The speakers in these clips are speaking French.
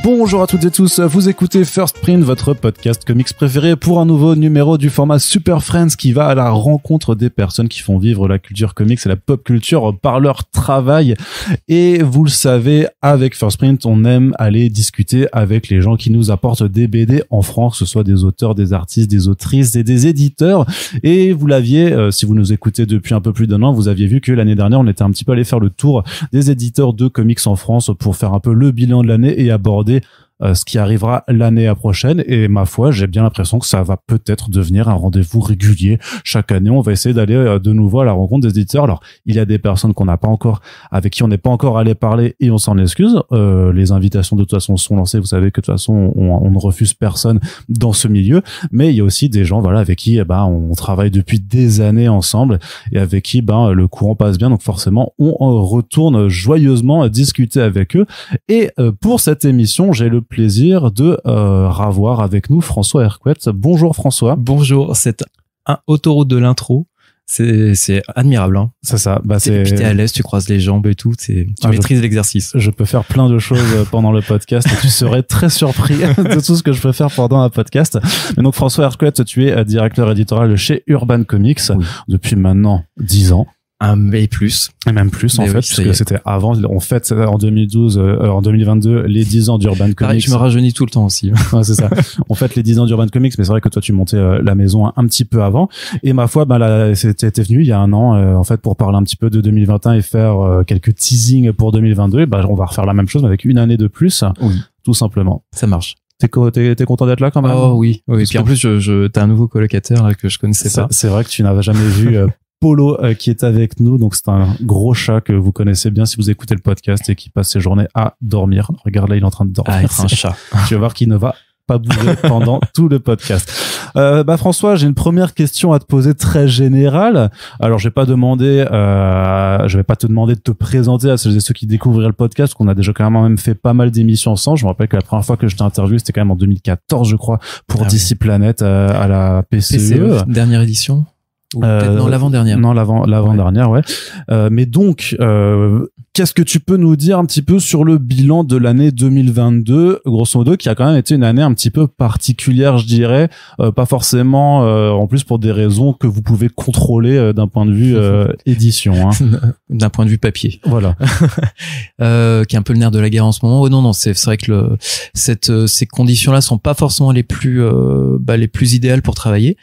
Bonjour à toutes et tous, vous écoutez First Print, votre podcast comics préféré pour un nouveau numéro du format Super Friends qui va à la rencontre des personnes qui font vivre la culture comics et la pop culture par leur travail. Et vous le savez, avec First Print, on aime aller discuter avec les gens qui nous apportent des BD en France, que ce soit des auteurs, des artistes, des autrices et des éditeurs. Et vous l'aviez, si vous nous écoutez depuis un peu plus d'un an, vous aviez vu que l'année dernière, on était un petit peu allé faire le tour des éditeurs de comics en France pour faire un peu le bilan de l'année et aborder ce qui arrivera l'année prochaine. Et ma foi, j'ai bien l'impression que ça va peut-être devenir un rendez-vous régulier. Chaque année, on va essayer d'aller de nouveau à la rencontre des éditeurs. Alors, il y a des personnes avec qui on n'est pas encore allé parler et on s'en excuse. Les invitations de toute façon sont lancées. Vous savez que de toute façon, on ne refuse personne dans ce milieu. Mais il y a aussi des gens, voilà, avec qui, on travaille depuis des années ensemble et avec qui, le courant passe bien. Donc forcément, on retourne joyeusement discuter avec eux. Et pour cette émission, j'ai le plaisir de revoir avec nous François Hercouet. Bonjour François. Bonjour, c'est un autoroute de l'intro. C'est admirable, hein. C'est ça. Puis t'es à l'aise, tu croises les jambes et tout. Tu maîtrises l'exercice. Je peux faire plein de choses pendant le podcast et tu serais très surpris de tout ce que je peux faire pendant un podcast. Mais donc François Hercouet, tu es directeur éditorial chez Urban Comics depuis maintenant 10 ans. Et plus. Et même plus, en fait, puisque c'était avant, on fête en 2022, les 10 ans d'Urban Comics. Pareil, je me rajeunis tout le temps aussi. Ouais, c'est ça. On fête les 10 ans d'Urban Comics, mais c'est vrai que toi, tu montais la maison un petit peu avant. Et ma foi, t'es venu il y a un an, en fait, pour parler un petit peu de 2021 et faire quelques teasings pour 2022. Et on va refaire la même chose, mais avec une année de plus. Oui. Tout simplement. Ça marche. T'es content d'être là quand même? Oh oui. Et puis en plus, t'as un nouveau colocataire là, que je connaissais pas. C'est vrai que tu n'avais jamais vu Polo qui est avec nous, donc c'est un gros chat que vous connaissez bien si vous écoutez le podcast et qui passe ses journées à dormir. Regarde là, il est en train de dormir. C'est un chat. Tu vas voir qu'il ne va pas bouger pendant tout le podcast. François, j'ai une première question à te poser très générale. Alors, je vais pas te demander de te présenter à celles et ceux qui découvriraient le podcast, parce qu'on a déjà quand même fait pas mal d'émissions ensemble. Je me rappelle que la première fois que je t'ai interviewé, c'était quand même en 2014, je crois, pour DC Planet à la PCE. Dernière édition. Non, l'avant-dernière. Non, l'avant-dernière, ouais. Mais donc, qu'est-ce que tu peux nous dire un petit peu sur le bilan de l'année 2022, grosso modo, qui a quand même été une année un petit peu particulière, je dirais, pas forcément, en plus pour des raisons que vous pouvez contrôler d'un point de vue édition, hein. D'un point de vue papier. Voilà. Qui est un peu le nerf de la guerre en ce moment. Oh, non, c'est vrai que ces conditions-là sont pas forcément les plus idéales pour travailler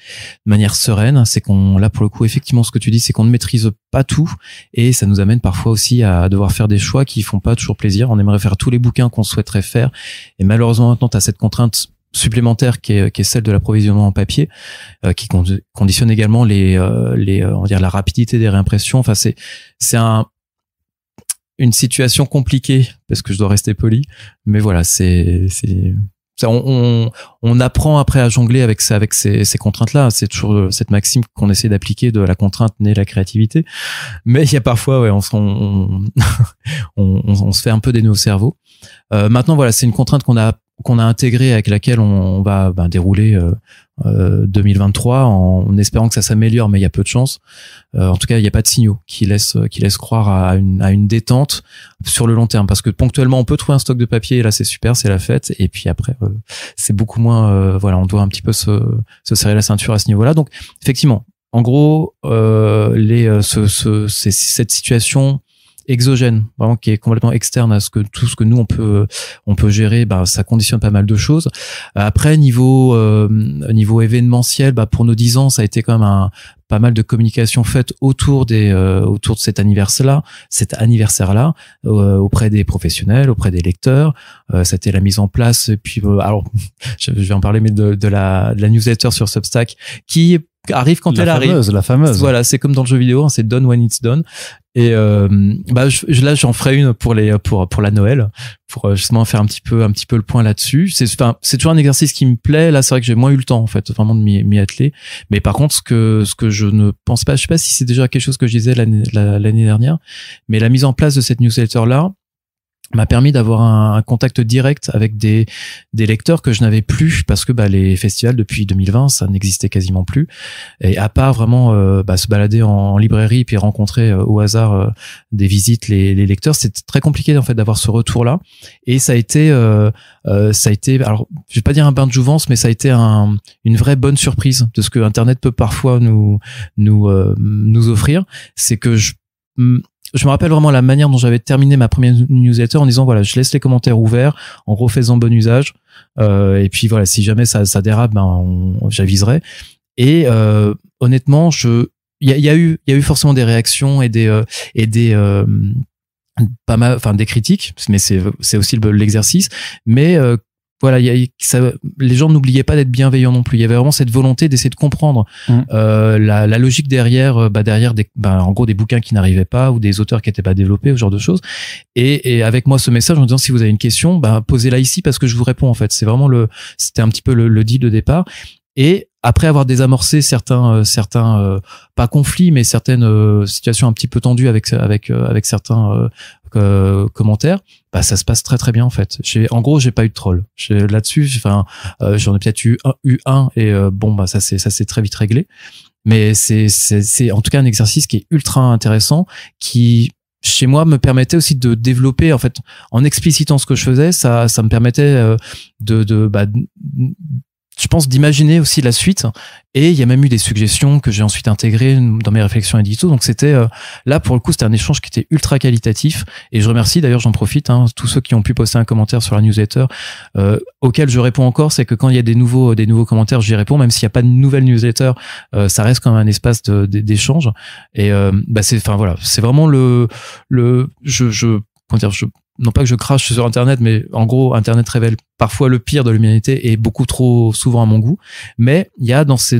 de manière sereine. C'est là pour le coup, effectivement, ce que tu dis, c'est qu'on ne maîtrise pas tout et ça nous amène parfois aussi à devoir faire des choix qui font pas toujours plaisir. On aimerait faire tous les bouquins qu'on souhaiterait faire et malheureusement maintenant tu as cette contrainte supplémentaire qui est celle de l'approvisionnement en papier, qui conditionne également on va dire la rapidité des réimpressions. Enfin c'est une situation compliquée parce que je dois rester poli, mais voilà, on apprend après à jongler avec ces contraintes-là. C'est toujours cette maxime qu'on essaie d'appliquer, de la contrainte naît la créativité. Mais il y a parfois, on se fait un peu des nœuds au cerveau. Maintenant, voilà, c'est une contrainte qu'on a intégrée avec laquelle on va dérouler 2023 en espérant que ça s'améliore, mais il y a peu de chance. En tout cas, il n'y a pas de signaux qui laissent croire à une détente sur le long terme, parce que ponctuellement on peut trouver un stock de papier et là c'est super, c'est la fête, et puis après c'est beaucoup moins on doit un petit peu se serrer la ceinture à ce niveau-là. Donc effectivement, en gros, cette situation exogène, vraiment qui est complètement externe à tout ce que nous on peut gérer, ça conditionne pas mal de choses. Après niveau événementiel, pour nos 10 ans, ça a été quand même pas mal de communication faite autour de cet anniversaire-là, auprès des professionnels, auprès des lecteurs. C'était la mise en place, et puis alors je vais en parler, mais de la newsletter sur Substack qui arrive quand elle arrive. La fameuse. Voilà, c'est comme dans le jeu vidéo, hein, c'est done when it's done. Et là j'en ferai une pour la Noël, pour justement faire un petit peu le point là-dessus. C'est toujours un exercice qui me plaît. Là, c'est vrai que j'ai moins eu le temps en fait vraiment de m'y atteler. Mais par contre, ce que je ne pense pas, je sais pas si c'est déjà quelque chose que je disais l'année dernière, mais la mise en place de cette newsletter là, m'a permis d'avoir un contact direct avec des lecteurs que je n'avais plus parce que les festivals depuis 2020 ça n'existait quasiment plus, et à part vraiment se balader en librairie puis rencontrer au hasard des visites les lecteurs, c'était très compliqué en fait d'avoir ce retour là, et ça a été alors je vais pas dire un bain de jouvence, mais ça a été une vraie bonne surprise de ce que Internet peut parfois nous offrir. C'est que je me rappelle vraiment la manière dont j'avais terminé ma première newsletter en disant voilà, je laisse les commentaires ouverts, en refaisant bon usage, et puis voilà, si jamais ça dérape, j'aviserai. Et honnêtement, il y a eu forcément des réactions et des pas mal, enfin des critiques, mais c'est aussi l'exercice, mais voilà, les gens n'oubliaient pas d'être bienveillants non plus. Il y avait vraiment cette volonté d'essayer de comprendre la logique derrière en gros des bouquins qui n'arrivaient pas ou des auteurs qui n'étaient pas développés, ce genre de choses. Et avec moi ce message en disant si vous avez une question, posez-la ici parce que je vous réponds en fait. C'était un petit peu le deal de départ. Et après avoir désamorcé certains pas conflits, mais certaines situations un petit peu tendues avec certains commentaires, ça se passe très très bien en fait. En gros, j'ai pas eu de troll. Là-dessus, j'en ai peut-être eu un et ça s'est très vite réglé. Mais c'est en tout cas un exercice qui est ultra intéressant, qui chez moi me permettait aussi de développer en fait en explicitant ce que je faisais. Ça me permettait je pense d'imaginer aussi la suite, et il y a même eu des suggestions que j'ai ensuite intégrées dans mes réflexions édito. Donc c'était là pour le coup c'était un échange qui était ultra qualitatif, et je remercie d'ailleurs, j'en profite, tous ceux qui ont pu poster un commentaire sur la newsletter auquel je réponds encore. C'est que quand il y a des nouveaux commentaires, j'y réponds même s'il n'y a pas de nouvelle newsletter, ça reste quand même un espace d'échange, et c'est vraiment non pas que je crache sur Internet, mais en gros, Internet révèle parfois le pire de l'humanité et beaucoup trop souvent à mon goût. Mais il y a dans ces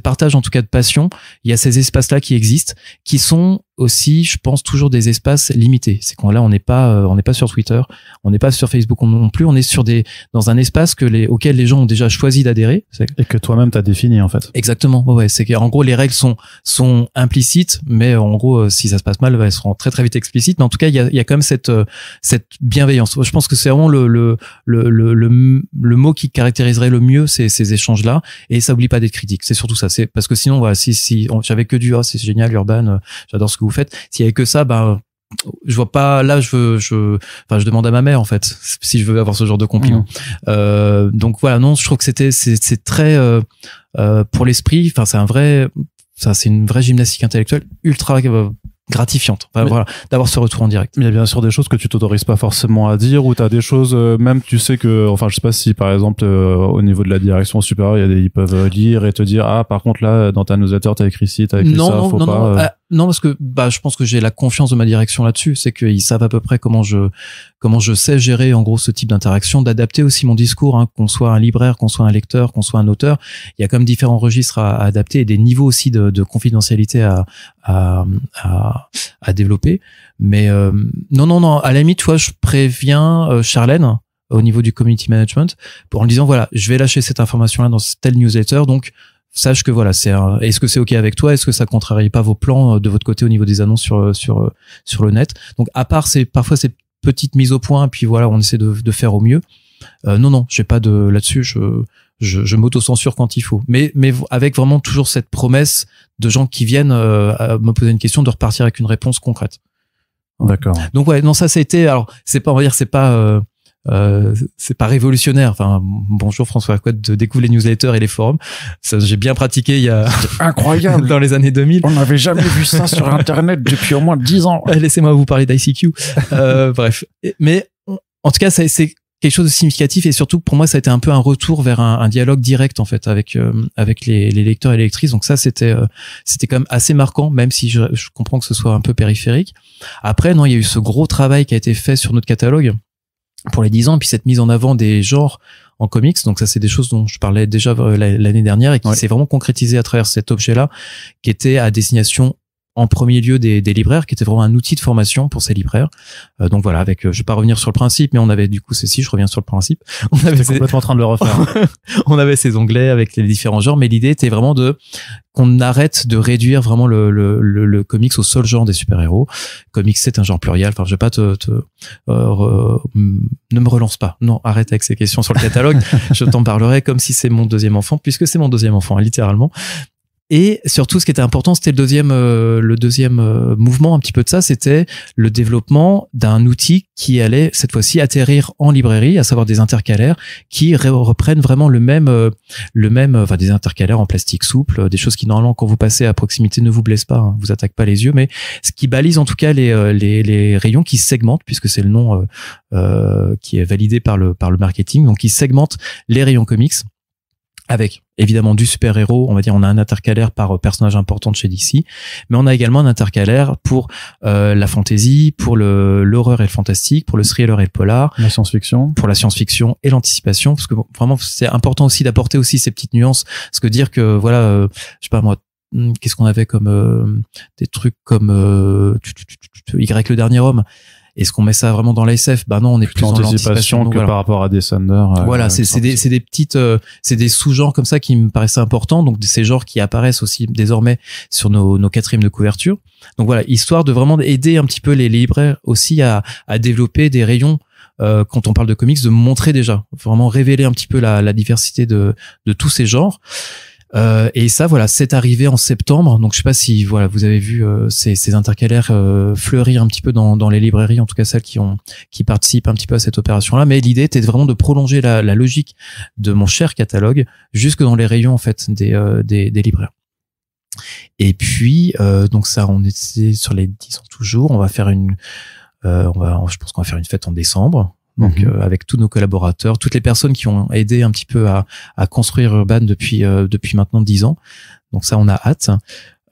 partages, en tout cas de passion, il y a ces espaces-là qui existent, qui sont aussi, je pense, toujours des espaces limités. C'est qu'on là, on n'est pas sur Twitter, on n'est pas sur Facebook non plus, on est dans un espace auquel les gens ont déjà choisi d'adhérer. Et que toi-même t'as défini, en fait. Exactement. Ouais, c'est qu'en gros, les règles sont implicites, mais en gros, si ça se passe mal, elles seront très très vite explicites. Mais en tout cas, il y a quand même cette bienveillance. Je pense que c'est vraiment le mot qui caractériserait le mieux ces échanges-là, et ça oublie pas d'être critique. C'est surtout ça. C'est parce que sinon, voilà, si j'avais que c'est génial, Urban, j'adore ce que vous faites. S'il y avait que ça, je vois pas. Là, je demande à ma mère en fait si je veux avoir ce genre de compliment. Donc voilà, non, je trouve que c'est très pour l'esprit. Enfin, c'est une vraie gymnastique intellectuelle ultra gratifiante. Voilà, d'avoir ce retour en direct. Il y a bien sûr des choses que tu t'autorises pas forcément à dire, ou t'as des choses, même tu sais que, enfin, je sais pas si par exemple au niveau de la direction supérieure, ils peuvent lire et te dire par contre là dans ta newsletter t'as écrit ci, t'as écrit ça, faut pas. Non, parce que je pense que j'ai la confiance de ma direction là-dessus. C'est qu'ils savent à peu près comment je sais gérer en gros ce type d'interaction, d'adapter aussi mon discours, qu'on soit un libraire, qu'on soit un lecteur, qu'on soit un auteur. Il y a comme différents registres à adapter et des niveaux aussi de confidentialité à développer. Mais non, à la limite, toi, je préviens Charlène au niveau du community management en disant voilà, je vais lâcher cette information-là dans telle newsletter, donc sache que voilà, est-ce que c'est ok avec toi, est-ce que ça contrarie pas vos plans de votre côté au niveau des annonces sur le net. Donc à part parfois ces petites mises au point, puis voilà, on essaie de faire au mieux. Non, j'ai pas de là-dessus, je m'auto-censure quand il faut, mais avec vraiment toujours cette promesse de gens qui viennent à me poser une question, de repartir avec une réponse concrète. D'accord. Donc ouais, non, ça a été, alors c'est pas révolutionnaire. Enfin, bonjour François Cotte de découvrir les newsletters et les forums. Ça, j'ai bien pratiqué il y a incroyable dans les années 2000. On n'avait jamais vu ça sur Internet depuis au moins 10 ans. Laissez-moi vous parler d'ICQ. Bref, mais en tout cas, c'est quelque chose de significatif, et surtout pour moi, ça a été un peu un retour vers un dialogue direct en fait avec les lecteurs et les lectrices. Donc ça, c'était quand même assez marquant, même si je comprends que ce soit un peu périphérique. Après, non, il y a eu ce gros travail qui a été fait sur notre catalogue pour les 10 ans, et puis cette mise en avant des genres en comics. Donc ça, c'est des choses dont je parlais déjà l'année dernière, et qui s'est vraiment concrétisé à travers cet objet-là, qui était à destination en premier lieu des libraires, qui était vraiment un outil de formation pour ces libraires. Donc voilà, avec, je vais pas revenir sur le principe, mais on avait du coup, je reviens sur le principe. On avait complètement en train de le refaire. On avait ces onglets avec les différents genres, mais l'idée était vraiment qu'on arrête de réduire vraiment le comics au seul genre des super-héros. Comics, c'est un genre pluriel. Enfin, je vais pas ne me relance pas. Non, arrête avec ces questions sur le catalogue. Je t'en parlerai comme si c'est mon deuxième enfant, puisque c'est mon deuxième enfant, littéralement. Et surtout, ce qui était important, c'était le deuxième mouvement un petit peu de ça, c'était le développement d'un outil qui allait cette fois-ci atterrir en librairie, à savoir des intercalaires qui reprennent vraiment le même, enfin des intercalaires en plastique souple, des choses qui normalement quand vous passez à proximité ne vous blessent pas, hein, vous attaquent pas les yeux, mais ce qui balise en tout cas les rayons qui segmentent, puisque c'est le nom qui est validé par le marketing, donc qui segmente les rayons comics. Avec évidemment du super-héros, on va dire on a un intercalaire par personnage important de chez DC, mais on a également un intercalaire pour la fantasy, pour l'horreur et le fantastique, pour le thriller et le polar, la science-fiction, pour la science-fiction et l'anticipation, parce que vraiment c'est important aussi d'apporter aussi ces petites nuances, parce que dire que voilà, je sais pas moi, qu'est-ce qu'on avait comme des trucs comme Y le dernier homme. Est-ce qu'on met ça vraiment dans la SF? Bah non, on est plus dans l'anticipation que par rapport à des Thunder. Voilà, c'est des petites, c'est des sous-genres comme ça qui me paraissaient importants. Donc ces genres qui apparaissent aussi désormais sur nos quatrièmes de couverture. Donc voilà, histoire de vraiment aider un petit peu les libraires aussi à développer des rayons. Quand on parle de comics, de montrer déjà, vraiment révéler un petit peu la diversité de tous ces genres. Et ça, voilà, c'est arrivé en septembre. Donc, je sais pas si, voilà, vous avez vu ces intercalaires fleurir un petit peu dans les librairies, en tout cas celles qui participent un petit peu à cette opération-là. Mais l'idée était vraiment de prolonger la logique de mon cher catalogue jusque dans les rayons en fait des libraires. Et puis, donc ça, on était sur les 10 ans toujours. On va faire je pense qu'on va faire une fête en décembre. Donc avec tous nos collaborateurs, toutes les personnes qui ont aidé un petit peu à construire Urban depuis maintenant 10 ans. Donc ça, on a hâte.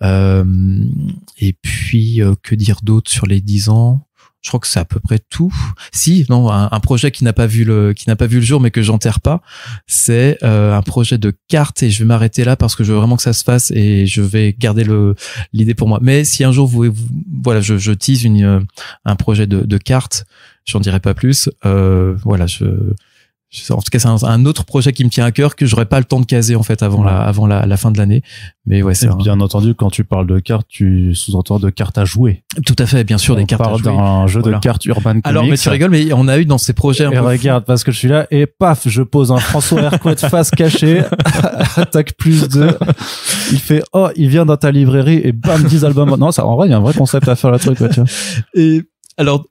Et puis que dire d'autre sur les 10 ans? Je crois que c'est à peu près tout. Si, non, un projet qui n'a pas vu le jour, mais que j'enterre pas, c'est un projet de cartes, et je vais m'arrêter là parce que je veux vraiment que ça se fasse et je vais garder l'idée pour moi. Mais si un jour voilà, je tease un projet de cartes, j'en dirai pas plus. Voilà, en tout cas, c'est un autre projet qui me tient à cœur que j'aurais pas le temps de caser en fait avant la fin de l'année. Mais ouais, c'est bien entendu, quand tu parles de cartes, tu sous-entends de cartes à jouer. Tout à fait, bien sûr, des cartes à jouer. On parle d'un jeu de cartes Urban Comics. Alors, mais tu rigoles, mais on a eu dans ces projets et regarde, parce que je suis là et paf, je pose un François Hercouet face cachée, attaque +2. Il fait il vient dans ta librairie et bam, 10 albums. Non, ça, en vrai, il y a un vrai concept à faire là-dessus, quoi, tu vois. Et alors,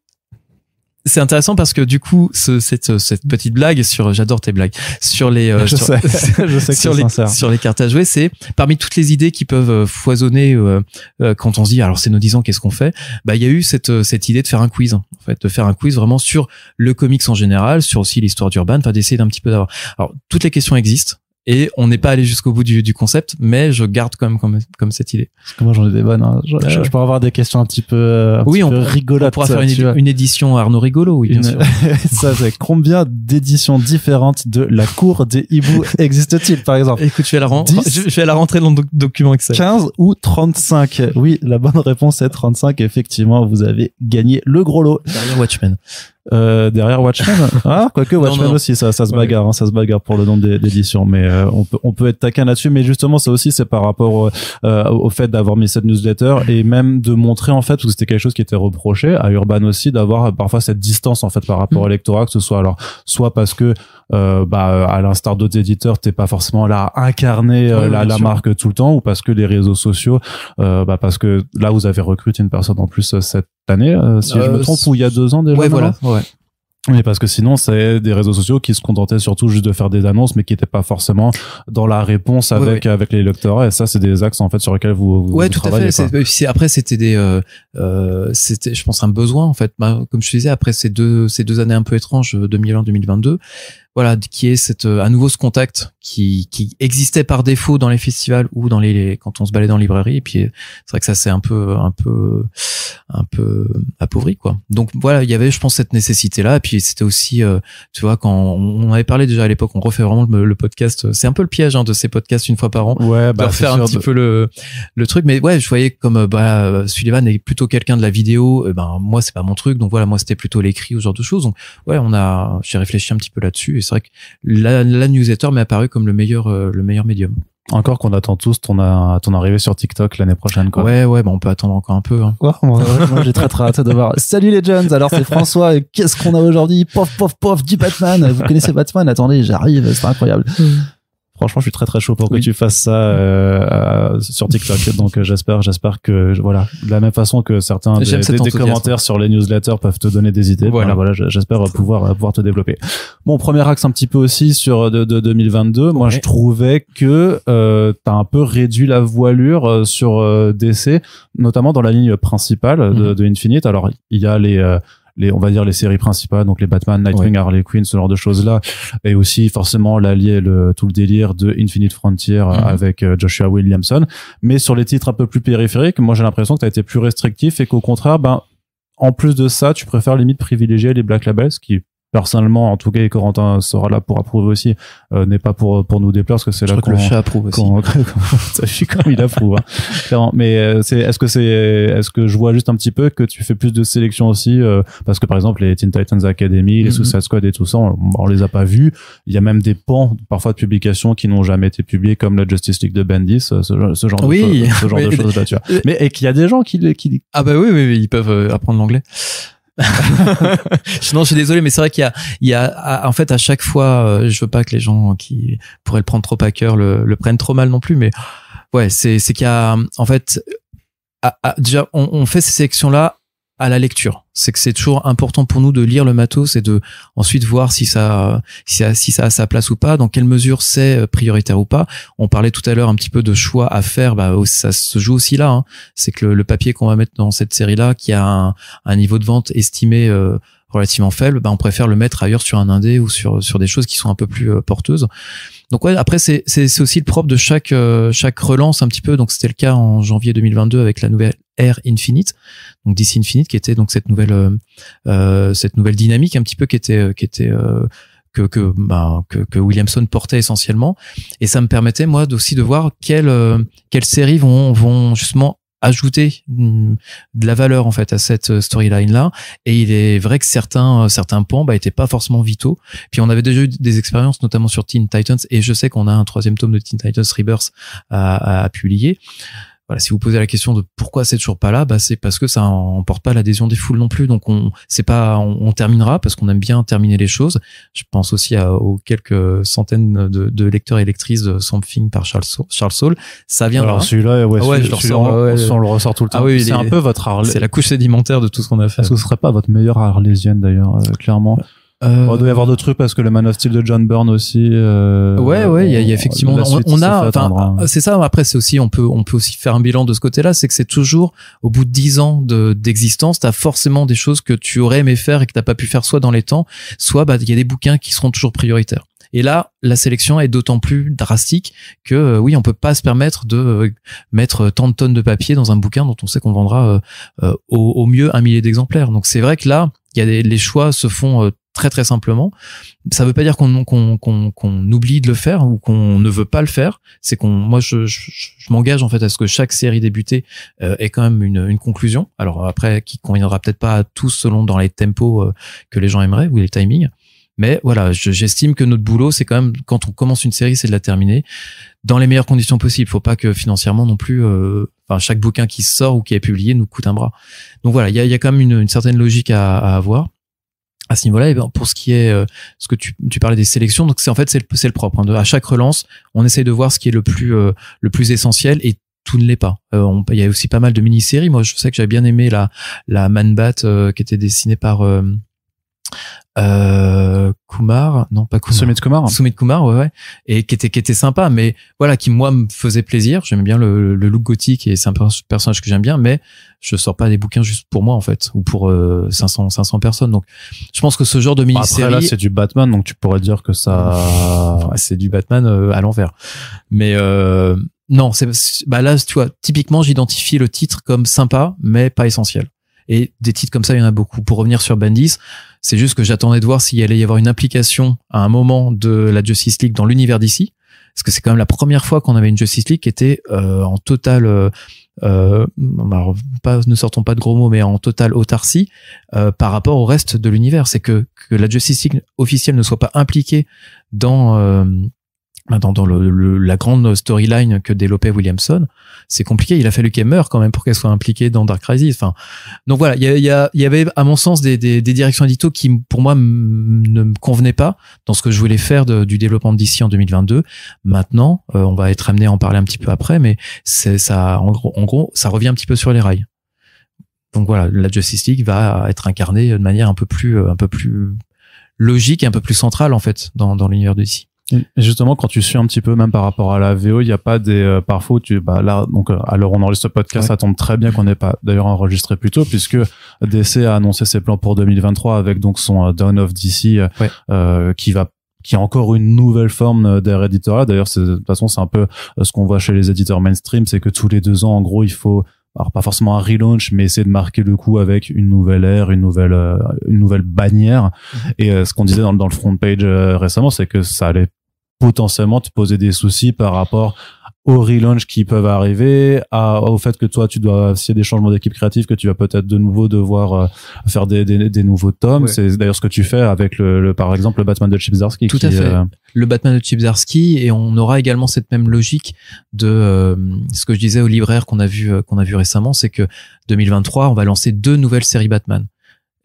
c'est intéressant parce que du coup cette petite blague j'adore tes blagues sur les je sais que sur les cartes à jouer, c'est parmi toutes les idées qui peuvent foisonner quand on se dit alors c'est nos 10 ans, qu'est-ce qu'on fait, bah il y a eu cette idée de faire un quiz en fait, de faire un quiz vraiment sur le comics en général, sur aussi l'histoire d'Urban, enfin d'essayer d'un petit peu d'avoir, alors toutes les questions existent et on n'est pas allé jusqu'au bout du concept, mais je garde quand même comme cette idée. Parce que moi j'en ai des bonnes. Hein. Je pourrais avoir des questions un petit peu rigolotes. On pourra faire une édition Arnaud Rigolo, oui, bien sûr. Ça, c'est combien d'éditions différentes de La Cour des Hiboux existe-t-il, par exemple? Écoute, je vais la rentrer dans le document Excel. 15 ou 35? Oui, la bonne réponse est 35. Effectivement, vous avez gagné le gros lot. Derrière Watchmen. Derrière Watchmen, quoique Watchmen aussi, ça se bagarre, ça se bagarre pour le nombre d'éditions, mais on peut être taquin là-dessus, mais justement c'est par rapport au fait d'avoir mis cette newsletter et même de montrer en fait, parce que c'était quelque chose qui était reproché à Urban aussi, d'avoir parfois cette distance en fait par rapport au lectorat, que ce soit alors soit parce que à l'instar d'autres éditeurs, t'es pas forcément là à incarner la marque tout le temps, ou parce que les réseaux sociaux, parce que là vous avez recruté une personne en plus cette année, si je me trompe, ou il y a 2 ans déjà. Ouais, voilà. Ouais. Mais parce que sinon, c'est des réseaux sociaux qui se contentaient surtout juste de faire des annonces, mais qui n'étaient pas forcément dans la réponse avec les lecteurs. Et ça, c'est des axes en fait sur lesquels vous tout travaillez. À fait. Après, c'était c'était, je pense, un besoin en fait. Comme je te disais, après ces deux années un peu étranges, 2001-2022. voilà, qui est à nouveau ce contact qui existait par défaut dans les festivals ou quand on se baladait dans les librairies. Et puis c'est vrai que ça s'est un peu appauvri, quoi. Donc voilà, il y avait, je pense, cette nécessité là. Et puis c'était aussi, tu vois, quand on avait parlé déjà à l'époque, on refait vraiment le podcast. C'est un peu le piège de ces podcasts une fois par an, de refaire un petit peu le truc. Mais ouais, je voyais comme Sullivan est plutôt quelqu'un de la vidéo. Moi c'est pas mon truc. Donc voilà, moi c'était plutôt l'écrit ou ce genre de choses. Donc ouais, j'ai réfléchi un petit peu là-dessus. Et c'est vrai que la newsletter m'est apparue comme le meilleur médium. Encore qu'on attend tous ton arrivée sur TikTok l'année prochaine, quoi. Ouais, on peut attendre encore un peu. Ouais, moi j'ai très hâte de voir. Salut les Jones, alors c'est François, et qu'est-ce qu'on a aujourd'hui? Pof, du Batman. Vous connaissez Batman? Attendez, j'arrive, c'est incroyable. Franchement, je suis très très chaud pour que tu fasses ça sur TikTok. Donc j'espère que voilà, de la même façon que certains des commentaires sur les newsletters peuvent te donner des idées. Voilà, j'espère pouvoir te développer. Bon, premier axe un petit peu aussi sur de 2022. Moi, je trouvais que t'as un peu réduit la voilure sur DC, notamment dans la ligne principale de Infinite. Alors, il y a on va dire les séries principales, donc les Batman, Nightwing, Harley Quinn, ce genre de choses-là, et aussi forcément tout le délire de Infinite Frontier avec Joshua Williamson. Mais sur les titres un peu plus périphériques, moi j'ai l'impression que tu as été plus restrictif et qu'au contraire, en plus de ça, tu préfères limite privilégier les Black Labels, qui personnellement, en tout cas, et Corentin sera là pour approuver aussi, n'est pas pour nous déplaire, parce que c'est là qu'on... le chat approuve aussi. Ça fait comme il approuve, clairement. Mais est-ce que je vois juste un petit peu que tu fais plus de sélection aussi, parce que par exemple, les Teen Titans Academy, les Suicide Squad et tout ça, on les a pas vus. Il y a même des pans, parfois, de publications qui n'ont jamais été publiés, comme la Justice League de Bendis, ce genre de choses là, tu vois. Mais, et qu'il y a des gens qui... Ah bah oui, ils peuvent apprendre l'anglais. Non, je suis désolé, mais c'est vrai qu'il y a en fait à chaque fois, je veux pas que les gens qui pourraient le prendre trop à cœur le prennent trop mal non plus, mais ouais, c'est qu'il y a en fait déjà on fait ces sélections là à la lecture. C'est que c'est toujours important pour nous de lire le matos et de ensuite voir si ça a sa place ou pas, dans quelle mesure c'est prioritaire ou pas. On parlait tout à l'heure un petit peu de choix à faire, ça se joue aussi là, C'est que le papier qu'on va mettre dans cette série-là, qui a un niveau de vente estimé relativement faible, on préfère le mettre ailleurs sur un indé ou sur des choses qui sont un peu plus porteuses. Donc ouais, après c'est aussi le propre de chaque relance un petit peu. Donc c'était le cas en janvier 2022 avec la nouvelle Ère Infinite, donc DC Infinite, qui était donc cette nouvelle dynamique un petit peu que Williamson portait essentiellement, et ça me permettait moi aussi de voir quelles séries vont justement ajouter de la valeur en fait à cette storyline là. Et il est vrai que certains pans étaient pas forcément vitaux. Puis on avait déjà eu des expériences notamment sur Teen Titans, et je sais qu'on a un 3e tome de Teen Titans Rebirth à publier. Voilà, si vous posez la question de pourquoi c'est toujours pas là, c'est parce que ça emporte pas l'adhésion des foules non plus. Donc on terminera parce qu'on aime bien terminer les choses. Je pense aussi aux quelques centaines de lecteurs et lectrices de Something par Charles Soule. Ça viendra. Alors celui-là, on le ressort tout le temps. Ah oui, c'est un peu votre Harley. C'est la couche sédimentaire de tout ce qu'on a fait. Est-ce que ce serait pas votre meilleure Arlésienne d'ailleurs, clairement? Il doit y avoir d'autres trucs parce que le Man of Steel de John Byrne aussi. Il y a effectivement, c'est ça. Après, c'est aussi, on peut aussi faire un bilan de ce côté-là. C'est que c'est toujours, au bout de 10 ans d'existence, t'as forcément des choses que tu aurais aimé faire et que t'as pas pu faire soit dans les temps, soit, il y a des bouquins qui seront toujours prioritaires. Et là, la sélection est d'autant plus drastique que oui, on peut pas se permettre de mettre tant de tonnes de papier dans un bouquin dont on sait qu'on vendra au mieux 1 millier d'exemplaires. Donc c'est vrai que là, les choix se font très très simplement. Ça veut pas dire qu'on oublie de le faire ou qu'on ne veut pas le faire. C'est moi je m'engage en fait à ce que chaque série débutée ait quand même une conclusion. Alors après, qui conviendra peut-être pas à tous selon dans les tempos que les gens aimeraient ou les timings. Mais voilà, j'estime que notre boulot, c'est quand même, quand on commence une série, c'est de la terminer dans les meilleures conditions possibles. Faut pas que financièrement non plus, chaque bouquin qui sort ou qui est publié nous coûte un bras. Donc voilà, il y a quand même une certaine logique à avoir à ce niveau-là. Et pour ce qui est ce que tu parlais des sélections, donc c'est le propre. À chaque relance, on essaye de voir ce qui est le plus essentiel, et tout ne l'est pas. Il y a aussi pas mal de mini-séries. Moi, je sais que j'avais bien aimé la Man Bat qui était dessinée par Kumar, non pas Kumar, Sumit Kumar, ouais, et qui était sympa, mais voilà, qui moi me faisait plaisir. J'aimais bien le look gothique et c'est un personnage que j'aime bien, mais je sors pas des bouquins juste pour moi en fait, ou pour 500 personnes. Donc je pense que ce genre de mini-série, après là c'est du Batman, donc tu pourrais dire que ça c'est du Batman à l'envers. Mais non, bah là tu vois, typiquement j'identifie le titre comme sympa mais pas essentiel. Et des titres comme ça, il y en a beaucoup. Pour revenir sur Bendis, c'est juste que j'attendais de voir s'il allait y avoir une implication à un moment de la Justice League dans l'univers d'ici, parce que c'est quand même la première fois qu'on avait une Justice League qui était en total ne sortons pas de gros mots, mais en totale autarcie par rapport au reste de l'univers. C'est que la Justice League officielle ne soit pas impliquée dans la grande storyline que développait Williamson. C'est compliqué. Il a fallu qu'elle meure quand même pour qu'elle soit impliquée dans Dark Crisis. Enfin, donc voilà, il y avait à mon sens des directions édito qui pour moi ne me convenaient pas dans ce que je voulais faire du développement de DC en 2022. Maintenant, on va être amené à en parler un petit peu après, mais c'est ça, en gros, ça revient un petit peu sur les rails. Donc voilà, la Justice League va être incarnée de manière un peu plus logique et un peu plus centrale en fait dans l'univers de DC. Et justement, quand tu suis un petit peu, même par rapport à la VO, il y a pas des parfois où là, donc à l'heure où on enregistre ce podcast, ouais. Ça tombe très bien qu'on n'ait pas d'ailleurs enregistré plus tôt, puisque DC a annoncé ses plans pour 2023 avec donc son Dawn of DC, ouais. Qui est encore une nouvelle forme d'ère éditoriale. D'ailleurs, de toute façon, c'est un peu ce qu'on voit chez les éditeurs mainstream, c'est que tous les 2 ans, en gros, il faut, alors pas forcément un relaunch, mais essayer de marquer le coup avec une nouvelle ère, une nouvelle bannière. Et ce qu'on disait dans le front page récemment, c'est que ça allait potentiellement te poser des soucis par rapport aux relaunchs qui peuvent arriver, au fait que toi s'il y a des changements d'équipe créative, que tu vas peut-être de nouveau devoir faire des nouveaux tomes. Ouais. C'est d'ailleurs ce que tu fais avec par exemple le Batman de Chip Zdarsky. Tout à fait. Le Batman de Chip Zdarsky, et on aura également cette même logique de ce que je disais aux libraires qu'on a vu récemment, c'est que 2023 on va lancer 2 nouvelles séries Batman.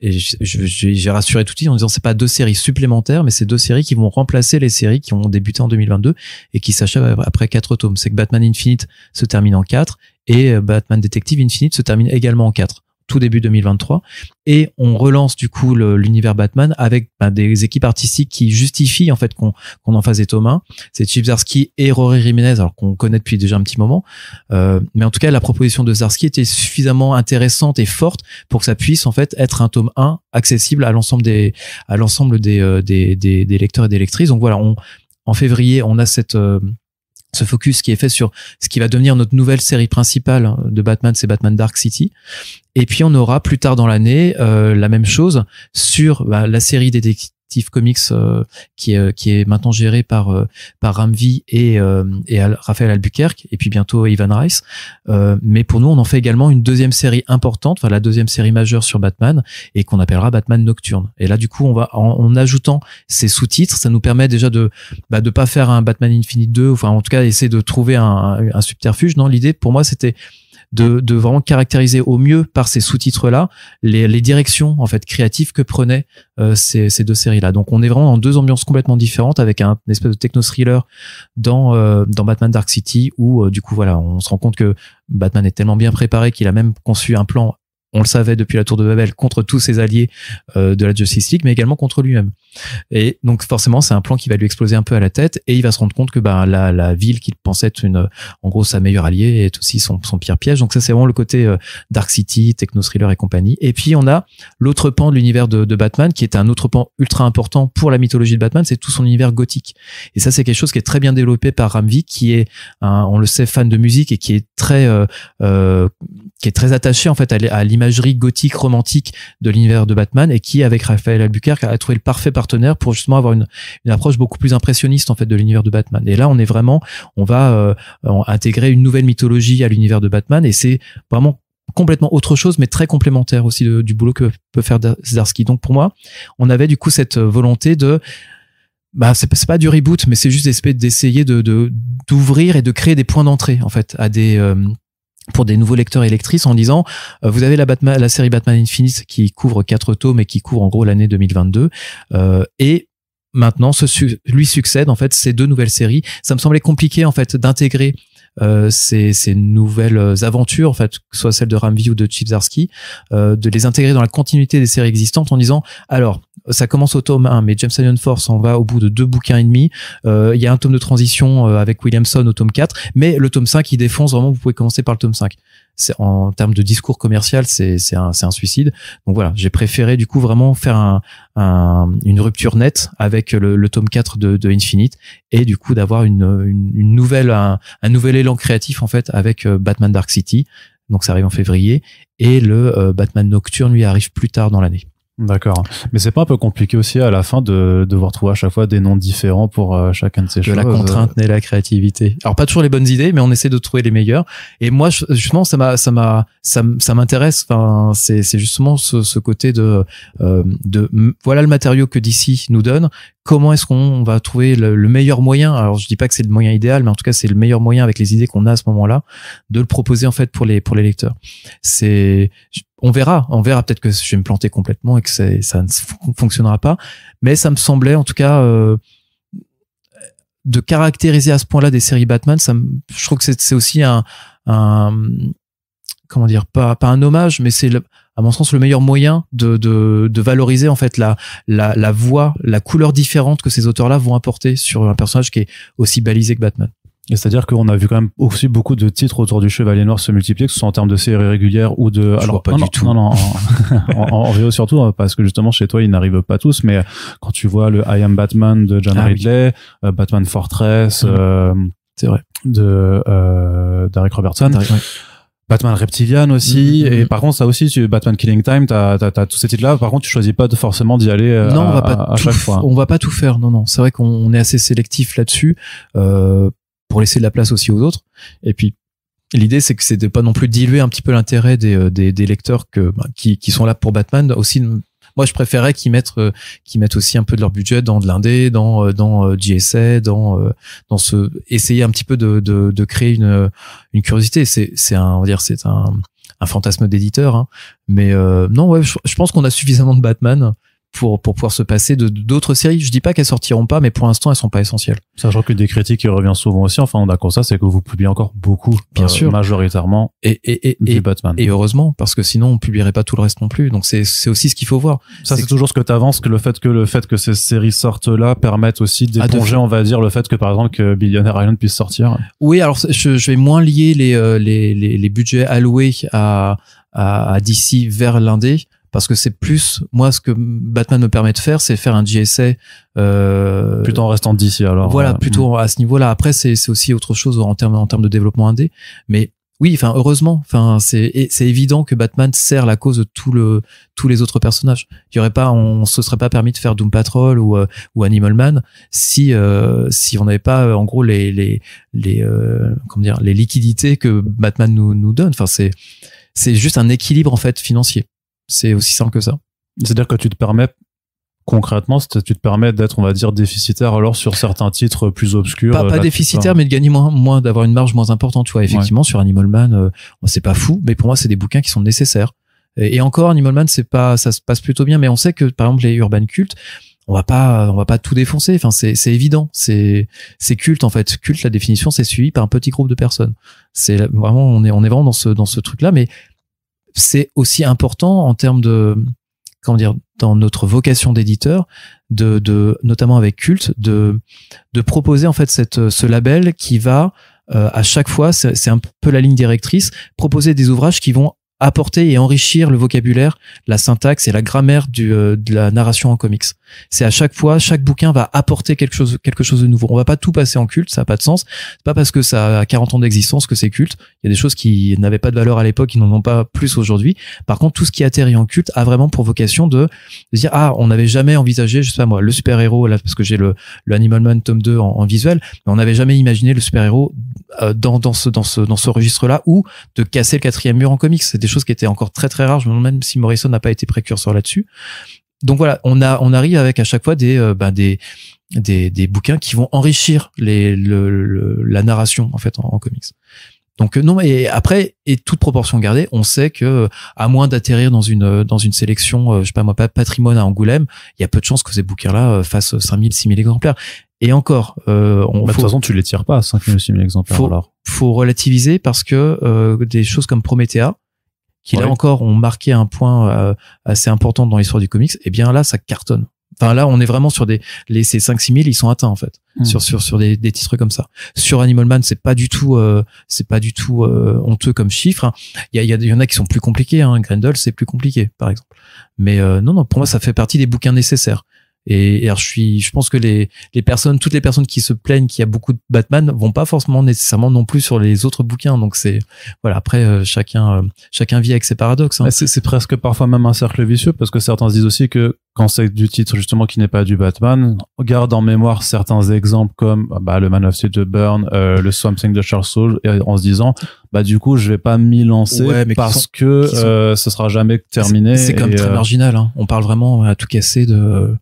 Et j'ai rassuré tout de suite en disant c'est pas 2 séries supplémentaires, mais c'est 2 séries qui vont remplacer les séries qui ont débuté en 2022 et qui s'achèvent après 4 tomes. C'est que Batman Infinite se termine en 4 et Batman Detective Infinite se termine également en 4. Tout début 2023, et on relance du coup l'univers Batman avec des équipes artistiques qui justifient en fait qu'on en fasse des tomes 1. C'est Chip Zdarsky et Rory Jiménez, alors qu'on connaît depuis déjà un petit moment, mais en tout cas la proposition de Zdarsky était suffisamment intéressante et forte pour que ça puisse en fait être un tome 1 accessible à l'ensemble des lecteurs et des lectrices. Donc voilà, en février on a ce focus qui est fait sur ce qui va devenir notre nouvelle série principale de Batman, c'est Batman Dark City. Et puis on aura plus tard dans l'année la même chose sur la série Detective Comics qui est maintenant gérée par Ramvi et Raphaël Albuquerque, et puis bientôt Ivan Rice. Mais pour nous, on en fait également une deuxième série importante, enfin la deuxième série majeure sur Batman, et qu'on appellera Batman Nocturne. Et là, du coup, on va en ajoutant ces sous-titres, ça nous permet déjà de pas faire un Batman Infinite 2, enfin en tout cas essayer de trouver un subterfuge. Non, l'idée pour moi c'était de vraiment caractériser au mieux par ces sous-titres-là les directions en fait créatives que prenaient ces 2 séries-là. Donc on est vraiment dans 2 ambiances complètement différentes, avec une espèce de techno-thriller dans Batman Dark City, où du coup voilà, on se rend compte que Batman est tellement bien préparé qu'il a même conçu un plan, on le savait depuis la Tour de Babel, contre tous ses alliés de la Justice League, mais également contre lui-même. Et donc forcément, c'est un plan qui va lui exploser un peu à la tête, et il va se rendre compte que la ville qu'il pensait être en gros sa meilleure alliée est aussi son pire piège. Donc ça, c'est vraiment le côté Dark City, techno-thriller et compagnie. Et puis on a l'autre pan de l'univers de Batman, qui est un autre pan ultra important pour la mythologie de Batman, c'est tout son univers gothique. Et ça, c'est quelque chose qui est très bien développé par Ramvi, qui est on le sait, fan de musique, et qui est très attaché en fait à l'imagerie gothique romantique de l'univers de Batman, et qui, avec Raphaël Albuquerque, a trouvé le parfait partenaire pour justement avoir une approche beaucoup plus impressionniste en fait de l'univers de Batman. Et là, on va intégrer une nouvelle mythologie à l'univers de Batman, et c'est vraiment complètement autre chose, mais très complémentaire aussi du boulot que peut faire Zdarsky. Donc pour moi, on avait du coup cette volonté de c'est pas du reboot, mais c'est juste d'essayer d'ouvrir et de créer des points d'entrée en fait à pour des nouveaux lecteurs et lectrices, en disant vous avez la série Batman Infinite qui couvre 4 tomes et qui couvre en gros l'année 2022, et maintenant lui succèdent en fait ces 2 nouvelles séries. Ça me semblait compliqué en fait d'intégrer ces nouvelles aventures, en fait, que ce soit celle de Ramvi ou de Chip Zdarsky, de les intégrer dans la continuité des séries existantes, en disant alors ça commence au tome 1, mais James Tynion Force en va au bout de 2 bouquins et demi. Il y a un tome de transition avec Williamson au tome 4, mais le tome 5 il défonce vraiment. Vous pouvez commencer par le tome 5. C'est, en termes de discours commercial, c'est un suicide. Donc voilà, j'ai préféré du coup vraiment faire une rupture nette avec le tome 4 de Infinite, et du coup d'avoir une nouvelle un nouvel élan créatif en fait avec Batman Dark City. Donc ça arrive en février, et le Batman Nocturne lui arrive plus tard dans l'année. D'accord. Mais c'est pas un peu compliqué aussi à la fin de devoir trouver à chaque fois des noms différents pour chacun de ces choses? De la contrainte naît la créativité. Alors pas toujours les bonnes idées, mais on essaie de trouver les meilleures. Et moi, justement, ça m'intéresse. Enfin, c'est justement ce côté de voilà le matériau que DC nous donne. Comment est-ce qu'on va trouver le meilleur moyen? Alors je dis pas que c'est le moyen idéal, mais en tout cas c'est le meilleur moyen avec les idées qu'on a à ce moment-là de le proposer en fait pour les lecteurs. On verra peut-être que je vais me planter complètement et que ça ne fonctionnera pas, mais ça me semblait en tout cas de caractériser à ce point-là des séries Batman, je trouve que c'est aussi un comment dire, pas un hommage, mais c'est à mon sens le meilleur moyen de valoriser en fait la voix, la couleur différente que ces auteurs-là vont apporter sur un personnage qui est aussi balisé que Batman. Et c'est-à-dire qu'on a vu quand même aussi beaucoup de titres autour du Chevalier Noir se multiplier, que ce soit en termes de séries régulières ou de... Alors pas du tout. Non, en VO surtout, parce que justement chez toi ils n'arrivent pas tous, mais quand tu vois le I Am Batman de John Ridley, oui. Batman Fortress, c'est vrai, de Derek Robertson. Ouais. Batman Reptilian aussi, et par contre ça aussi, Batman Killing Time, t'as tous ces titres-là. Par contre, tu choisis pas forcément d'y aller non, on va pas à chaque fois. On va pas tout faire, non. C'est vrai qu'on est assez sélectif là-dessus, pour laisser de la place aussi aux autres. Et puis l'idée, c'est que c'est de pas non plus diluer un petit peu l'intérêt des lecteurs qui sont là pour Batman aussi. Moi, je préférais qu'ils mettent aussi un peu de leur budget dans de l'indé, dans JSA, dans essayer un petit peu de créer une curiosité. C'est un fantasme d'éditeur, hein. Mais non, ouais, je pense qu'on a suffisamment de Batman pour pouvoir se passer d'autres séries. Je dis pas qu'elles sortiront pas, mais pour l'instant elles sont pas essentielles. Sachant que des critiques qui reviennent souvent aussi, enfin on a comme ça, c'est que vous publiez encore beaucoup, bien sûr, majoritairement du Batman. Et heureusement, parce que sinon on publierait pas tout le reste non plus. Donc c'est aussi ce qu'il faut voir. Ça c'est toujours ce que t'avances, que le fait que ces séries sortent là permettent aussi d'éponger, on va dire, le fait que par exemple que Billionaire Island puisse sortir. Oui, alors je vais moins lier les budgets alloués à DC vers l'indé. Parce que c'est plus, moi, ce que Batman me permet de faire, c'est faire un JSA, plutôt en restant d'ici, alors. Voilà, plutôt à ce niveau-là. Après, c'est aussi autre chose en termes de développement indé. Mais oui, enfin, heureusement, enfin, c'est évident que Batman sert la cause de tous les autres personnages. Il y aurait pas, on se serait pas permis de faire Doom Patrol ou Animal Man si on n'avait pas, en gros, les liquidités que Batman nous donne. Enfin, c'est juste un équilibre, en fait, financier. C'est aussi simple que ça. C'est-à-dire que tu te permets d'être, on va dire, déficitaire alors sur certains titres plus obscurs. Pas déficitaire, mais de gagner moins, d'avoir une marge moins importante. Tu vois, effectivement, ouais. Sur Animal Man, c'est pas fou, mais pour moi, c'est des bouquins qui sont nécessaires. Et encore, Animal Man, ça se passe plutôt bien, mais on sait que, par exemple, les Urban Cult, on va pas tout défoncer. Enfin, c'est évident. C'est culte, en fait. Culte, la définition, c'est suivi par un petit groupe de personnes. C'est vraiment, on est vraiment dans ce truc-là, mais c'est aussi important en termes de, comment dire, dans notre vocation d'éditeur, notamment avec Culte, de proposer en fait ce label qui va à chaque fois, c'est un peu la ligne directrice, proposer des ouvrages qui vont apporter et enrichir le vocabulaire, la syntaxe et la grammaire de la narration en comics. C'est à chaque fois, chaque bouquin va apporter quelque chose de nouveau. On va pas tout passer en culte, ça a pas de sens. C'est pas parce que ça a 40 ans d'existence que c'est culte. Il y a des choses qui n'avaient pas de valeur à l'époque, qui n'en ont pas plus aujourd'hui. Par contre, tout ce qui atterrit en culte a vraiment pour vocation de dire, on n'avait jamais envisagé, je sais pas moi, le super-héros, là, parce que j'ai le Animal Man tome 2 en visuel, mais on n'avait jamais imaginé le super-héros dans ce registre-là, ou de casser le quatrième mur en comics. C'est des choses qui étaient encore très très rares. Je me demande même si Morrison n'a pas été précurseur là-dessus. Donc voilà, on arrive avec à chaque fois des bouquins qui vont enrichir la narration en fait en comics. Donc non, et après, et toute proportion gardée, on sait que à moins d'atterrir dans une sélection, je sais pas moi, patrimoine à Angoulême, il y a peu de chances que ces bouquins-là fassent 5000, 6000 exemplaires. Et encore, de toute façon, tu les tires pas à 5000 ou 6000 exemplaires. Faut relativiser parce que des choses comme Promethea, qui là encore ont marqué un point assez important dans l'histoire du comics, et bien là ça cartonne. Enfin là, on est vraiment sur ces 5-6 000, ils sont atteints en fait, sur des titres comme ça. Sur Animal Man, c'est pas du tout honteux comme chiffre. Hein. Il y en a qui sont plus compliqués. Hein. Grendel, c'est plus compliqué, par exemple. Mais non, pour moi, ça fait partie des bouquins nécessaires. Et alors je pense que toutes les personnes qui se plaignent qu'il y a beaucoup de Batman vont pas forcément nécessairement non plus sur les autres bouquins. Donc c'est voilà, après chacun vit avec ses paradoxes. Hein. C'est presque parfois même un cercle vicieux parce que certains se disent aussi que quand c'est du titre justement qui n'est pas du Batman, on garde en mémoire certains exemples comme le Man of Steel de Byrne, le Swamp Thing de Charles Soule, et en se disant du coup je vais pas m'y lancer parce que ce sera jamais terminé. C'est quand même très marginal. Hein. On parle vraiment à tout casser de.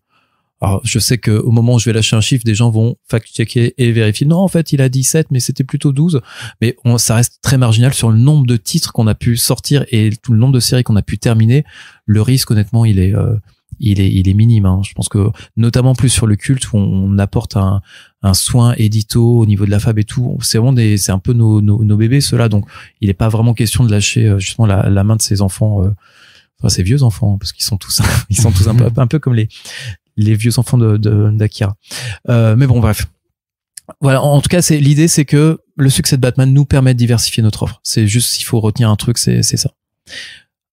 Alors, je sais que au moment où je vais lâcher un chiffre, des gens vont fact-checker et vérifier. Non, en fait, il a 17, mais c'était plutôt 12. Mais ça reste très marginal sur le nombre de titres qu'on a pu sortir et tout le nombre de séries qu'on a pu terminer. Le risque, honnêtement, il est minime. Hein. Je pense que, notamment plus sur le culte, où on apporte un soin édito au niveau de la fab et tout. C'est vraiment c'est un peu nos bébés, ceux-là. Donc, il n'est pas vraiment question de lâcher, justement, la main de ces enfants, ces vieux enfants, parce qu'ils sont tous un peu comme les vieux enfants d'Akira. Mais bon, bref. Voilà. En tout cas, l'idée, c'est que le succès de Batman nous permet de diversifier notre offre. C'est juste, s'il faut retenir un truc, c'est ça.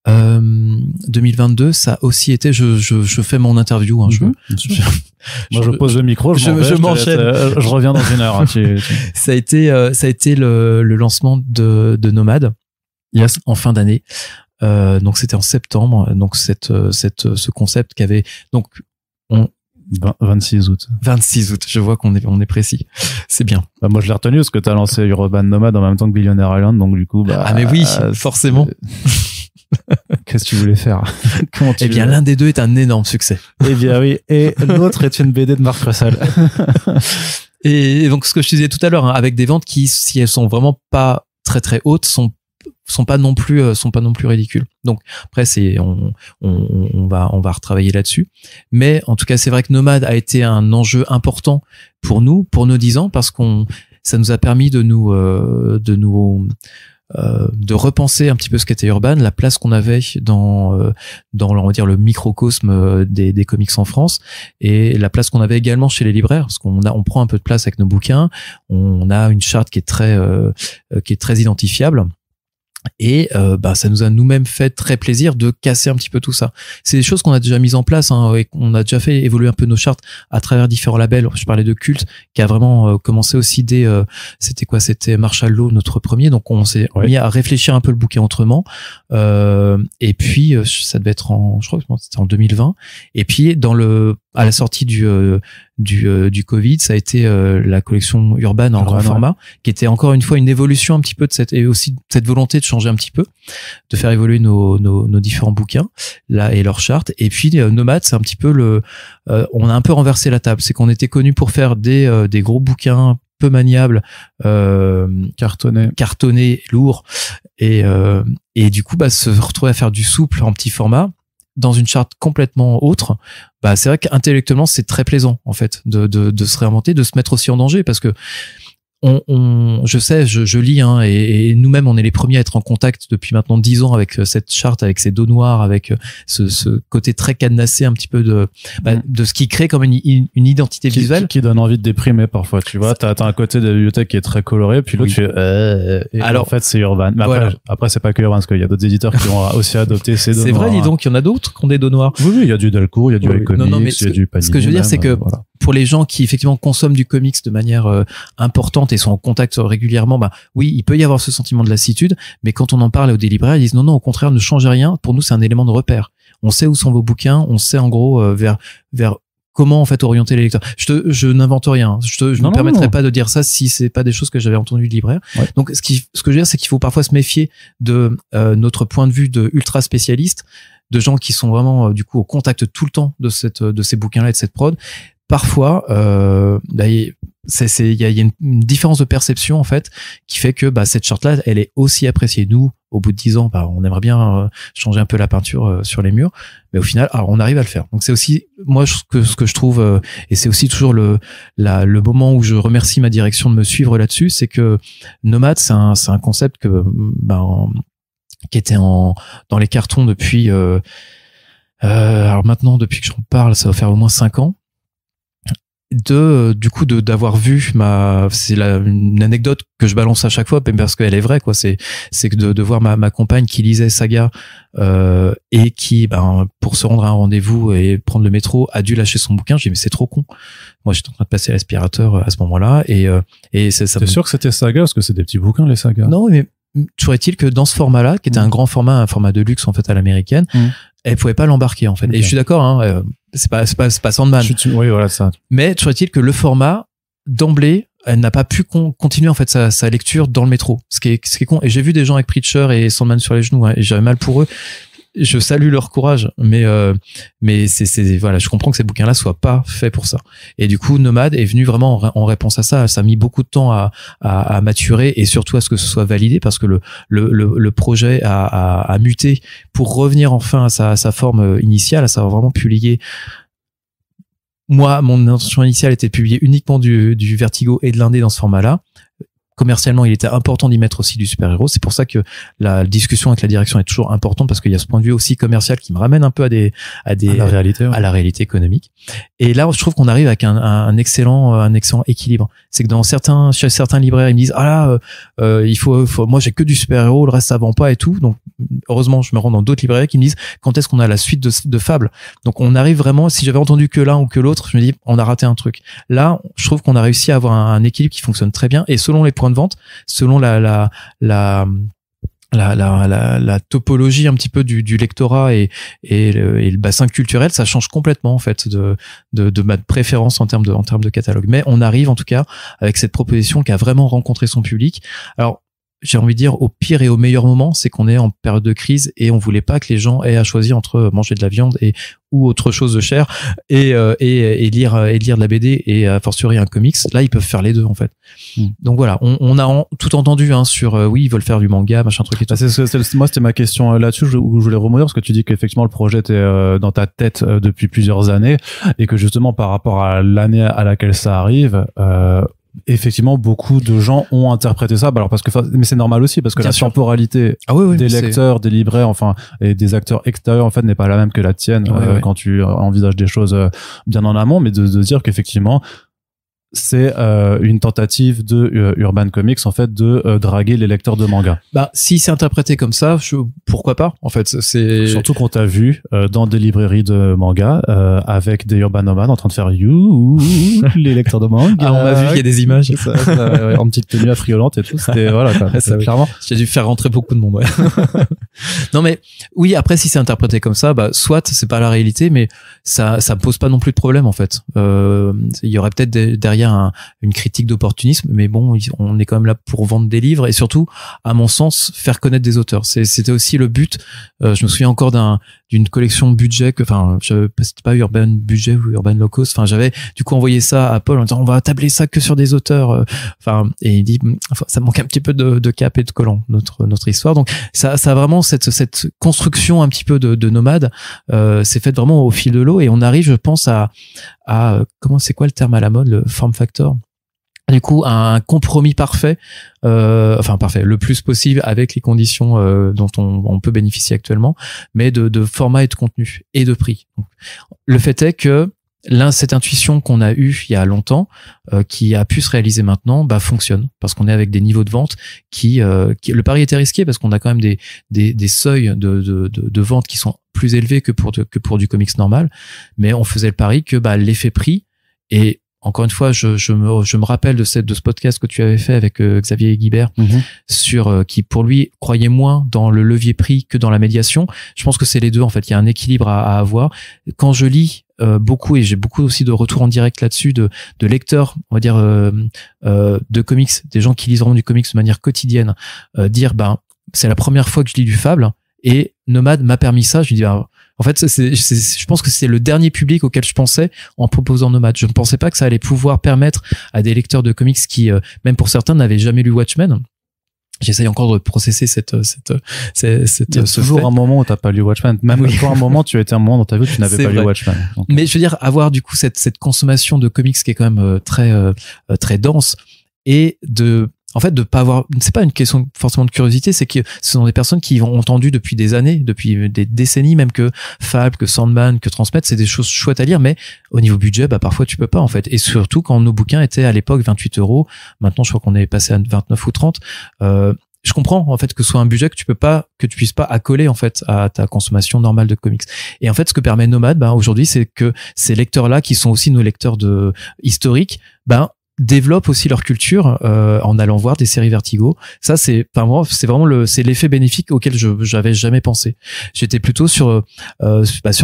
2022, ça a aussi été, je fais mon interview, hein, moi je pose le micro, je m'enchaîne. Je reviens dans une heure. Hein, ça a été le lancement de Nomad. Yes. En fin d'année. Donc c'était en septembre. Donc ce concept qu'avait, donc, 26 août. 26 août. Je vois qu'on est précis. C'est bien. Moi, je l'ai retenu parce que t'as lancé Urban Nomad en même temps que Billionaire Island, donc du coup, mais oui, forcément. Qu'est-ce que tu voulais faire? Eh bien, l'un des deux est un énorme succès. Eh bien, oui. Et l'autre est une BD de Mark Russell. Et donc, ce que je te disais tout à l'heure, hein, avec des ventes qui, si elles sont vraiment pas très très hautes, sont pas non plus ridicules. Donc après on va retravailler là-dessus. Mais en tout cas, c'est vrai que Nomad a été un enjeu important pour nous, pour nos 10 ans, parce ça nous a permis de repenser un petit peu ce qu'était Urban, la place qu'on avait dans on va dire le microcosme des comics en France, et la place qu'on avait également chez les libraires, parce on prend un peu de place avec nos bouquins, on a une charte qui est très identifiable. Et ça nous a nous-mêmes fait très plaisir de casser un petit peu tout ça. C'est des choses qu'on a déjà mises en place, hein, et qu'on a déjà fait évoluer un peu nos chartes à travers différents labels. Je parlais de Culte qui a vraiment commencé aussi c'était Marshall Law, notre premier, donc on s'est mis à réfléchir un peu le bouquin autrement, et puis ça devait être je crois que c'était en 2020, et puis à la sortie du Covid, ça a été la collection Urban en grand format, qui était encore une fois une évolution un petit peu et aussi cette volonté de changer un petit peu, de faire évoluer nos différents bouquins là et leur charte. Et puis Nomad, c'est un petit peu on a un peu renversé la table, c'est qu'on était connu pour faire des gros bouquins peu maniables, cartonnés, lourds, et du coup se retrouver à faire du souple en petit format dans une charte complètement autre. C'est vrai qu'intellectuellement c'est très plaisant en fait de se réinventer, de se mettre aussi en danger, parce que je sais, je lis, hein, et nous-mêmes on est les premiers à être en contact depuis maintenant 10 ans avec cette charte, avec ces dos noirs, avec ce côté très cadenassé un petit peu de ce qui crée comme une identité visuelle qui donne envie de déprimer parfois, tu vois. T'as un côté de la bibliothèque qui est très coloré, puis l'autre et alors en fait c'est Urban. Mais après c'est pas que Urban, parce qu'il y a d'autres éditeurs qui ont aussi adopté ces dos noirs. C'est vrai, dis donc, il y en a d'autres qui ont des dos noirs. Oui, il y a du Delcourt, il y a du iComics, il y a du Panini. Ce que je veux dire, c'est que pour les gens qui effectivement consomment du comics de manière importante et sont en contact régulièrement, oui, il peut y avoir ce sentiment de lassitude, mais quand on en parle aux libraires, ils disent non, au contraire, ne changez rien. Pour nous, c'est un élément de repère. On sait où sont vos bouquins, on sait en gros vers comment en fait orienter les lecteurs. Je n'invente rien. Je ne me permettrai pas de dire ça si c'est pas des choses que j'avais entendues de libraire. Ouais. Donc ce que je veux dire, c'est qu'il faut parfois se méfier de notre point de vue de ultra spécialiste, de gens qui sont vraiment du coup au contact tout le temps de ces bouquins-là et de cette prod. Parfois, il y a une différence de perception en fait qui fait que cette charte-là, elle est aussi appréciée. Nous, au bout de 10 ans, on aimerait bien changer un peu la peinture sur les murs, mais au final, on arrive à le faire. Donc c'est aussi moi ce que je trouve, et c'est aussi toujours le moment où je remercie ma direction de me suivre là-dessus, c'est que Nomad, c'est un concept que qui était dans les cartons depuis alors maintenant, depuis que j'en parle, ça va faire au moins 5 ans. Du coup d'avoir vu une anecdote que je balance à chaque fois parce qu'elle est vraie, quoi. C'est que de voir ma compagne qui lisait Saga et qui pour se rendre à un rendez-vous et prendre le métro a dû lâcher son bouquin. J'ai dit mais c'est trop con. Moi j'étais en train de passer l'aspirateur à ce moment-là et ça T'es sûr que c'était Saga parce que c'est des petits bouquins les sagas? Non, mais toujours est-il que dans ce format-là, qui était un grand format, un format de luxe en fait à l'américaine, elle pouvait pas l'embarquer en fait. Okay. Et je suis d'accord, hein, c'est pas Sandman. Oui, voilà ça. Mais toujours est-il que le format d'emblée, elle n'a pas pu continuer en fait sa lecture dans le métro. Ce qui est con. Et j'ai vu des gens avec Preacher et Sandman sur les genoux, hein, et j'avais mal pour eux. Je salue leur courage, mais voilà, je comprends que ces bouquins-là soient pas faits pour ça. Et du coup, Nomade est venu vraiment en réponse à ça. Ça a mis beaucoup de temps à maturer et surtout à ce que ce soit validé parce que le projet a muté pour revenir enfin à sa forme initiale, à savoir vraiment publier. Moi, mon intention initiale était de publier uniquement du Vertigo et de l'indé dans ce format-là. Commercialement, il était important d'y mettre aussi du super-héros. C'est pour ça que la discussion avec la direction est toujours importante parce qu'il y a ce point de vue aussi commercial qui me ramène un peu à la réalité économique. Et là, je trouve qu'on arrive avec un excellent équilibre. C'est que chez certains libraires, ils me disent il faut moi j'ai que du super-héros, le reste ça vend pas et tout. Donc heureusement, je me rends dans d'autres librairies qui me disent quand est-ce qu'on a la suite de Fable. Donc on arrive vraiment. Si j'avais entendu que l'un ou que l'autre, je me dis on a raté un truc. Là, je trouve qu'on a réussi à avoir un équilibre qui fonctionne très bien et selon les points de vente, selon la topologie un petit peu du lectorat et le bassin culturel, ça change complètement en fait de ma préférence en termes de catalogue. Mais on arrive en tout cas avec cette proposition qui a vraiment rencontré son public. Alors j'ai envie de dire au pire et au meilleur moment, c'est qu'on est en période de crise et on voulait pas que les gens aient à choisir entre manger de la viande ou autre chose de cher et lire de la BD et a fortiori un comics. Là, ils peuvent faire les deux en fait. Donc voilà, on a tout entendu sur oui, ils veulent faire du manga, machin truc et tout. Moi, c'était ma question là-dessus où je voulais rebondir parce que tu dis qu'effectivement le projet était dans ta tête depuis plusieurs années et que justement par rapport à l'année à laquelle ça arrive, effectivement, beaucoup de gens ont interprété ça. Alors mais c'est normal aussi parce que la temporalité des lecteurs, des libraires, enfin, et des acteurs extérieurs en fait n'est pas la même que la tienne quand tu envisages des choses bien en amont, mais de dire qu'effectivement c'est une tentative de Urban Comics en fait de draguer les lecteurs de manga. Si c'est interprété comme ça, pourquoi pas en fait, c'est surtout qu'on t'a vu dans des librairies de manga avec des urban nomades en train de faire les lecteurs de manga. On m'a vu, il y a des images en petite tenue affriolante et tout, c'était voilà quoi. Clairement. J'ai dû faire rentrer beaucoup de monde. Non mais oui, après si c'est interprété comme ça, soit c'est pas la réalité, mais ça pose pas non plus de problème en fait. Il y aurait peut-être derrière une critique d'opportunisme, mais bon, on est quand même là pour vendre des livres et surtout, à mon sens, faire connaître des auteurs. C'était aussi le but. Je me souviens encore d'une collection budget c'était pas Urban Budget ou Urban Low Cost. Enfin, j'avais du coup envoyé ça à Paul en disant on va tabler ça que sur des auteurs. Et il dit ça manque un petit peu de cap et de collant notre histoire. Donc ça a vraiment cette construction un petit peu de nomade c'est fait vraiment au fil de l'eau et on arrive, je pense, à c'est quoi le terme à la mode, le form factor, du coup un compromis parfait, parfait le plus possible avec les conditions dont on peut bénéficier actuellement, mais de format et de contenu et de prix. Donc, le fait est que cette intuition qu'on a eue il y a longtemps, qui a pu se réaliser maintenant, fonctionne parce qu'on est avec des niveaux de vente qui le pari était risqué parce qu'on a quand même des seuils de vente qui sont plus élevés que pour du comics normal, mais on faisait le pari que l'effet prix. Et encore une fois, je me rappelle de ce podcast que tu avais fait avec Xavier Guibert sur qui pour lui croyait moins dans le levier prix que dans la médiation. Je pense que c'est les deux en fait. Il y a un équilibre à avoir. Quand je lis beaucoup et j'ai beaucoup aussi de retours en direct là-dessus de lecteurs, on va dire de comics, des gens qui lisent vraiment du comics de manière quotidienne, dire c'est la première fois que je lis du Fable et Nomade m'a permis ça. Je me dis en fait, je pense que c'est le dernier public auquel je pensais en proposant Nomade. Je ne pensais pas que ça allait pouvoir permettre à des lecteurs de comics qui, même pour certains, n'avaient jamais lu Watchmen. J'essaye encore de processer toujours un moment où t'as pas lu Watchmen. Même pour un moment, tu as été un moment dans ta vie où tu n'avais pas lu Watchmen. Donc. Mais je veux dire, avoir du coup cette consommation de comics qui est quand même très dense et en fait, de pas avoir, c'est pas une question forcément de curiosité, c'est que ce sont des personnes qui ont entendu depuis des années, depuis des décennies même, que Fable, que Sandman, que Transmet, c'est des choses chouettes à lire, mais au niveau budget, bah parfois tu peux pas en fait. Et surtout quand nos bouquins étaient à l'époque 28 €, maintenant je crois qu'on est passé à 29 ou 30. Je comprends en fait que ce soit un budget que tu puisses pas accoler en fait à ta consommation normale de comics. Et en fait, ce que permet Nomad, aujourd'hui, c'est que ces lecteurs-là, qui sont aussi nos lecteurs historiques, développent aussi leur culture en allant voir des séries Vertigo. Ça, c'est vraiment c'est l'effet bénéfique auquel j'avais jamais pensé. J'étais plutôt sur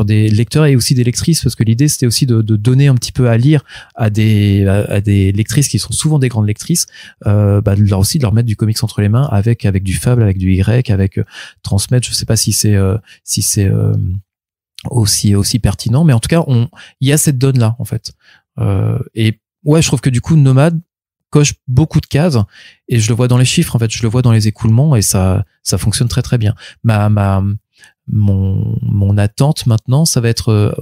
des lecteurs et aussi des lectrices, parce que l'idée c'était aussi de donner un petit peu à lire à des lectrices qui sont souvent des grandes lectrices, de leur mettre du comics entre les mains avec du Fable, avec du Y, avec Transmet. Je sais pas si c'est aussi pertinent, mais en tout cas il y a cette donne là en fait. Et ouais, je trouve que du coup Nomad coche beaucoup de cases, et je le vois dans les chiffres en fait, je le vois dans les écoulements, et ça fonctionne très très bien. Mon attente maintenant, ça va être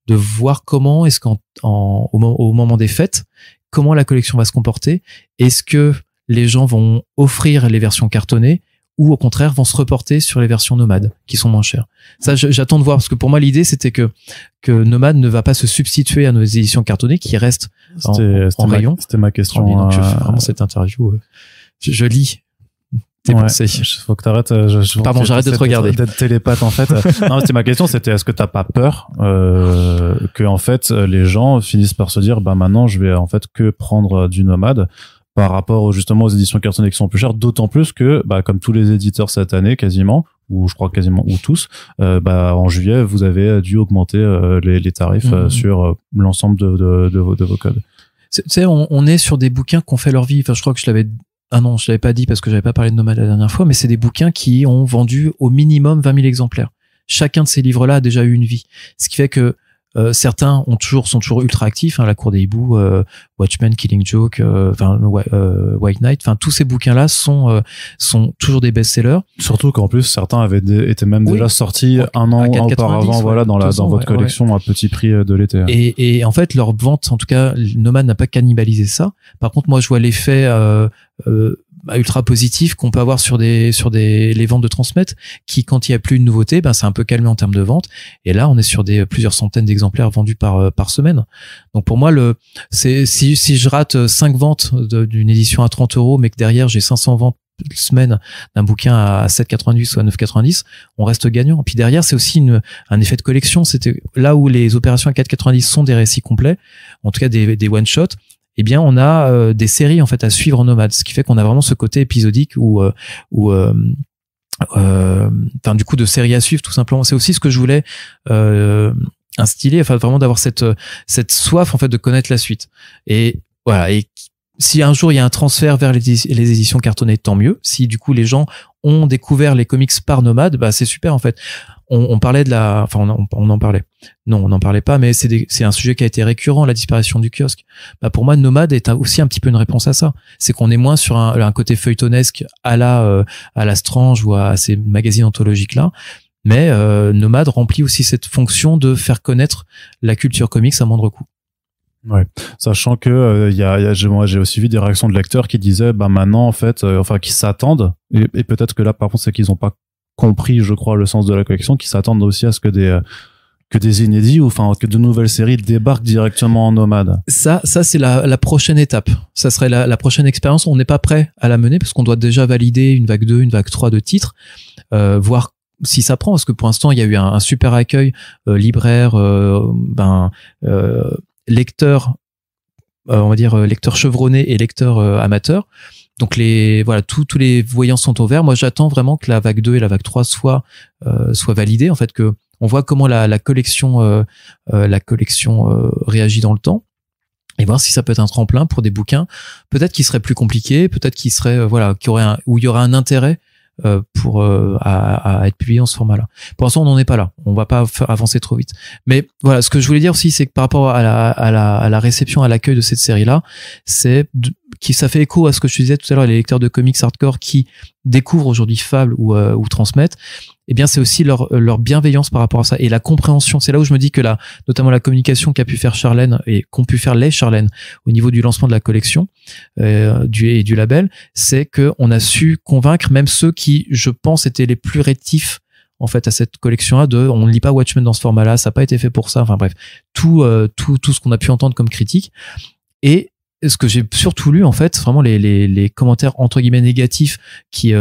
de voir comment est-ce au moment des fêtes, comment la collection va se comporter. Est-ce que les gens vont offrir les versions cartonnées, ou au contraire vont se reporter sur les versions Nomad qui sont moins chères. Ça, j'attends de voir, parce que pour moi l'idée c'était que Nomad ne va pas se substituer à nos éditions cartonnées qui restent en rayon. C'était ma question. Donc je fais vraiment cette interview. Je lis tes pensées. Faut que t'arrêtes. Pardon, j'arrête de te regarder. D'être télépathe en fait. Non, c'était ma question. C'était est-ce que t'as pas peur que en fait les gens finissent par se dire maintenant je vais en fait que prendre du Nomad par rapport justement aux éditions cartonnées qui sont plus chères, d'autant plus que comme tous les éditeurs cette année quasiment, ou je crois quasiment ou tous, en juillet vous avez dû augmenter les tarifs sur l'ensemble de vos codes. Tu sais, on est sur des bouquins qui ont fait leur vie. Enfin, je crois que je l'avais pas dit parce que j'avais pas parlé de Nomad la dernière fois, mais c'est des bouquins qui ont vendu au minimum 20 000 exemplaires. Chacun de ces livres-là a déjà eu une vie, ce qui fait que certains sont toujours ultra actifs, La Cour des hiboux, Watchmen, Killing Joke, White Knight, tous ces bouquins-là sont toujours des best-sellers. Surtout qu'en plus certains étaient même déjà sortis un an auparavant, dans votre collection à petit prix de l'été. Et en fait leur vente, en tout cas Nomad n'a pas cannibalisé ça. Par contre, moi je vois l'effet ultra positif qu'on peut avoir sur les ventes de Transmet, qui quand il y a plus une nouveauté, c'est un peu calmé en termes de vente, et là on est sur plusieurs centaines d'exemplaires vendus par semaine. Donc pour moi si je rate 5 ventes d'une édition à 30 €, mais que derrière j'ai 500 ventes semaine d'un bouquin à 7,90 ou à 9,90, on reste gagnant. Et puis derrière, c'est aussi un effet de collection. C'était là où les opérations à 4,90 sont des récits complets, en tout cas des one shot. Eh bien, on a des séries en fait à suivre en Nomad, ce qui fait qu'on a vraiment ce côté épisodique du coup de séries à suivre tout simplement. C'est aussi ce que je voulais instiller, vraiment d'avoir cette soif en fait de connaître la suite. Et voilà. Et si un jour il y a un transfert vers les éditions cartonnées, tant mieux. Si du coup les gens ont découvert les comics par Nomad, c'est super en fait. On parlait on en parlait. Non, on n'en parlait pas, mais c'est un sujet qui a été récurrent, la disparition du kiosque. Pour moi, Nomad est aussi un petit peu une réponse à ça. C'est qu'on est moins sur un côté feuilletonesque à la Strange ou à ces magazines anthologiques là. Mais Nomad remplit aussi cette fonction de faire connaître la culture comics à moindre coût. Ouais, sachant que j'ai aussi vu des réactions de lecteurs qui disaient maintenant en fait qui s'attendent, et peut-être que là par contre c'est qu'ils n'ont pas compris, je crois, le sens de la collection, qui s'attendent aussi à ce que des inédits ou que de nouvelles séries débarquent directement en Nomad. Ça c'est la prochaine étape. Ça serait la prochaine expérience. On n'est pas prêt à la mener parce qu'on doit déjà valider une vague 2, une vague 3 de titres, voir si ça prend, parce que pour l'instant il y a eu un super accueil, libraire, lecteurs, on va dire lecteurs chevronnés et lecteurs amateurs. Donc tous les voyants sont au vert. Moi, j'attends vraiment que la vague 2 et la vague 3 soient validées, en fait, que on voit comment la collection réagit dans le temps, et voir si ça peut être un tremplin pour des bouquins peut-être qui seraient plus compliqués, peut-être qui seraient où il y aurait un intérêt à être publié en ce format-là. Pour l'instant, on n'en est pas là. On va pas avancer trop vite. Mais voilà, ce que je voulais dire aussi, c'est que par rapport à la réception, à l'accueil de cette série-là, c'est ça fait écho à ce que je disais tout à l'heure, les lecteurs de comics hardcore qui découvrent aujourd'hui Fable ou transmettent, eh bien c'est aussi leur bienveillance par rapport à ça et la compréhension. C'est là où je me dis que notamment la communication qu'a pu faire Charlène et qu'ont pu faire les Charlène au niveau du lancement de la collection du label, c'est que on a su convaincre même ceux qui, je pense, étaient les plus rétifs en fait à cette collection-là on ne lit pas Watchmen dans ce format-là, ça n'a pas été fait pour ça. Enfin bref, tout ce qu'on a pu entendre comme critique. Et ce que j'ai surtout lu, en fait, vraiment les commentaires entre guillemets négatifs qui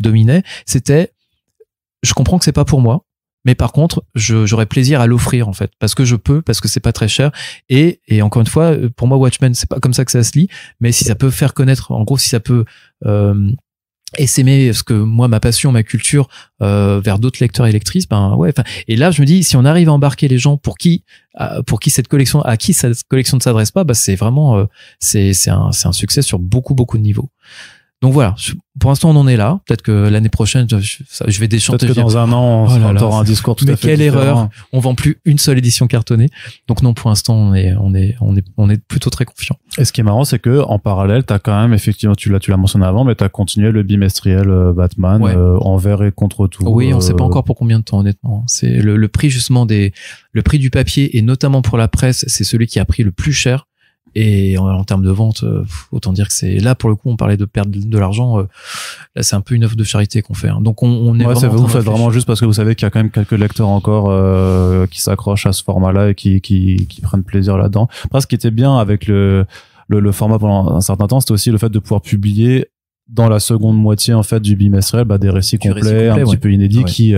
dominaient, c'était je comprends que c'est pas pour moi, mais par contre j'aurais plaisir à l'offrir en fait parce que je peux, parce que c'est pas très cher et encore une fois pour moi Watchmen c'est pas comme ça que ça se lit, mais si ça peut faire connaître, en gros si ça peut essaimer ce que moi ma passion, ma culture vers d'autres lecteurs et lectrices, ben ouais, et là je me dis si on arrive à embarquer les gens pour qui cette collection ne s'adresse pas, bah c'est vraiment c'est un succès sur beaucoup de niveaux. Donc voilà, pour l'instant on en est là. Peut-être que l'année prochaine je vais déchanter. Peut-être que dans un an on aura un discours tout à fait quelle différent. Erreur, on vend plus une seule édition cartonnée. Donc non, pour l'instant on est plutôt très confiant. Et ce qui est marrant, c'est que en parallèle, t'as quand même effectivement, tu l'as mentionné avant, mais t'as continué le bimestriel Batman envers et contre tout. Oui, on sait pas encore pour combien de temps honnêtement. C'est le prix justement le prix du papier et notamment pour la presse, c'est celui qui a pris le plus cher. Et en termes de vente, autant dire que c'est là pour le coup on parlait de perdre de l'argent. Là c'est un peu une offre de charité qu'on fait. Hein. Donc on est vraiment. Vous faites vraiment juste parce que vous savez qu'il y a quand même quelques lecteurs encore qui s'accrochent à ce format-là et qui prennent plaisir là-dedans. Après, ce qui était bien avec le format pendant un certain temps, c'était aussi le fait de pouvoir publier dans la seconde moitié en fait du bimestriel des récits complets, un petit peu inédits qui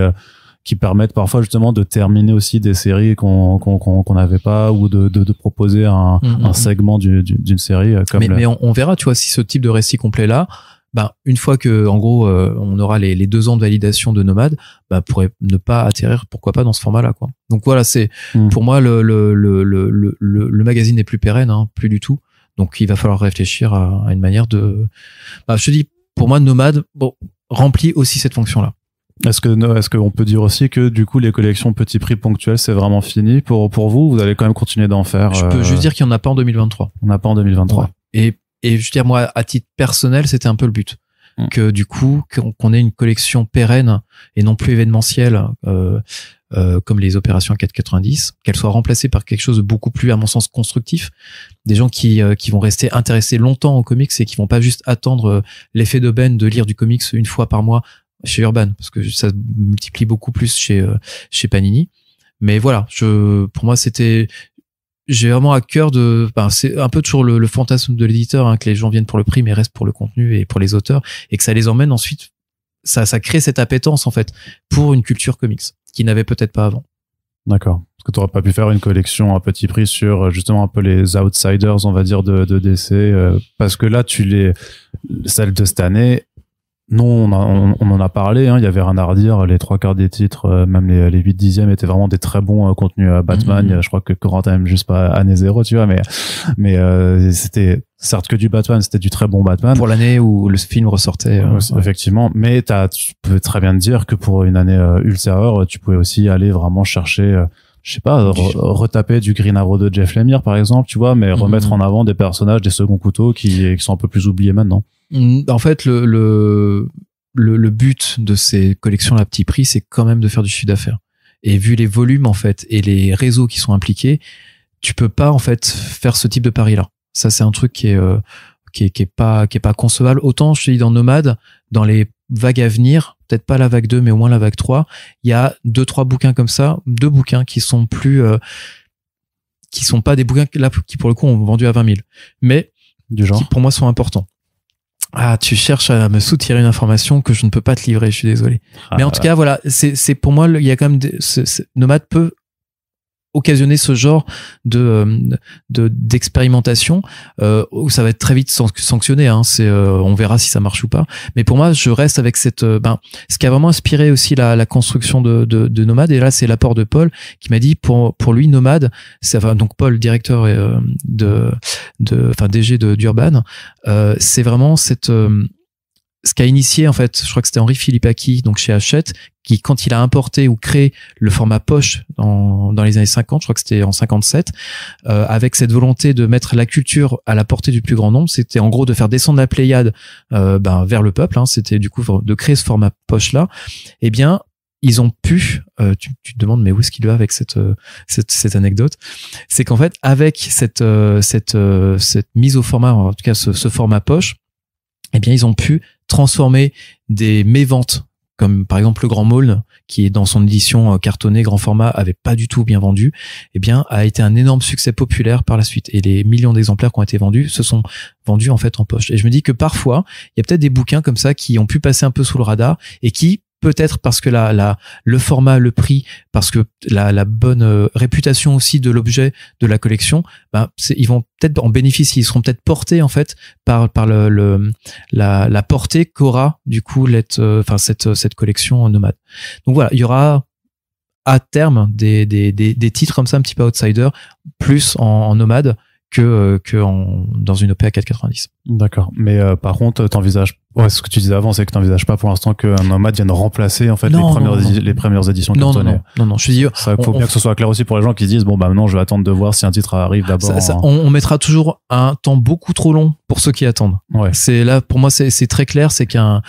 permettent parfois justement de terminer aussi des séries qu'on n'avait pas ou de proposer un segment d'une série comme mais on verra, tu vois, si ce type de récit complet là, une fois que en gros on aura les 2 ans de validation de Nomade, pourrait ne pas atterrir, pourquoi pas, dans ce format là quoi. Donc voilà, c'est pour moi le magazine n'est plus pérenne, hein, plus du tout. Donc il va falloir réfléchir à une manière de je te dis, pour moi Nomade remplit aussi cette fonction là. Est-ce qu'on peut dire aussi que du coup les collections petit prix ponctuelles c'est vraiment fini pour vous? Vous allez quand même continuer d'en faire? Je peux juste dire qu'il n'y en a pas en 2023. On n'a pas en 2023. Ouais. Et je veux dire, moi à titre personnel c'était un peu le but, que du coup qu'on ait une collection pérenne et non plus événementielle comme les opérations à 4,90, qu'elle soit remplacée par quelque chose de beaucoup plus, à mon sens, constructif, des gens qui vont rester intéressés longtemps aux comics et qui vont pas juste attendre l'effet d'aubaine de lire du comics une fois par mois chez Urban, parce que ça multiplie beaucoup plus chez Panini. Mais voilà, pour moi j'ai vraiment à cœur c'est un peu toujours le fantasme de l'éditeur, hein, que les gens viennent pour le prix mais restent pour le contenu et pour les auteurs, et que ça les emmène ensuite, ça crée cette appétence en fait pour une culture comics qu'ils n'avaient peut-être pas avant. D'accord. Parce que tu n'aurais pas pu faire une collection à petit prix sur justement un peu les outsiders, on va dire, de DC, parce que là celle de cette année, non, on en a parlé, hein, il y avait rien à redire, les 3/4 des titres, même les 8/10 étaient vraiment des très bons contenus Batman. Je crois que Corentin aime juste pas année 0, tu vois, mais c'était certes que du Batman, c'était du très bon Batman. Pour l'année où le film ressortait. Effectivement, mais tu peux très bien te dire que pour une année ultérieure, tu pouvais aussi aller vraiment chercher, je sais pas, retaper du Green Arrow de Jeff Lemire par exemple, tu vois, mais remettre en avant des personnages, des seconds couteaux qui sont un peu plus oubliés maintenant. En fait, le but de ces collections à petit prix, c'est quand même de faire du chiffre d'affaires. Et vu les volumes en fait et les réseaux qui sont impliqués, tu peux pas en fait faire ce type de pari-là. Ça, c'est un truc qui est pas concevable. Autant je te dis, dans Nomade, dans les vagues à venir, peut-être pas la vague 2, mais au moins la vague 3, il y a 2-3 bouquins comme ça, 2 bouquins qui sont plus qui sont pas des bouquins là qui pour le coup ont vendu à 20 000, mais du genre, qui pour moi sont importants. Ah, tu cherches à me soutirer une information que je ne peux pas te livrer, je suis désolé. Mais en tout cas, voilà, c'est pour moi, il y a quand même Nomade peut occasionner ce genre d'expérimentation où ça va être très vite sanctionné, hein. On verra si ça marche ou pas, mais pour moi je reste avec cette ce qui a vraiment inspiré aussi la construction de Nomade, et là c'est l'apport de Paul qui m'a dit pour lui Nomade, donc Paul, directeur DG d'Urban, c'est vraiment ce qu'a initié en fait, je crois que c'était Henri Philippaki, donc chez Hachette, qui quand il a importé ou créé le format poche dans les années 50, je crois que c'était en 57, avec cette volonté de mettre la culture à la portée du plus grand nombre, c'était en gros de faire descendre la Pléiade vers le peuple, hein, c'était du coup de créer ce format poche là. Eh bien, ils ont pu, tu te demandes mais où est-ce qu'il va avec cette anecdote, c'est qu'en fait avec cette mise au format, en tout cas ce format poche, eh bien ils ont pu transformer des méventes comme par exemple le Grand Maulne, qui est dans son édition cartonnée grand format, avait pas du tout bien vendu, eh bien a été un énorme succès populaire par la suite. Et les millions d'exemplaires qui ont été vendus se sont vendus en fait en poche. Et je me dis que parfois, il y a peut-être des bouquins comme ça qui ont pu passer un peu sous le radar et qui peut-être parce que le format, le prix, parce que la bonne réputation aussi de l'objet de la collection, ils vont peut-être en bénéficier, ils seront peut-être portés en fait par la portée qu'aura du coup cette collection nomade. Donc voilà, il y aura à terme des titres comme ça un petit peu outsider, plus en nomade que dans une OP à 4,90. D'accord. Mais par contre, t'envisages, ce que tu disais avant, c'est que t'envisages pas pour l'instant qu'un nomade vienne remplacer en fait les premières éditions cartonnées. Non. Je dis, ça faut bien que ce soit clair aussi pour les gens qui se disent maintenant je vais attendre de voir si un titre arrive d'abord. On mettra toujours un temps beaucoup trop long pour ceux qui attendent. Ouais. C'est là pour moi c'est très clair, c'est qu'un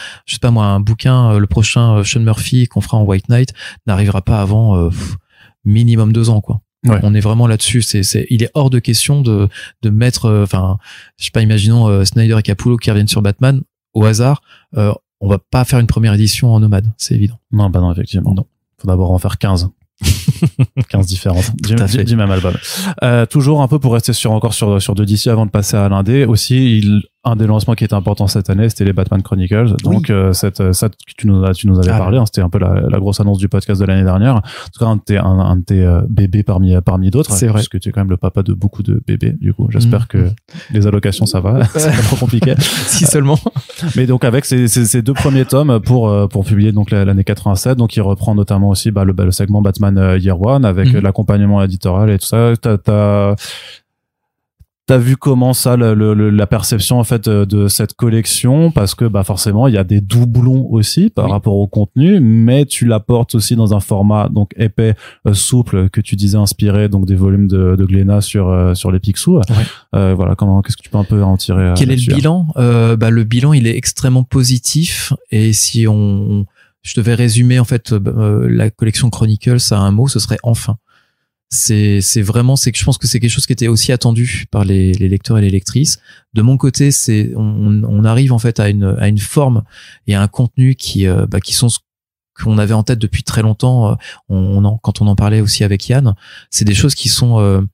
un bouquin, le prochain Sean Murphy qu'on fera en White Knight n'arrivera pas avant minimum 2 ans quoi. Ouais. On est vraiment là-dessus. Il est hors de question de mettre, imaginons Snyder et Capullo qui reviennent sur Batman au hasard. On va pas faire une première édition en nomade, c'est évident. Non, effectivement. Non. Faut d'abord en faire 15. 15 différentes du même album. Toujours un peu pour rester encore sur de DC avant de passer à l'indé. Aussi, un des lancements qui était important cette année, c'était les Batman Chronicles. Donc, ça, tu nous avais parlé, hein, c'était un peu la grosse annonce du podcast de l'année dernière. En tout cas, un de tes bébés parmi d'autres. C'est vrai. Parce que tu es quand même le papa de beaucoup de bébés, du coup. J'espère que les allocations, ça va. C'est pas trop compliqué. Si seulement. Mais donc, avec ces 2 premiers tomes pour publier donc l'année 87, donc il reprend notamment aussi, le segment Batman Year One avec l'accompagnement éditorial et tout ça. T'as vu comment ça, la perception en fait de cette collection, parce que forcément il y a des doublons aussi par rapport au contenu, mais tu l'apportes aussi dans un format donc épais, souple, que tu disais inspiré donc des volumes de Glénat sur les Picsou. Ouais. Voilà, qu'est-ce que tu peux un peu en tirer? Quel est le bilan? Le bilan il est extrêmement positif, et si je devais résumer en fait la collection Chronicles à un mot, ce serait enfin. C'est que je pense que c'est quelque chose qui était aussi attendu par les lecteurs et les lectrices. De mon côté, on arrive en fait à une forme et à un contenu qui sont ce qu'on avait en tête depuis très longtemps. Quand on en parlait aussi avec Yann, c'est des choses qui sont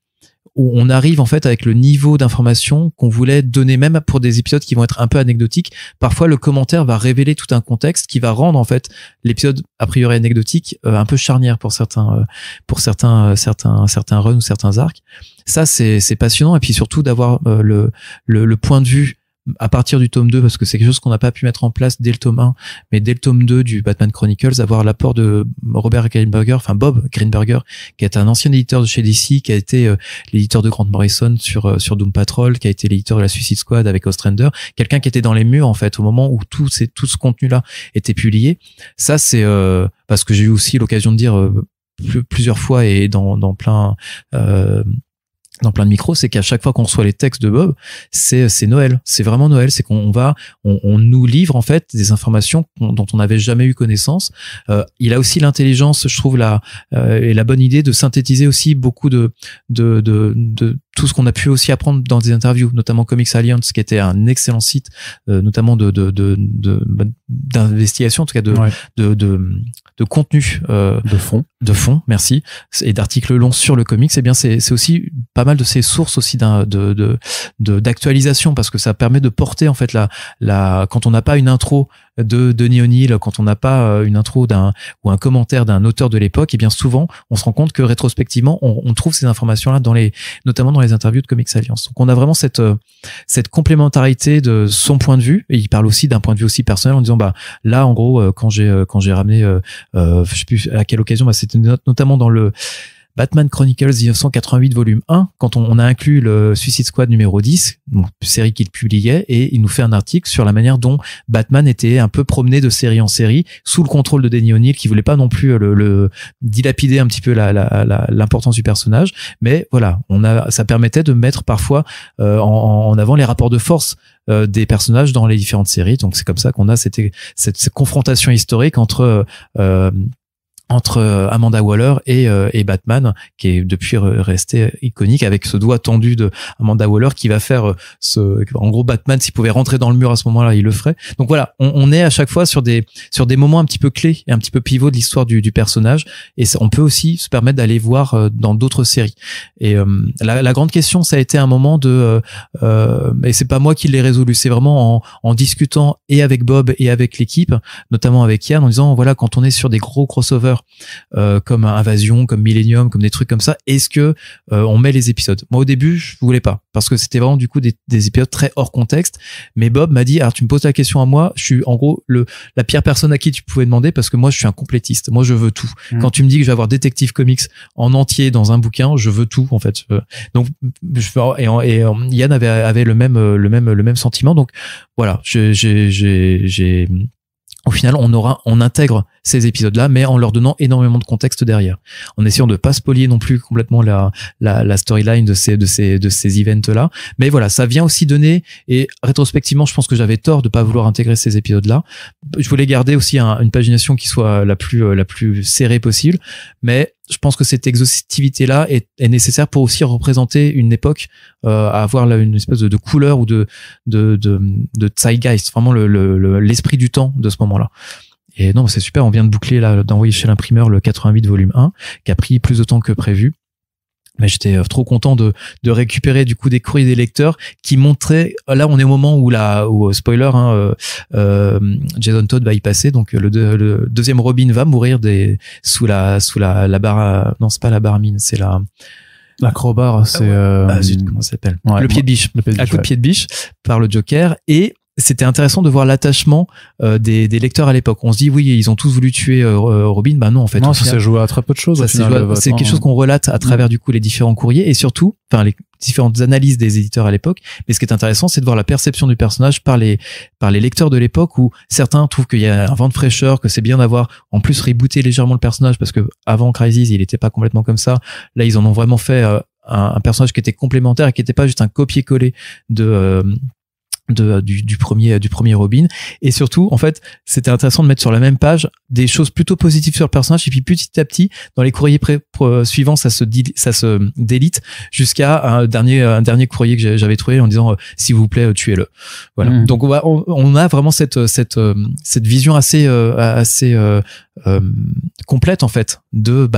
où on arrive en fait avec le niveau d'information qu'on voulait donner, même pour des épisodes qui vont être un peu anecdotiques. Parfois, le commentaire va révéler tout un contexte qui va rendre en fait l'épisode a priori anecdotique un peu charnière pour certains runs ou certains arcs. Ça, c'est passionnant, et puis surtout d'avoir le point de vue à partir du tome 2, parce que c'est quelque chose qu'on n'a pas pu mettre en place dès le tome 1, mais dès le tome 2 du Batman Chronicles, avoir l'apport de Bob Greenberger, qui est un ancien éditeur de chez DC, qui a été l'éditeur de Grant Morrison sur Doom Patrol, qui a été l'éditeur de la Suicide Squad avec Ostrander, quelqu'un qui était dans les murs en fait au moment où tout ce contenu-là était publié. Ça, c'est parce que j'ai eu aussi l'occasion de dire plusieurs fois et dans plein de micros, c'est qu'à chaque fois qu'on reçoit les textes de Bob, c'est Noël. C'est vraiment Noël. C'est qu'on nous livre en fait des informations dont on n'avait jamais eu connaissance. Il a aussi l'intelligence, je trouve, et la bonne idée de synthétiser aussi beaucoup de tout ce qu'on a pu aussi apprendre dans des interviews, notamment Comics Alliance, qui était un excellent site, notamment d'investigation, en tout cas de contenu, de fond, merci, et d'articles longs sur le comics. Eh bien, c'est aussi pas mal de ces sources aussi d'actualisation, parce que ça permet de porter en fait quand on n'a pas une intro de Denis O'Neill, quand on n'a pas une intro ou un commentaire d'un auteur de l'époque, et bien souvent on se rend compte que rétrospectivement on trouve ces informations là notamment dans les interviews de Comics Alliance. Donc on a vraiment cette complémentarité de son point de vue, et il parle aussi d'un point de vue aussi personnel en disant là en gros quand j'ai ramené je sais plus à quelle occasion, c'était notamment dans Batman Chronicles 1988 volume 1, quand on a inclus le Suicide Squad numéro 10, donc, série qu'il publiait, et il nous fait un article sur la manière dont Batman était un peu promené de série en série, sous le contrôle de Denny O'Neil, qui voulait pas non plus le dilapider un petit peu l'importance du personnage, mais voilà, ça permettait de mettre parfois en avant les rapports de force des personnages dans les différentes séries. Donc c'est comme ça qu'on a cette confrontation historique entre Amanda Waller et Batman, qui est depuis resté iconique, avec ce doigt tendu de Amanda Waller qui va faire en gros, Batman s'il pouvait rentrer dans le mur à ce moment-là, il le ferait. Donc voilà, on est à chaque fois sur des moments un petit peu clés et un petit peu pivots de l'histoire du personnage, et on peut aussi se permettre d'aller voir dans d'autres séries. Et la grande question, ça a été un moment et c'est pas moi qui l'ai résolu, c'est vraiment en discutant et avec Bob et avec l'équipe, notamment avec Yann, en disant voilà, quand on est sur des gros crossovers comme Invasion, comme Millennium, comme des trucs comme ça, est-ce que on met les épisodes? Moi au début je voulais pas, parce que c'était vraiment du coup des épisodes très hors contexte, mais Bob m'a dit alors tu me poses la question à moi, je suis en gros la pire personne à qui tu pouvais demander, parce que moi je suis un complétiste, moi je veux tout. Quand tu me dis que je vais avoir Detective Comics en entier dans un bouquin, je veux tout en fait. Donc Yann avait le même sentiment, donc voilà, au final, on intègre ces épisodes-là, mais en leur donnant énormément de contexte derrière, en essayant de pas spolier non plus complètement la storyline de ces events-là. Mais voilà, ça vient aussi donner, et rétrospectivement, je pense que j'avais tort de pas vouloir intégrer ces épisodes-là. Je voulais garder aussi une pagination qui soit la plus serrée possible, mais je pense que cette exhaustivité-là est nécessaire pour aussi représenter une époque, avoir une espèce de couleur ou de zeitgeist, vraiment l'esprit du temps de ce moment-là. Et non, c'est super, on vient de boucler d'envoyer chez l'imprimeur le 88 volume 1, qui a pris plus de temps que prévu. Mais j'étais trop content de récupérer du coup des courriers des lecteurs qui montraient, là on est au moment où spoiler, Jason Todd va y passer, donc le deuxième Robin va mourir sous la barre, non c'est pas la barre mine, c'est la crowbar, c'est zut, comment ça s'appelle, ouais, le pied de biche, à coup de pied de biche par le Joker. Et c'était intéressant de voir l'attachement des lecteurs à l'époque. On se dit oui, ils ont tous voulu tuer Robin. Bah non, en fait. Non, ça s'est joué à très peu de choses. C'est quelque chose qu'on relate à travers du coup les différents courriers, et surtout, enfin les différentes analyses des éditeurs à l'époque. Mais ce qui est intéressant, c'est de voir la perception du personnage par les lecteurs de l'époque, où certains trouvent qu'il y a un vent de fraîcheur, que c'est bien d'avoir en plus rebooté légèrement le personnage, parce que avant Crisis, il était pas complètement comme ça. Là, ils en ont vraiment fait un personnage qui était complémentaire et qui était pas juste un copier-coller du premier Robin. Et surtout, en fait, c'était intéressant de mettre sur la même page des choses plutôt positives sur le personnage, et puis petit à petit, dans les courriers suivants, ça se délite jusqu'à un dernier courrier que j'avais trouvé en disant s'il vous plaît, tuez-le. Voilà. Donc on a vraiment cette vision assez complète en fait de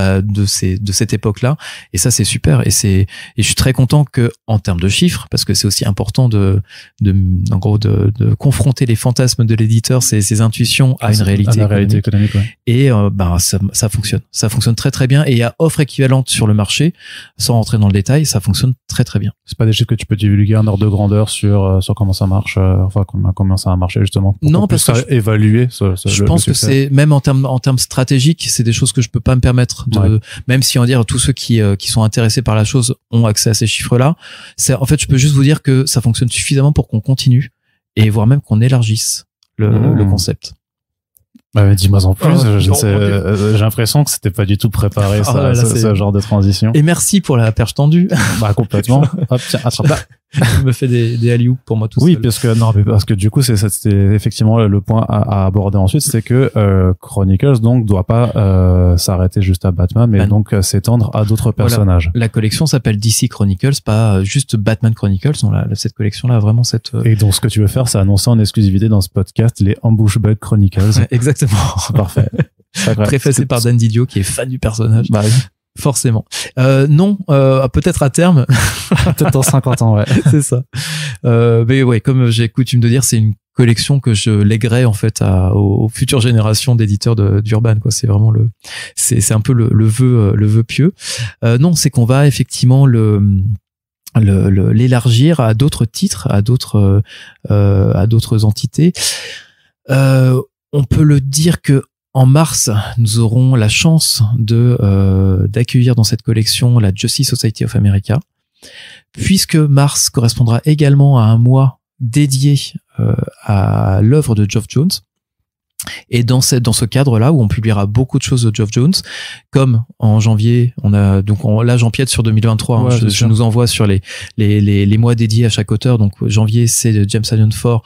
cette époque-là, et ça c'est super, et je suis très content que, en termes de chiffres, parce que c'est aussi important de confronter les fantasmes de l'éditeur, ses intuitions à une réalité économique, ouais. Et ça fonctionne très très bien, et il y a offre équivalente sur le marché, sans rentrer dans le détail, ça fonctionne très très bien. C'est pas des chiffres que tu peux divulguer en ordre de grandeur sur comment ça marche, comment ça a marché justement, non, parce que évaluer je pense que c'est même en termes stratégiques, c'est des choses que je peux pas me permettre même si on va dire tous ceux qui sont intéressés par la chose ont accès à ces chiffres-là. En fait, je peux juste vous dire que ça fonctionne suffisamment pour qu'on continue, et voire même qu'on élargisse le concept. Dis-moi en plus. J'ai l'impression que c'était pas du tout préparé, ce genre de transition. Et merci pour la perche tendue. Complètement. Hop, tiens, attrape. Je me fais des alley-oops pour moi tout seul. Oui, parce que du coup, c'était effectivement le point à aborder ensuite, c'est que Chronicles donc doit pas s'arrêter juste à Batman, mais donc s'étendre à d'autres personnages. Voilà. La collection s'appelle DC Chronicles, pas juste Batman Chronicles. Cette collection-là a vraiment cette. Et donc, ce que tu veux faire, c'est annoncer en exclusivité dans ce podcast les Ambushbug Chronicles. Exactement. C'est parfait. Préfacé par Dan Didio, qui est fan du personnage. Bah oui. Forcément. Non, peut-être à terme. Peut-être dans 50 ans, ouais. C'est ça. Mais ouais, comme j'ai coutume de dire, c'est une collection que je léguerai en fait aux futures générations d'éditeurs d'Urban, quoi. C'est vraiment c'est un peu le vœu pieux. Non, c'est qu'on va effectivement l'élargir à d'autres titres, à d'autres entités. On peut le dire que En mars, nous aurons la chance d'accueillir dans cette collection la Justice Society of America, puisque mars correspondra également à un mois dédié à l'œuvre de Geoff Jones. Et dans ce cadre-là, où on publiera beaucoup de choses de Geoff Jones, comme en janvier, là j'empiète sur 2023, ouais, je nous envoie sur les mois dédiés à chaque auteur. Donc janvier c'est James Tynion IV,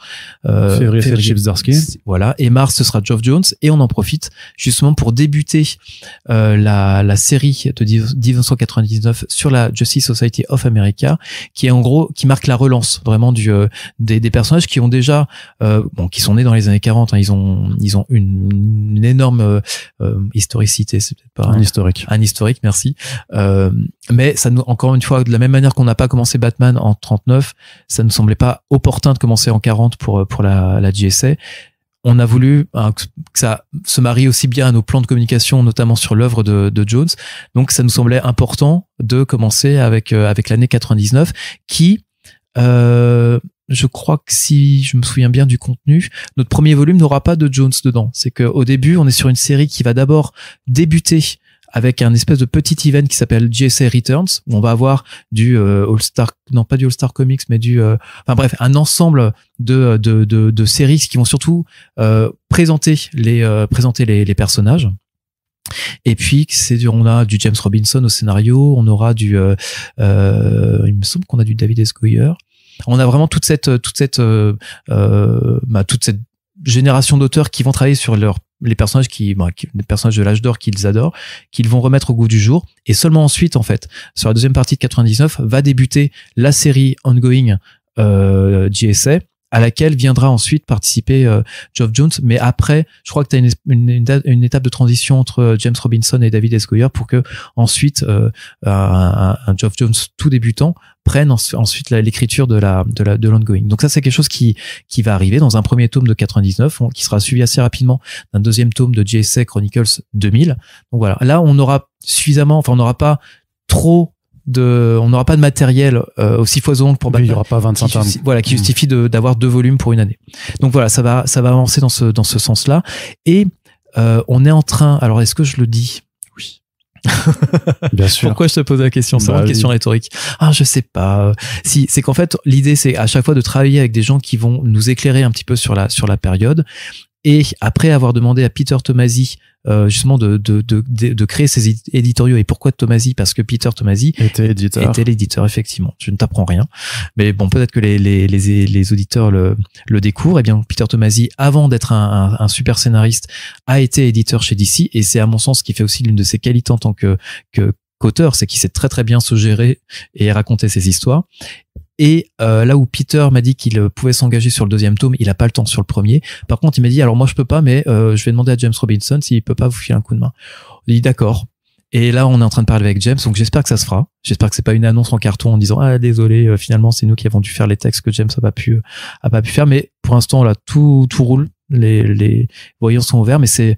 février c'est Chip Zdarsky, voilà, et mars ce sera Geoff Jones, et on en profite justement pour débuter la série de 1999 sur la Justice Society of America, qui est en gros qui marque la relance vraiment des personnages qui ont déjà qui sont nés dans les années 40, hein, ils ont une énorme historicité, c'est peut-être pas un historique, merci. Mais ça nous, encore une fois, de la même manière qu'on n'a pas commencé Batman en 39, ça ne semblait pas opportun de commencer en 40 pour la JSA. On a voulu que ça se marie aussi bien à nos plans de communication, notamment sur l'œuvre de Jones. Donc ça nous semblait important de commencer avec l'année 99 qui je crois que si je me souviens bien du contenu, notre premier volume n'aura pas de Jones dedans. C'est qu'au début, on est sur une série qui va d'abord débuter avec un espèce de petit event qui s'appelle JSA Returns, où on va avoir du All-Star, non pas du All-Star Comics, mais enfin bref, un ensemble de séries qui vont surtout présenter les personnages. Et puis on a du James Robinson au scénario, on aura il me semble qu'on a du David S. Goyer. On a vraiment toute cette génération d'auteurs qui vont travailler sur les personnages les personnages de l'âge d'or qu'ils adorent, qu'ils vont remettre au goût du jour. Et seulement ensuite, en fait, sur la deuxième partie de 99, va débuter la série ongoing JSA, à laquelle viendra ensuite participer Geoff Jones. Mais après, je crois que tu as une étape de transition entre James Robinson et David S. Goyer pour que ensuite un Geoff Jones tout débutant prenne ensuite l'écriture de l'ongoing. Donc ça, c'est quelque chose qui va arriver dans un premier tome de 99, qui sera suivi assez rapidement d'un deuxième tome de JSA Chronicles 2000. Donc voilà, là on aura suffisamment, enfin on n'aura pas de matériel aussi foisonnant pour Batman. Il y aura pas 25 tomes. Voilà, qui justifie d'avoir 2 volumes pour une année. Donc voilà, ça va avancer dans ce sens-là. Et on est en train. Alors, est-ce que je le dis? Oui. Bien sûr. Pourquoi je te pose la question? C'est une question rhétorique. Ah, je sais pas. Si, c'est qu'en fait, l'idée, c'est à chaque fois de travailler avec des gens qui vont nous éclairer un petit peu sur la période. Et après avoir demandé à Peter Tomasi justement de créer ces éditoriaux. Et pourquoi Tomasi? Parce que Peter Tomasi était l'éditeur, effectivement. Je ne t'apprends rien, mais bon, peut-être que les auditeurs le découvrent. Eh bien, Peter Tomasi, avant d'être un super scénariste, a été éditeur chez DC, et c'est à mon sens ce qui fait aussi l'une de ses qualités en tant qu'auteur, c'est qu'il sait très très bien se gérer et raconter ses histoires. Et là où Peter m'a dit qu'il pouvait s'engager sur le deuxième tome, il a pas le temps sur le premier. Par contre, il m'a dit, alors moi je peux pas, mais je vais demander à James Robinson s'il peut pas vous filer un coup de main. Il dit d'accord. Et là, on est en train de parler avec James, donc j'espère que ça se fera. J'espère que c'est pas une annonce en carton en disant désolé, finalement c'est nous qui avons dû faire les textes que James a pas pu faire. Mais pour l'instant là, tout roule, les voyants sont ouverts, mais c'est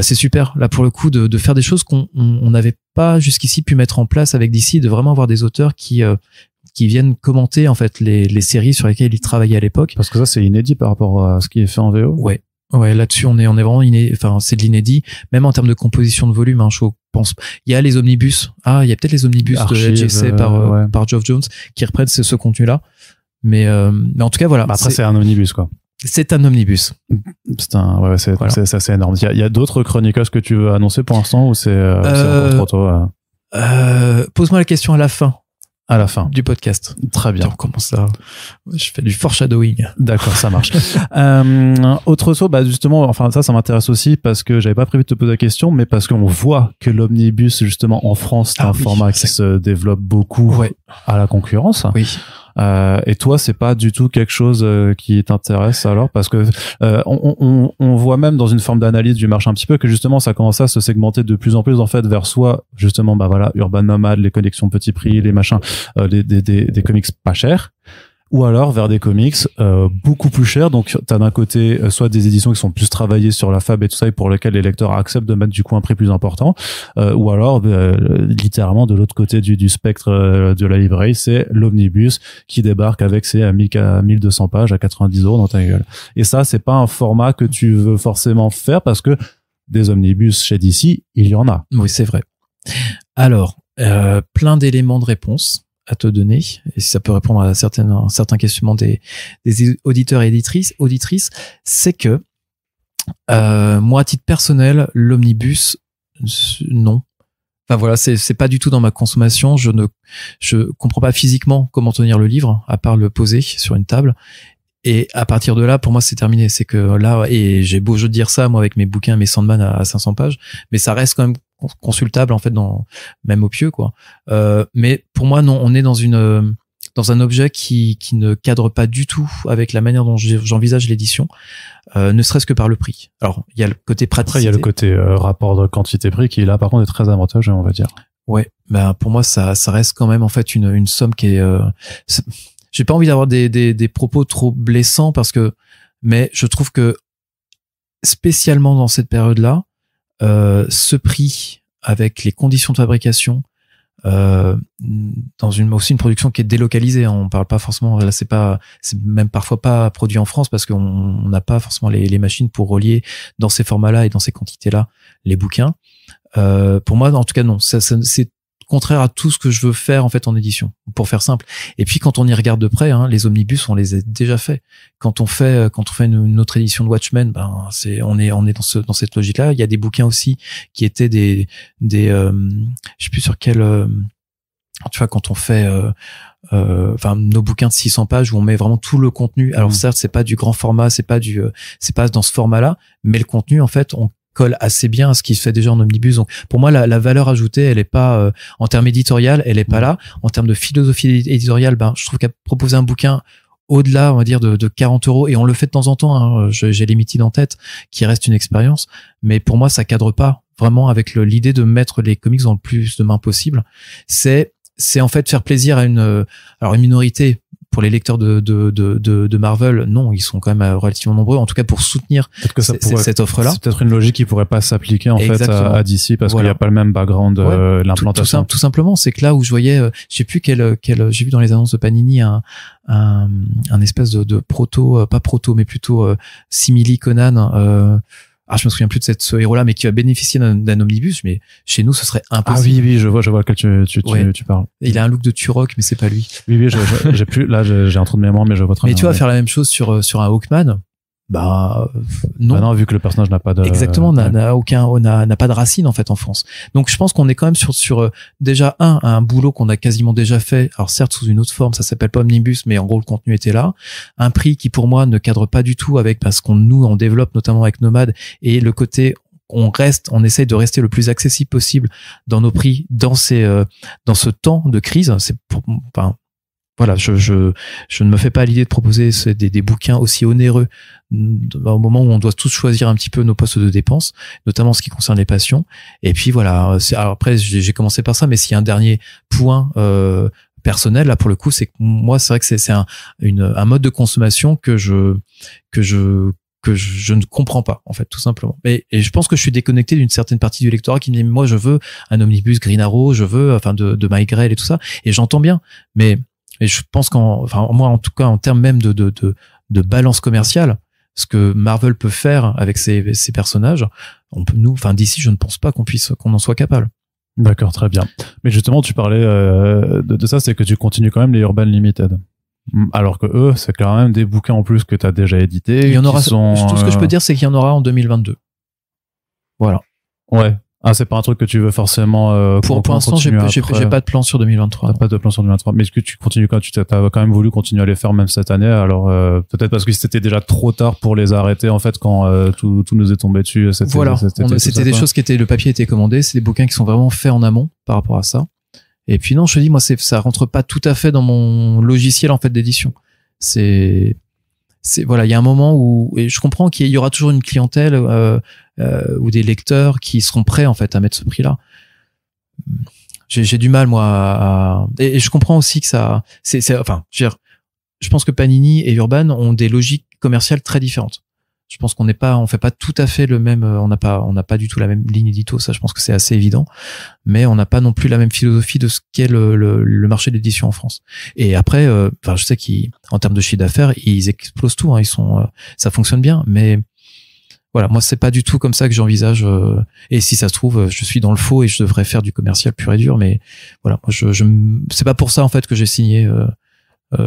super là pour le coup de faire des choses qu'on n'avait pas jusqu'ici pu mettre en place avec DC, de vraiment avoir des auteurs qui viennent commenter en fait les séries sur lesquelles ils travaillaient à l'époque. Parce que ça c'est inédit par rapport à ce qui est fait en VO. Ouais, là-dessus on est vraiment enfin c'est de l'inédit, même en termes de composition de volume, hein, je pense. Il y a les omnibus. Il y a peut-être les omnibus Archive, de JSA par Geoff Jones qui reprennent ce contenu-là. Mais en tout cas voilà. Après c'est un omnibus quoi. C'est un omnibus. C'est assez énorme. Il y a d'autres Chronicles que tu veux annoncer pour l'instant, ou c'est encore trop tôt? Pose-moi la question à la fin. À la fin du podcast. Très bien. Attends, comment ça? Je fais du foreshadowing. D'accord, ça marche. Autre chose, justement, enfin ça m'intéresse aussi parce que j'avais pas prévu de te poser la question, mais parce qu'on voit que l'omnibus justement en France, c'est un format qui se développe beaucoup à la concurrence. Oui. Et toi, c'est pas du tout quelque chose qui t'intéresse alors, parce que on voit même dans une forme d'analyse du marché un petit peu que justement ça commence à se segmenter de plus en plus en fait vers soit justement Urban Nomad, les collections petit prix, les machins, des comics pas chers, ou alors vers des comics beaucoup plus chers. Donc t'as d'un côté soit des éditions qui sont plus travaillées sur la fab et tout ça, et pour lesquelles les lecteurs acceptent de mettre du coup un prix plus important, ou alors littéralement de l'autre côté du spectre de la librairie, c'est l'omnibus qui débarque avec ses 1200 pages à 90 € dans ta gueule. Et ça, c'est pas un format que tu veux forcément faire parce que des omnibus chez DC, il y en a. Oui, c'est vrai. Alors, plein d'éléments de réponse à te donner, et si ça peut répondre à certains questionnements des auditeurs et auditrices, c'est que moi, à titre personnel, l'omnibus, non. Enfin voilà, c'est pas du tout dans ma consommation. Je comprends pas physiquement comment tenir le livre, à part le poser sur une table. Et à partir de là, pour moi, c'est terminé. C'est que là, et j'ai beau jeu de dire ça, moi, avec mes bouquins, mes Sandman à 500 pages, mais ça reste quand même consultable, en fait, même au pieu, quoi. Mais pour moi, non, on est dans un objet qui ne cadre pas du tout avec la manière dont j'envisage l'édition, ne serait-ce que par le prix. Alors, il y a le côté pratique. Après, il y a le côté rapport de quantité-prix qui, là, par contre, est très avantageux, on va dire. Ouais, ben pour moi, ça reste quand même en fait une somme qui est. J'ai pas envie d'avoir des propos trop blessants mais je trouve que spécialement dans cette période-là, ce prix avec les conditions de fabrication. Dans aussi une production qui est délocalisée, on parle pas forcément, là c'est même parfois pas produit en France parce qu'on n'a pas forcément les machines pour relier dans ces formats-là et dans ces quantités-là les bouquins. Pour moi, en tout cas, non, c'est contraire à tout ce que je veux faire en fait en édition, pour faire simple. Et puis quand on y regarde de près, les omnibus, on les a déjà fait. Quand on fait une autre édition de Watchmen, on est dans cette logique-là. Il y a des bouquins aussi qui étaient des je sais plus sur quel tu vois, quand on fait nos bouquins de 600 pages où on met vraiment tout le contenu. Alors certes, c'est pas du grand format, c'est pas dans ce format-là, mais le contenu en fait, on colle assez bien à ce qui se fait déjà en omnibus. Donc pour moi, la valeur ajoutée, elle est pas en termes éditorial, elle est pas là. En termes de philosophie éditoriale, je trouve qu'à proposer un bouquin au-delà, on va dire, de 40 €, et on le fait de temps en temps, j'ai Limited en tête, qui reste une expérience, mais pour moi, ça cadre pas vraiment avec l'idée de mettre les comics dans le plus de mains possible. C'est en fait faire plaisir à une minorité. Pour les lecteurs de Marvel, non, ils sont quand même relativement nombreux, en tout cas pour soutenir cette offre-là. C'est peut-être une logique qui pourrait pas s'appliquer en fait à DC parce qu'il n'y a pas le même background l'implantation. Tout simplement, c'est que là où je voyais, je sais plus j'ai vu dans les annonces de Panini un espèce de proto, pas proto, mais plutôt simili Conan. Je me souviens plus de ce héros-là, mais qui va bénéficier d'un omnibus, mais chez nous, ce serait impossible. Ah oui, je vois quel tu parles. Il a un look de Turok, mais c'est pas lui. Oui, j'ai un trou de mémoire, mais je vois très bien. Mais tu vas faire la même chose sur un Hawkman. Non. Non, vu que le personnage n'a pas de... Exactement, n'a pas de racine, en fait, en France. Donc, je pense qu'on est quand même sur déjà un boulot qu'on a quasiment déjà fait. Alors, certes, sous une autre forme, ça s'appelle pas Omnibus, mais en gros, le contenu était là. Un prix qui, pour moi, ne cadre pas du tout avec, parce on développe notamment avec Nomade, et le côté, on essaye de rester le plus accessible possible dans nos prix, dans ce temps de crise. Voilà, je ne me fais pas l'idée de proposer des bouquins aussi onéreux au moment où on doit tous choisir un petit peu nos postes de dépenses, notamment en ce qui concerne les passions. Et puis voilà, alors après j'ai commencé par ça, mais s'il y a un dernier point personnel là pour le coup, c'est que moi c'est vrai que c'est un mode de consommation que je ne comprends pas, en fait, tout simplement. Et je pense que je suis déconnecté d'une certaine partie du lectorat qui me dit, moi, je veux un omnibus Green Arrow, je veux, de Mike Grell et tout ça. Et j'entends bien. Et je pense moi, en tout cas, en termes même de balance commerciale, ce que Marvel peut faire avec ses personnages, d'ici, je ne pense pas qu'on en soit capable. D'accord, très bien. Mais justement, tu parlais de ça, c'est que tu continues quand même les Urban Limited. Alors que eux, c'est quand même des bouquins en plus que tu as déjà édités. Il y en aura, tout ce que je peux dire, c'est qu'il y en aura en 2022. Voilà. Ouais. C'est pas un truc que tu veux forcément pour l'instant, j'ai pas de plan sur 2023. T'as pas de plan sur 2023. Mais est-ce que tu continues quand t'as quand même voulu continuer à les faire même cette année? Alors peut-être parce que c'était déjà trop tard pour les arrêter en fait quand tout nous est tombé dessus. C'était des choses le papier était commandé. C'est des bouquins qui sont vraiment faits en amont par rapport à ça. Et puis non, je te dis, moi ça rentre pas tout à fait dans mon logiciel en fait d'édition. Voilà, il y a un moment où, et je comprends qu'il y aura toujours une clientèle ou des lecteurs qui seront prêts en fait à mettre ce prix-là. J'ai du mal moi et je comprends aussi que je pense que Panini et Urban ont des logiques commerciales très différentes. Je pense on fait pas tout à fait le même, on n'a pas du tout la même ligne édito, ça je pense que c'est assez évident, mais on n'a pas non plus la même philosophie de ce qu'est le marché de l'édition en France. Et après, je sais qu'en termes de chiffre d'affaires, ils explosent tout, ça fonctionne bien, mais voilà, moi c'est pas du tout comme ça que j'envisage. Et si ça se trouve, je suis dans le faux et je devrais faire du commercial pur et dur. Mais voilà, moi c'est pas pour ça en fait que j'ai signé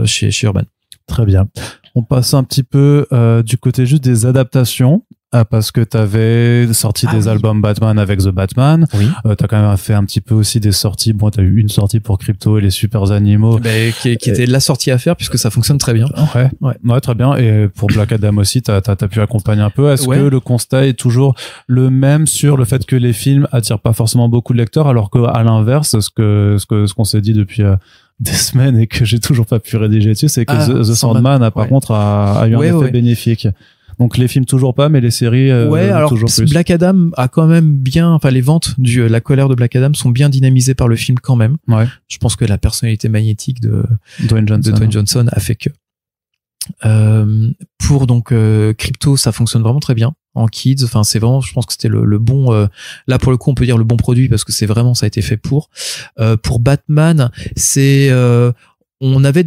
chez Urban. Très bien. On passe un petit peu du côté juste des adaptations. Parce que t'avais sorti des albums Batman avec The Batman. Oui. T'as quand même fait un petit peu aussi des sorties. Bon, t'as eu une sortie pour Crypto et les Super Animaux. Qui était la sortie à faire puisque ça fonctionne très bien. Ouais, très bien. Et pour Black Adam aussi, t'as pu accompagner un peu. Est-ce que le constat est toujours le même sur le fait que les films attirent pas forcément beaucoup de lecteurs, alors que à l'inverse, ce qu'on s'est dit depuis des semaines et que j'ai toujours pas pu rédiger dessus, c'est que The Sandman par contre a eu un effet bénéfique. Donc les films toujours pas, mais les séries alors toujours plus. Black Adam a quand même bien, enfin les ventes La colère de Black Adam sont bien dynamisées par le film quand même. Ouais. Je pense que la personnalité magnétique de Dwayne Johnson a fait que. Pour donc Crypto, ça fonctionne vraiment très bien en kids. Enfin c'est vraiment, je pense que c'était le bon. Là pour le coup, on peut dire le bon produit parce que c'est vraiment ça a été fait pour. Pour Batman, c'est on avait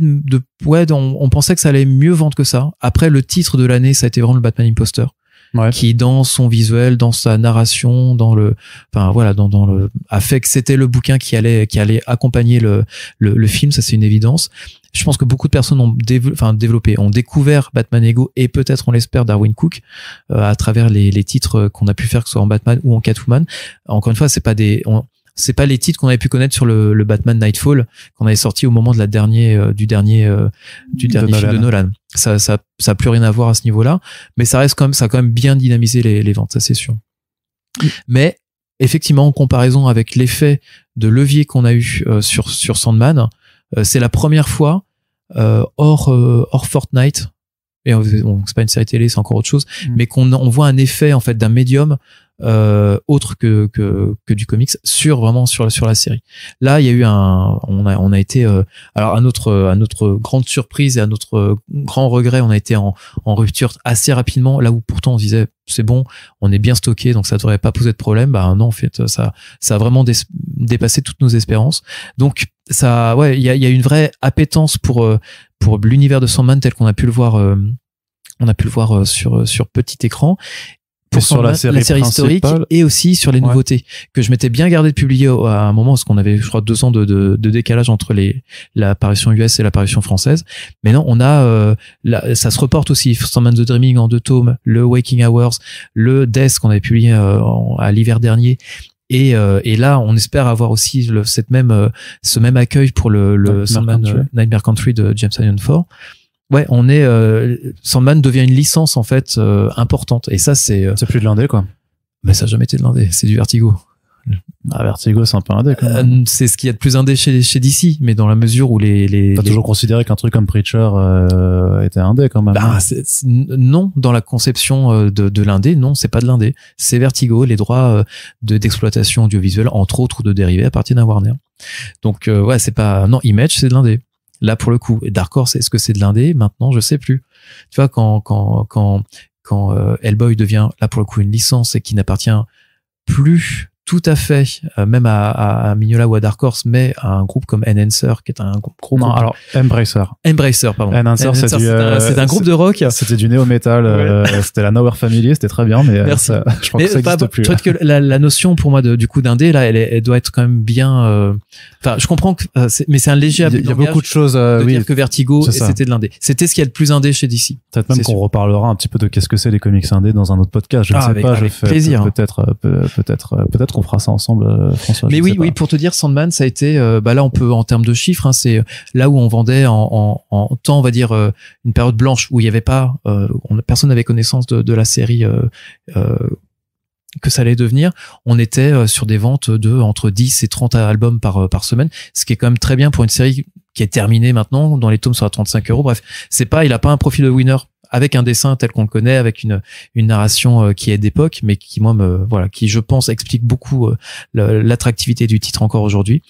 on pensait que ça allait mieux vendre que ça. Après, le titre de l'année, ça a été vraiment le Batman Imposter. Ouais. Qui, dans son visuel, dans sa narration, dans le a fait que c'était le bouquin qui allait accompagner le film. Ça, c'est une évidence. Je pense que beaucoup de personnes ont découvert Batman Ego et peut-être, on l'espère, Darwin Cook, à travers les titres qu'on a pu faire, que ce soit en Batman ou en Catwoman. Encore une fois, c'est pas les titres qu'on avait pu connaître sur le Batman Nightfall qu'on avait sorti au moment de du dernier film de Nolan. Ça a plus rien à voir à ce niveau-là, mais ça a quand même bien dynamisé les ventes, ça c'est sûr. Mais effectivement, en comparaison avec l'effet de levier qu'on a eu sur Sandman, c'est la première fois hors Fortnite. Et c'est pas une série télé, c'est encore autre chose, mais on voit un effet en fait d'un médium autre que du comics sur la série. Là, il y a eu on a été alors à notre grande surprise et à notre grand regret, on a été en rupture assez rapidement, là où pourtant on se disait c'est bon, on est bien stocké donc ça devrait pas poser de problème. Bah non, en fait ça a vraiment dépassé toutes nos espérances. Donc ça il y a une vraie appétence pour l'univers de Sandman tel qu'on a pu le voir sur petit écran. Pour sur la série historique et aussi sur les nouveautés que je m'étais bien gardé de publier à un moment parce qu'on avait je crois 2 ans de décalage entre l'apparition US et l'apparition française, mais non on a ça se reporte aussi. Sandman the Dreaming en 2 tomes, le Waking Hours, le Death qu'on avait publié à l'hiver dernier. Et là, on espère avoir aussi ce même accueil pour le Sandman Nightmare Country de James Tynion IV. Ouais, Sandman devient une licence en fait importante et ça c'est plus de l'indé quoi. Mais ça a jamais été de l'indé, c'est du Vertigo. Vertigo c'est un peu indé quand même. C'est ce qu'il y a de plus indé chez DC, mais dans la mesure où t'as toujours considéré qu'un truc comme Preacher était indé quand même. Non, dans la conception de l'indé, non, c'est pas de l'indé, c'est Vertigo, les droits d'exploitation audiovisuelle entre autres de dérivés appartiennent à Warner. Donc c'est pas Image, c'est de l'indé. Là, pour le coup, Dark Horse, est-ce que c'est de l'indé? Maintenant, je sais plus. Tu vois, quand Hellboy devient, là, pour le coup, une licence et qui n'appartient plus tout à fait, même à Mignola ou à Dark Horse, mais à un groupe comme Enhancer, qui est un gros non, groupe. Alors, Embracer, pardon. Enhancer, c'est un groupe de rock. C'était du néo-metal, c'était la Nowhere Family, c'était très bien, mais ça, je crois que ça existe plus. Je trouve que la notion, pour moi, du coup, d'indé, là, elle doit être quand même bien, enfin, je comprends que, mais c'est un léger il y a beaucoup de choses, dire que Vertigo, c'était de l'indé. C'était ce qu'il y a de plus indé chez DC. Peut-être même qu'on reparlera un petit peu de qu'est-ce que c'est les comics indés dans un autre podcast. Je ne sais pas, je fais plaisir. Peut-être qu'on fera ça ensemble, François. Mais oui, pour te dire, Sandman, ça a été, là, on peut, en termes de chiffres, c'est là où on vendait en temps, on va dire, une période blanche où il y avait pas, personne n'avait connaissance de la série, que ça allait devenir. On était sur des ventes entre 10 et 30 albums par semaine, ce qui est quand même très bien pour une série qui est terminée maintenant, dans les tomes sur 35 €. Bref, il a pas un profil de winner avec un dessin tel qu'on le connaît, avec une narration qui est d'époque, mais qui qui je pense explique beaucoup l'attractivité du titre encore aujourd'hui.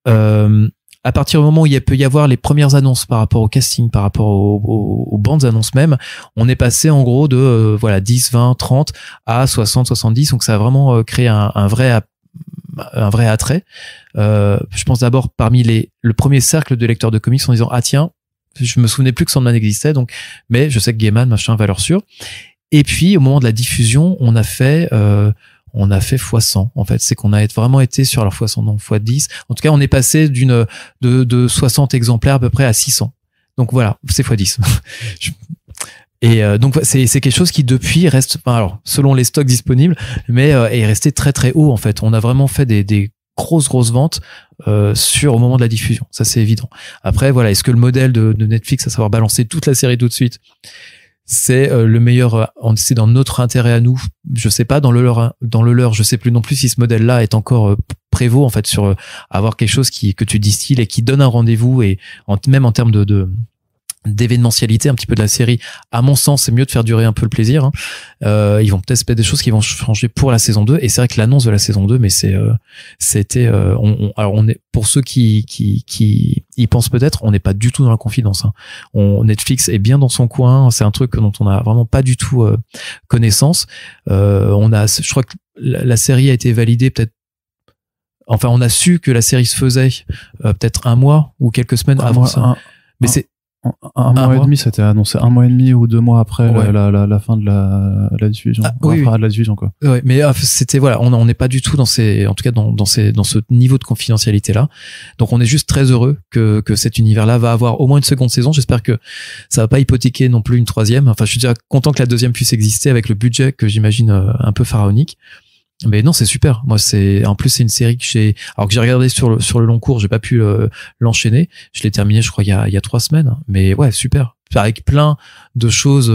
À partir du moment où il peut y avoir les premières annonces par rapport au casting, par rapport aux bandes annonces même, on est passé en gros de 10, 20, 30 à 60, 70. Donc ça a vraiment créé un vrai attrait. Je pense d'abord parmi le premier cercle de lecteurs de comics en disant tiens, je me souvenais plus que Sandman existait, mais je sais que Gaiman, machin, valeur sûre. Et puis, au moment de la diffusion, on a fait x100. En fait, c'est qu'on a vraiment été sur alors x100, non, x10. En tout cas, on est passé de 60 exemplaires à peu près à 600. Donc voilà, c'est x10. Et donc c'est quelque chose qui depuis reste, alors selon les stocks disponibles, mais est resté très très haut en fait. On a vraiment fait des grosses ventes au moment de la diffusion. Ça c'est évident. Après voilà, est-ce que le modèle de Netflix, à savoir balancer toute la série tout de suite, c'est le meilleur, c'est dans notre intérêt à nous, je sais pas, dans le leur, je sais plus non plus si ce modèle-là est encore prévaut en fait sur avoir quelque chose que tu distilles et qui donne un rendez-vous, et même en termes d'événementialité un petit peu de la série, à mon sens c'est mieux de faire durer un peu le plaisir, hein. Ils vont peut-être des choses qui vont changer pour la saison 2, et c'est vrai que l'annonce de la saison 2, mais c'était alors on est, pour ceux qui y pensent peut-être, on n'est pas du tout dans la confidence, hein. Netflix est bien dans son coin, c'est un truc dont on a vraiment pas du tout connaissance. Je crois que la série a été validée peut-être, enfin on a su que la série se faisait peut-être un mois ou quelques semaines avant ça, mais c'est un mois et demi, c'était annoncé 1 mois et demi ou 2 mois après la fin de la diffusion. De la diffusion, quoi. Ouais, mais c'était voilà, on n'est pas du tout dans en tout cas dans ce niveau de confidentialité là. Donc on est juste très heureux que cet univers là va avoir au moins une seconde saison. J'espère que ça va pas hypothéquer non plus une troisième. Enfin, je suis déjà content que la deuxième puisse exister avec le budget que j'imagine un peu pharaonique. Mais non, c'est super. Moi, en plus, c'est une série que j'ai regardé sur le long cours, j'ai pas pu l'enchaîner. Je l'ai terminé, je crois, il y a 3 semaines. Mais ouais, super. Avec plein de choses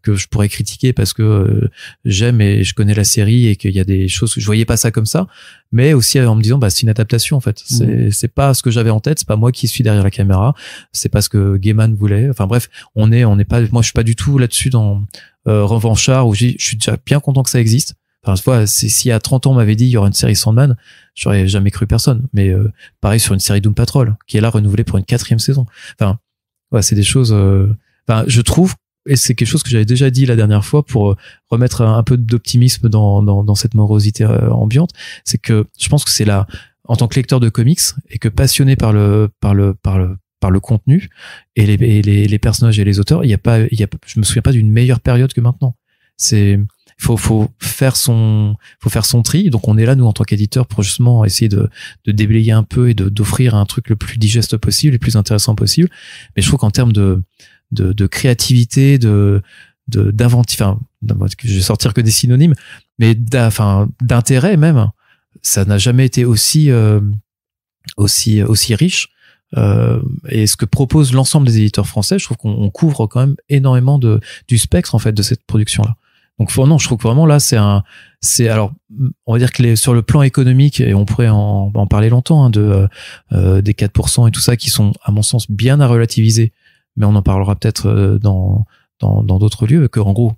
que je pourrais critiquer parce que j'aime et je connais la série et qu'il y a des choses que je voyais pas ça comme ça. Mais aussi en me disant, c'est une adaptation, en fait. C'est pas ce que j'avais en tête. C'est pas moi qui suis derrière la caméra. C'est pas ce que Gaiman voulait. Enfin, bref, on est pas, moi, je suis pas du tout là-dessus dans revanchard, où je suis déjà bien content que ça existe. Enfin, si à 30 ans on m'avait dit il y aura une série Sandman, j'aurais jamais cru personne. Mais pareil sur une série Doom Patrol, qui est là renouvelée pour une 4e saison. Enfin, ouais, c'est des choses. Je trouve, et c'est quelque chose que j'avais déjà dit la dernière fois pour remettre un peu d'optimisme dans cette morosité ambiante, c'est que je pense que c'est là, en tant que lecteur de comics et que passionné par le contenu et les personnages et les auteurs, je me souviens pas d'une meilleure période que maintenant. Faut faire son tri. Donc on est là, nous, en tant qu'éditeur, pour justement essayer de déblayer un peu et d'offrir un truc le plus digeste possible, le plus intéressant possible. Mais je trouve qu'en termes de créativité, d'inventif, enfin, je vais sortir que des synonymes, mais d'intérêt même, ça n'a jamais été aussi riche. Et ce que propose l'ensemble des éditeurs français, je trouve qu'on couvre quand même énormément du spectre, en fait, de cette production-là. Donc non, je trouve que vraiment là alors on va dire que sur le plan économique, et on pourrait en parler longtemps, hein, des 4% et tout ça, qui sont à mon sens bien à relativiser, mais on en parlera peut-être dans d'autres lieux, que en gros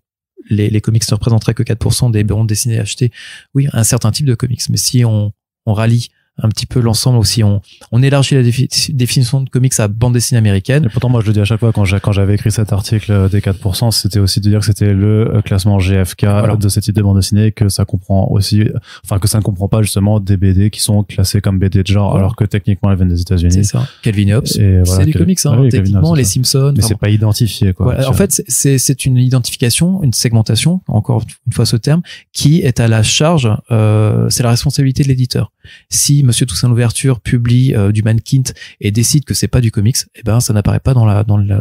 les comics ne représenteraient que 4% des bandes dessinées achetées. Oui, un certain type de comics, mais si on rallie un petit peu l'ensemble aussi, on élargit la définition de comics à bande dessinée américaine. Et pourtant, moi, je le dis à chaque fois, quand j'avais écrit cet article des 4%, c'était aussi de dire que c'était le classement GFK de ce type de bande dessinée, que ça comprend aussi, enfin, que ça ne comprend pas justement des BD qui sont classés comme BD de genre, alors que techniquement, elles viennent des États-Unis. C'est ça. Calvin Hobbes. C'est du comics, hein. Oui, techniquement, les Simpsons. Mais c'est pas identifié, quoi. Voilà. En fait, c'est une identification, une segmentation, encore une fois ce terme, qui est à la charge, c'est la responsabilité de l'éditeur. Si Monsieur Toussaint Louverture publie du Mankind et décide que c'est pas du comics, ça n'apparaît pas dans le.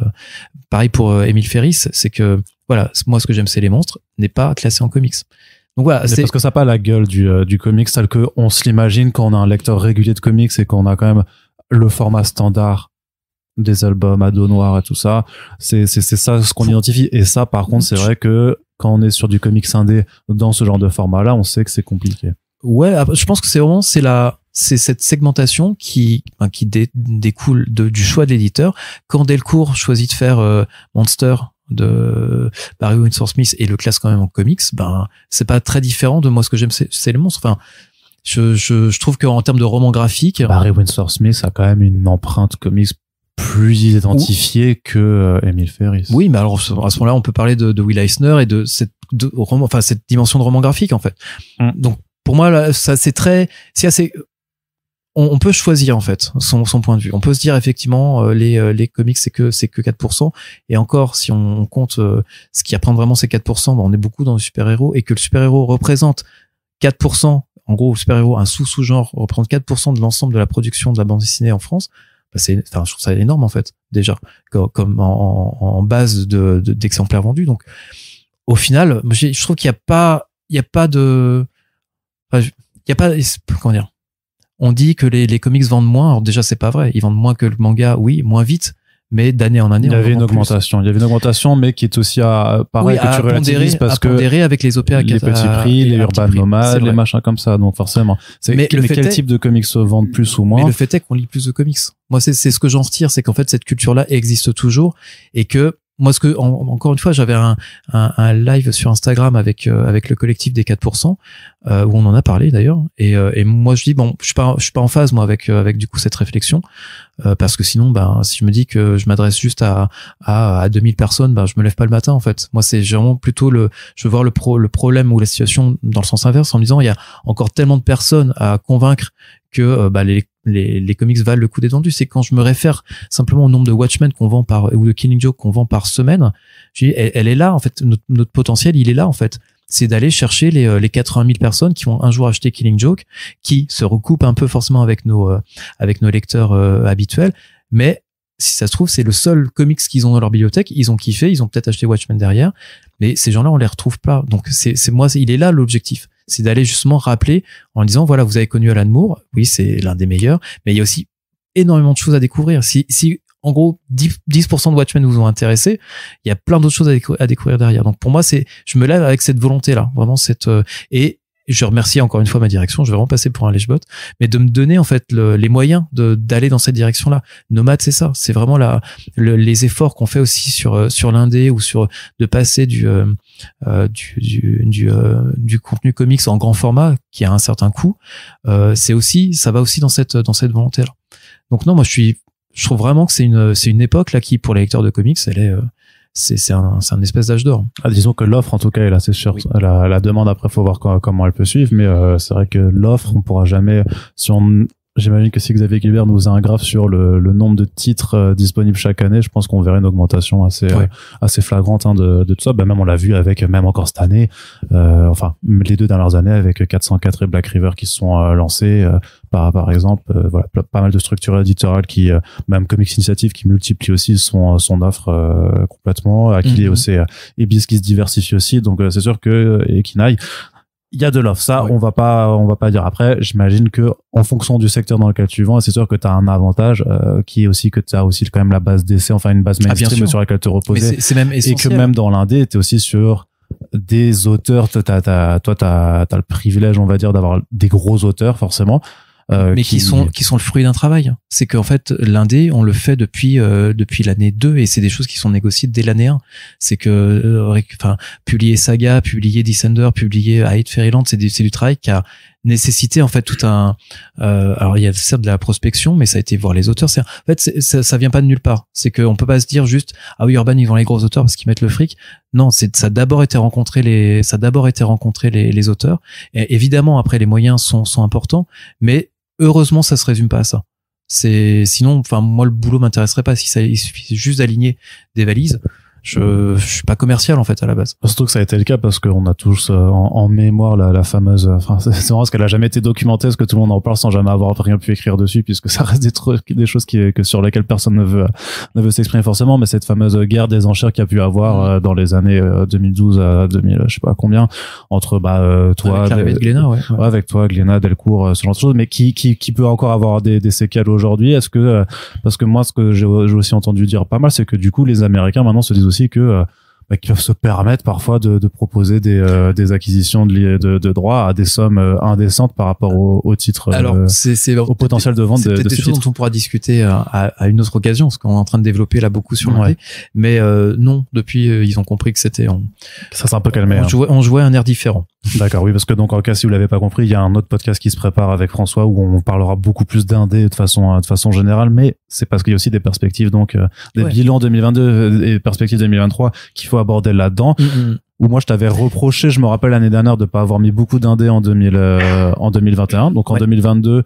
Pareil pour Émile Ferris, c'est que voilà, moi ce que j'aime c'est les monstres n'est pas classé en comics. Donc voilà, c'est parce que ça n'a pas la gueule du comics tel que on se l'imagine quand on a un lecteur régulier de comics et qu'on a quand même le format standard des albums à dos noir et tout ça. C'est ça ce qu'on identifie. Et ça, par contre, c'est vrai que quand on est sur du comics indé dans ce genre de format-là, on sait que c'est compliqué. Ouais, je pense que c'est cette segmentation qui découle du choix de l'éditeur. Quand Delcourt choisit de faire Monster de Barry Windsor Smith et le classe quand même en comics, c'est pas très différent de moi. Ce que j'aime, c'est les monstres. Enfin, je trouve qu'en termes de roman graphique, Barry Windsor Smith a quand même une empreinte comics plus identifiée que Émile Ferris. Oui, mais alors à ce moment-là, on peut parler de Will Eisner et de cette dimension de roman graphique en fait. Donc pour moi, là, ça c'est assez. on peut choisir en fait son point de vue. On peut se dire effectivement les comics c'est que 4%, et encore si on compte ce qui apprend vraiment ces 4%, on est beaucoup dans le super-héros, et que le super-héros représente 4%, en gros le super-héros, un sous-genre représente 4% de l'ensemble de la production de la bande dessinée en France. Je trouve ça énorme en fait déjà comme en base d'exemplaires vendus. Donc au final, je trouve qu'il y a pas comment dire. On dit que les comics vendent moins. Alors déjà, c'est pas vrai. Ils vendent moins que le manga, oui, moins vite, mais d'année en année, il y avait une augmentation, mais qui est aussi pareil, que tu relativises parce que pondérer avec les OPA, les petits prix, les urban nomades, les machins comme ça. Donc forcément, mais quel type de comics se vendent plus ou moins? Mais le fait est qu'on lit plus de comics. Moi, c'est ce que j'en retire, c'est qu'en fait cette culture-là existe toujours, et que moi, encore une fois, j'avais un live sur Instagram avec le collectif des 4%, où on en a parlé d'ailleurs. Et moi, je dis, bon, je suis pas en phase, moi, avec du coup, cette réflexion, parce que sinon, si je me dis que je m'adresse juste à 2000 personnes, je me lève pas le matin, en fait. Moi, c'est vraiment plutôt je veux voir le problème ou la situation dans le sens inverse, en me disant, il y a encore tellement de personnes à convaincre que, les comics valent le coup d'être vendus. C'est quand je me réfère simplement au nombre de Watchmen qu'on vend ou de Killing Joke qu'on vend par semaine, je dis, elle est là, en fait, notre potentiel, il est là, en fait. C'est d'aller chercher les 80 000 personnes qui vont un jour acheter Killing Joke, qui se recoupent un peu forcément avec nos lecteurs habituels, mais si ça se trouve, c'est le seul comics qu'ils ont dans leur bibliothèque. Ils ont kiffé, ils ont peut-être acheté Watchmen derrière, mais ces gens-là, on les retrouve pas. Donc il est là l'objectif, c'est d'aller justement rappeler en disant, voilà, vous avez connu Alan Moore, oui, c'est l'un des meilleurs, mais il y a aussi énormément de choses à découvrir. Si en gros 10% de Watchmen vous ont intéressé, il y a plein d'autres choses à découvrir derrière. Donc pour moi, je me lève avec cette volonté-là, vraiment et je remercie encore une fois ma direction, je vais vraiment passer pour un lèche-botte, mais de me donner en fait les moyens d'aller dans cette direction-là. Nomade, c'est ça, c'est vraiment les efforts qu'on fait aussi sur l'indé, ou de passer du contenu comics en grand format qui a un certain coût. Ça va aussi dans cette volonté-là. Donc non, moi je trouve vraiment que c'est une époque là qui, pour les lecteurs de comics, elle est c'est un espèce d'âge d'or. Disons que l'offre, en tout cas, est là, c'est sûr. Oui. La demande, après, faut voir comment elle peut suivre, mais c'est vrai que l'offre, on pourra jamais, j'imagine que si Xavier Gilbert nous faisait un graphe sur le nombre de titres disponibles chaque année, je pense qu'on verrait une augmentation assez flagrante de tout ça. Même on l'a vu même encore cette année, les 2 dernières années avec 404 et Black River qui se sont lancés. Par exemple, pas mal de structures éditoriales qui, même Comics Initiative, qui multiplient aussi son offre complètement. Aquilé aussi, Ibis qui se diversifie aussi. Donc c'est sûr que Equinai, il y a de l'offre. Ça, on va pas dire. Après, j'imagine que en fonction du secteur dans lequel tu vends, c'est sûr que tu as un avantage qui est aussi que tu as aussi quand même la base d'essai, enfin une base mainstream sur laquelle te reposer. Mais c'est même essentiel. Et que même dans l'indé, tu es aussi sur des auteurs. Toi, t'as le privilège, on va dire, d'avoir des gros auteurs forcément. Mais qui sont le fruit d'un travail. C'est qu'en fait, l'indé, on le fait depuis l'année 2, et c'est des choses qui sont négociées dès l'année 1. C'est que, publier Saga, publier Descender, publier Hate Fairyland, c'est du travail qui a nécessité en fait tout alors il y a certes de la prospection, mais ça a été voir les auteurs. En fait, ça vient pas de nulle part. C'est qu'on peut pas se dire juste, ah oui, Urban, ils vont les gros auteurs parce qu'ils mettent le fric. Non, ça a d'abord été rencontrer les auteurs. Et évidemment, après, les moyens sont importants, mais heureusement, ça se résume pas à ça. Sinon, moi, le boulot m'intéresserait pas. Il suffit juste d'aligner des valises. Je suis pas commercial en fait à la base. Surtout que ça a été le cas parce qu'on a tous en mémoire la fameuse, c'est marrant parce qu'elle a jamais été documentée, parce que tout le monde en parle sans jamais avoir rien pu écrire dessus, puisque ça reste des choses que sur lesquelles personne ne veut s'exprimer forcément, mais cette fameuse guerre des enchères qu'il y a pu avoir dans les années 2012 à 2000, je sais pas combien, entre toi, avec Glénat, avec toi, Glénat, Delcourt, ce genre de choses, mais qui peut encore avoir des séquelles aujourd'hui. Est-ce que parce que moi, ce que j'ai aussi entendu dire pas mal, c'est que du coup les Américains maintenant se disent aussi que qui peuvent se permettre parfois de proposer des acquisitions de droits à des sommes indécentes par rapport au titre. Alors c'est au potentiel de vente de ces titres. Dont on pourra discuter à une autre occasion, parce qu'on est en train de développer là beaucoup sur l'indé. Mais non, depuis ils ont compris que c'était ça s'est un peu calmé. On jouait un air différent. D'accord, oui, parce que donc en cas si vous l'avez pas compris, il y a un autre podcast qui se prépare avec François où on parlera beaucoup plus d'indé de façon générale, mais c'est parce qu'il y a aussi des perspectives, donc des bilans 2022 et perspectives 2023 qu'il faut aborder là-dedans. Où moi je t'avais reproché, je me rappelle l'année dernière, de pas avoir mis beaucoup d'indé en 2021. Donc en 2022,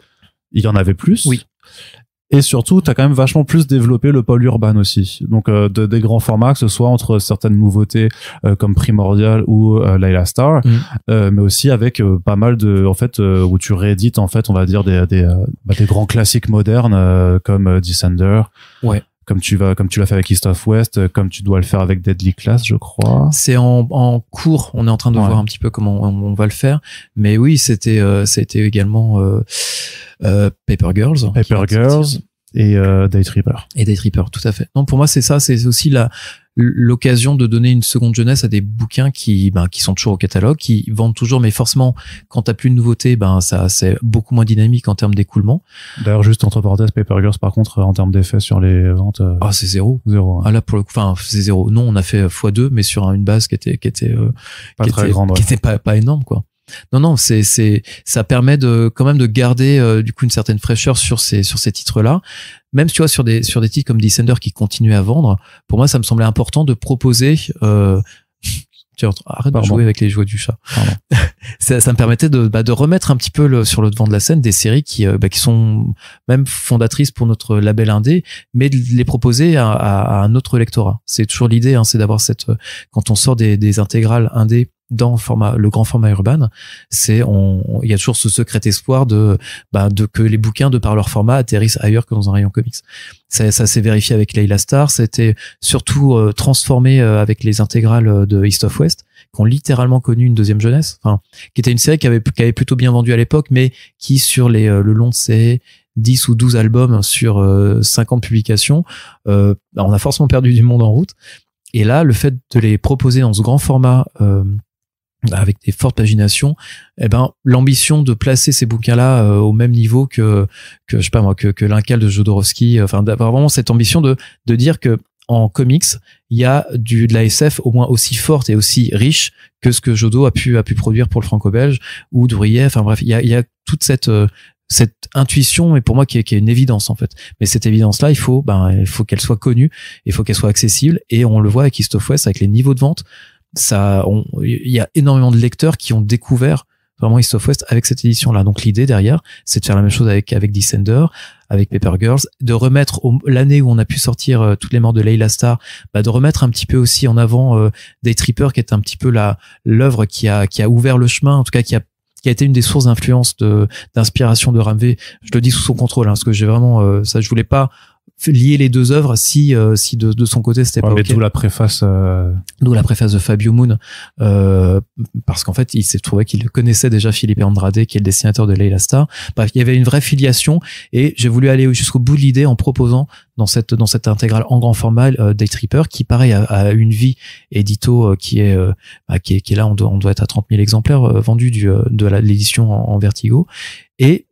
il y en avait plus. Oui. Et surtout, t'as quand même vachement plus développé le pôle urbain aussi. Donc, des grands formats, que ce soit entre certaines nouveautés comme Primordial ou Layla Star, mais aussi avec pas mal de, en fait, où tu réédites en fait, on va dire des grands classiques modernes comme Descender. Ouais. Comme tu l'as fait avec East of West, comme tu dois le faire avec Deadly Class, je crois. C'est en cours. On est en train de voir un petit peu comment on va le faire. Mais oui, c'était également Paper Girls. Paper Girls et Day Tripper. Et Day Tripper, tout à fait. Non, pour moi, c'est ça. C'est aussi l'occasion de donner une seconde jeunesse à des bouquins qui sont toujours au catalogue, qui vendent toujours, mais forcément, quand t'as plus de nouveautés, ça, c'est beaucoup moins dynamique en termes d'écoulement. D'ailleurs, juste entre parenthèses, Paper Girls, par contre, en termes d'effet sur les ventes. C'est zéro. Zéro. Ah, là, pour le coup, c'est zéro. Non, on a fait x2, mais sur une base qui était pas très grande, qui était pas énorme, quoi. Non, ça permet quand même de garder du coup une certaine fraîcheur sur ces titres-là. Même tu vois sur des titres comme Descender qui continuent à vendre, pour moi ça me semblait important de proposer arrête de jouer avec les jouets du chat. Ça me permettait de remettre un petit peu sur le devant de la scène des séries qui sont même fondatrices pour notre label indé, mais de les proposer à un autre lectorat. C'est toujours l'idée, c'est d'avoir quand on sort des intégrales indé dans le grand format urbain, il y a toujours ce secret espoir de que les bouquins, de par leur format, atterrissent ailleurs que dans un rayon comics. Ça s'est vérifié avec Layla Star, c'était surtout transformé avec les intégrales de East of West, qui ont littéralement connu une deuxième jeunesse, qui était une série qui avait plutôt bien vendu à l'époque, mais qui sur le long de ses 10 ou 12 albums sur 50 publications, on a forcément perdu du monde en route. Et là, le fait de les proposer dans ce grand format, avec des fortes paginations, l'ambition de placer ces bouquins-là au même niveau que je sais pas moi, que l'Incal de Jodorowsky, d'avoir vraiment cette ambition de dire que en comics, il y a de la SF au moins aussi forte et aussi riche que ce que Jodo a pu produire pour le franco-belge ou Drouillet. Enfin bref, il y a toute cette intuition, et pour moi qui est une évidence en fait. Mais cette évidence-là, il faut qu'elle soit connue, il faut qu'elle soit accessible, et on le voit avec East of West, avec les niveaux de vente. Il y a énormément de lecteurs qui ont découvert vraiment East of West avec cette édition-là. Donc l'idée derrière, c'est de faire la même chose avec Descender, avec Paper Girls, de remettre l'année où on a pu sortir toutes les morts de Layla Star, de remettre un petit peu aussi en avant Day Tripper, qui est un petit peu l'œuvre qui a ouvert le chemin, en tout cas qui a été une des sources d'influence d'inspiration de Ramvé. Je le dis sous son contrôle, parce que j'ai vraiment je voulais pas lier les deux œuvres si de son côté c'était pas mais ok. D'où la préface de Fabio Moon, parce qu'en fait il s'est trouvé qu'il connaissait déjà Philippe Andrade, qui est le dessinateur de Layla Star. Bref, il y avait une vraie filiation, et j'ai voulu aller jusqu'au bout de l'idée en proposant dans cette intégrale en grand format Day Tripper, qui pareil a une vie édito qui est là, on doit être à 30 000 exemplaires vendus de l'édition en Vertigo, et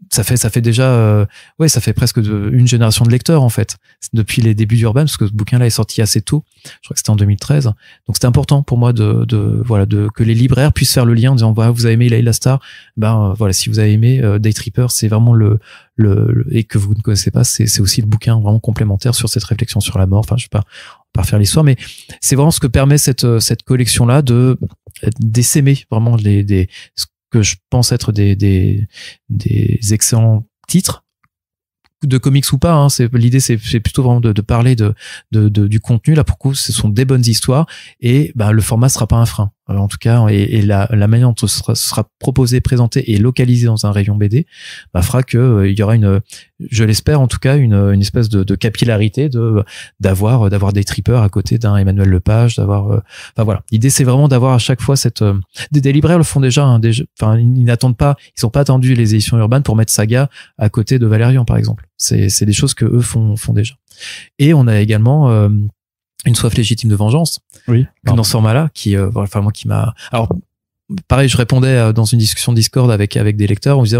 ça fait déjà ça fait presque une génération de lecteurs en fait depuis les débuts d'Urban, parce que ce bouquin-là est sorti assez tôt, je crois que c'était en 2013. Donc c'était important pour moi que les libraires puissent faire le lien en disant vous avez aimé Layla Star, si vous avez aimé Day Tripper, c'est vraiment et que vous ne connaissez pas, c'est aussi le bouquin vraiment complémentaire sur cette réflexion sur la mort. Enfin, je sais pas refaire l'histoire, mais c'est vraiment ce que permet cette collection-là d'essaimer vraiment ce que je pense être des excellents titres de comics ou pas, l'idée c'est plutôt vraiment de parler du contenu. Là pour le coup, ce sont des bonnes histoires, et le format sera pas un frein en tout cas, et la manière dont ce sera proposé, présenté et localisé dans un rayon BD fera que il y aura je l'espère en tout cas, une espèce de capillarité, d'avoir des trippers à côté d'un Emmanuel Lepage, voilà, l'idée c'est vraiment d'avoir à chaque fois des libraires le font déjà, ils n'attendent pas, ils sont pas attendus les éditions urbaines pour mettre Saga à côté de Valérian par exemple. C'est des choses que eux font déjà. Et on a également Une soif légitime de vengeance, oui, dans ce format-là, moi qui m'a. Alors pareil, je répondais dans une discussion Discord avec des lecteurs, on disait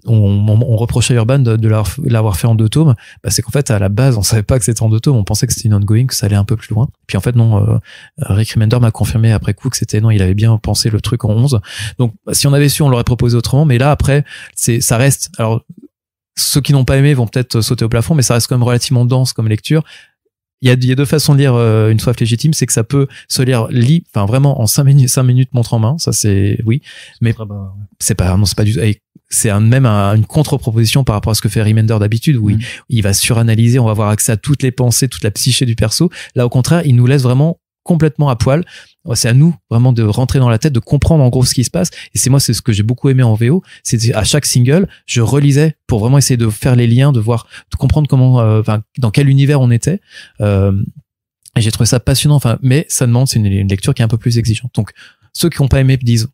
on reprochait à Urban de l'avoir fait en 2 tomes. C'est qu'en fait à la base on savait pas que c'était en 2 tomes, on pensait que c'était une ongoing, que ça allait un peu plus loin. Puis en fait non, Rick Remender m'a confirmé après coup que c'était non, il avait bien pensé le truc en 11. Donc si on avait su, on l'aurait proposé autrement, mais là après ça reste. Alors ceux qui n'ont pas aimé vont peut-être sauter au plafond, mais ça reste quand même relativement dense comme lecture. Il y a 2 façons de lire Une soif légitime, c'est que ça peut se lire vraiment en 5 minutes montre en main, ça c'est oui, mais c'est pas du tout. c'est même une contre-proposition par rapport à ce que fait Remender d'habitude, où il va suranalyser, on va avoir accès à toutes les pensées, toute la psyché du perso. Là, au contraire, il nous laisse vraiment complètement à poil. C'est à nous vraiment de rentrer dans la tête, de comprendre en gros ce qui se passe. Et c'est ce que j'ai beaucoup aimé en VO. C'est à chaque single, je relisais pour vraiment essayer de faire les liens, de comprendre comment, dans quel univers on était. Et j'ai trouvé ça passionnant. Mais ça demande, c'est une lecture qui est un peu plus exigeante. Donc, ceux qui n'ont pas aimé disent,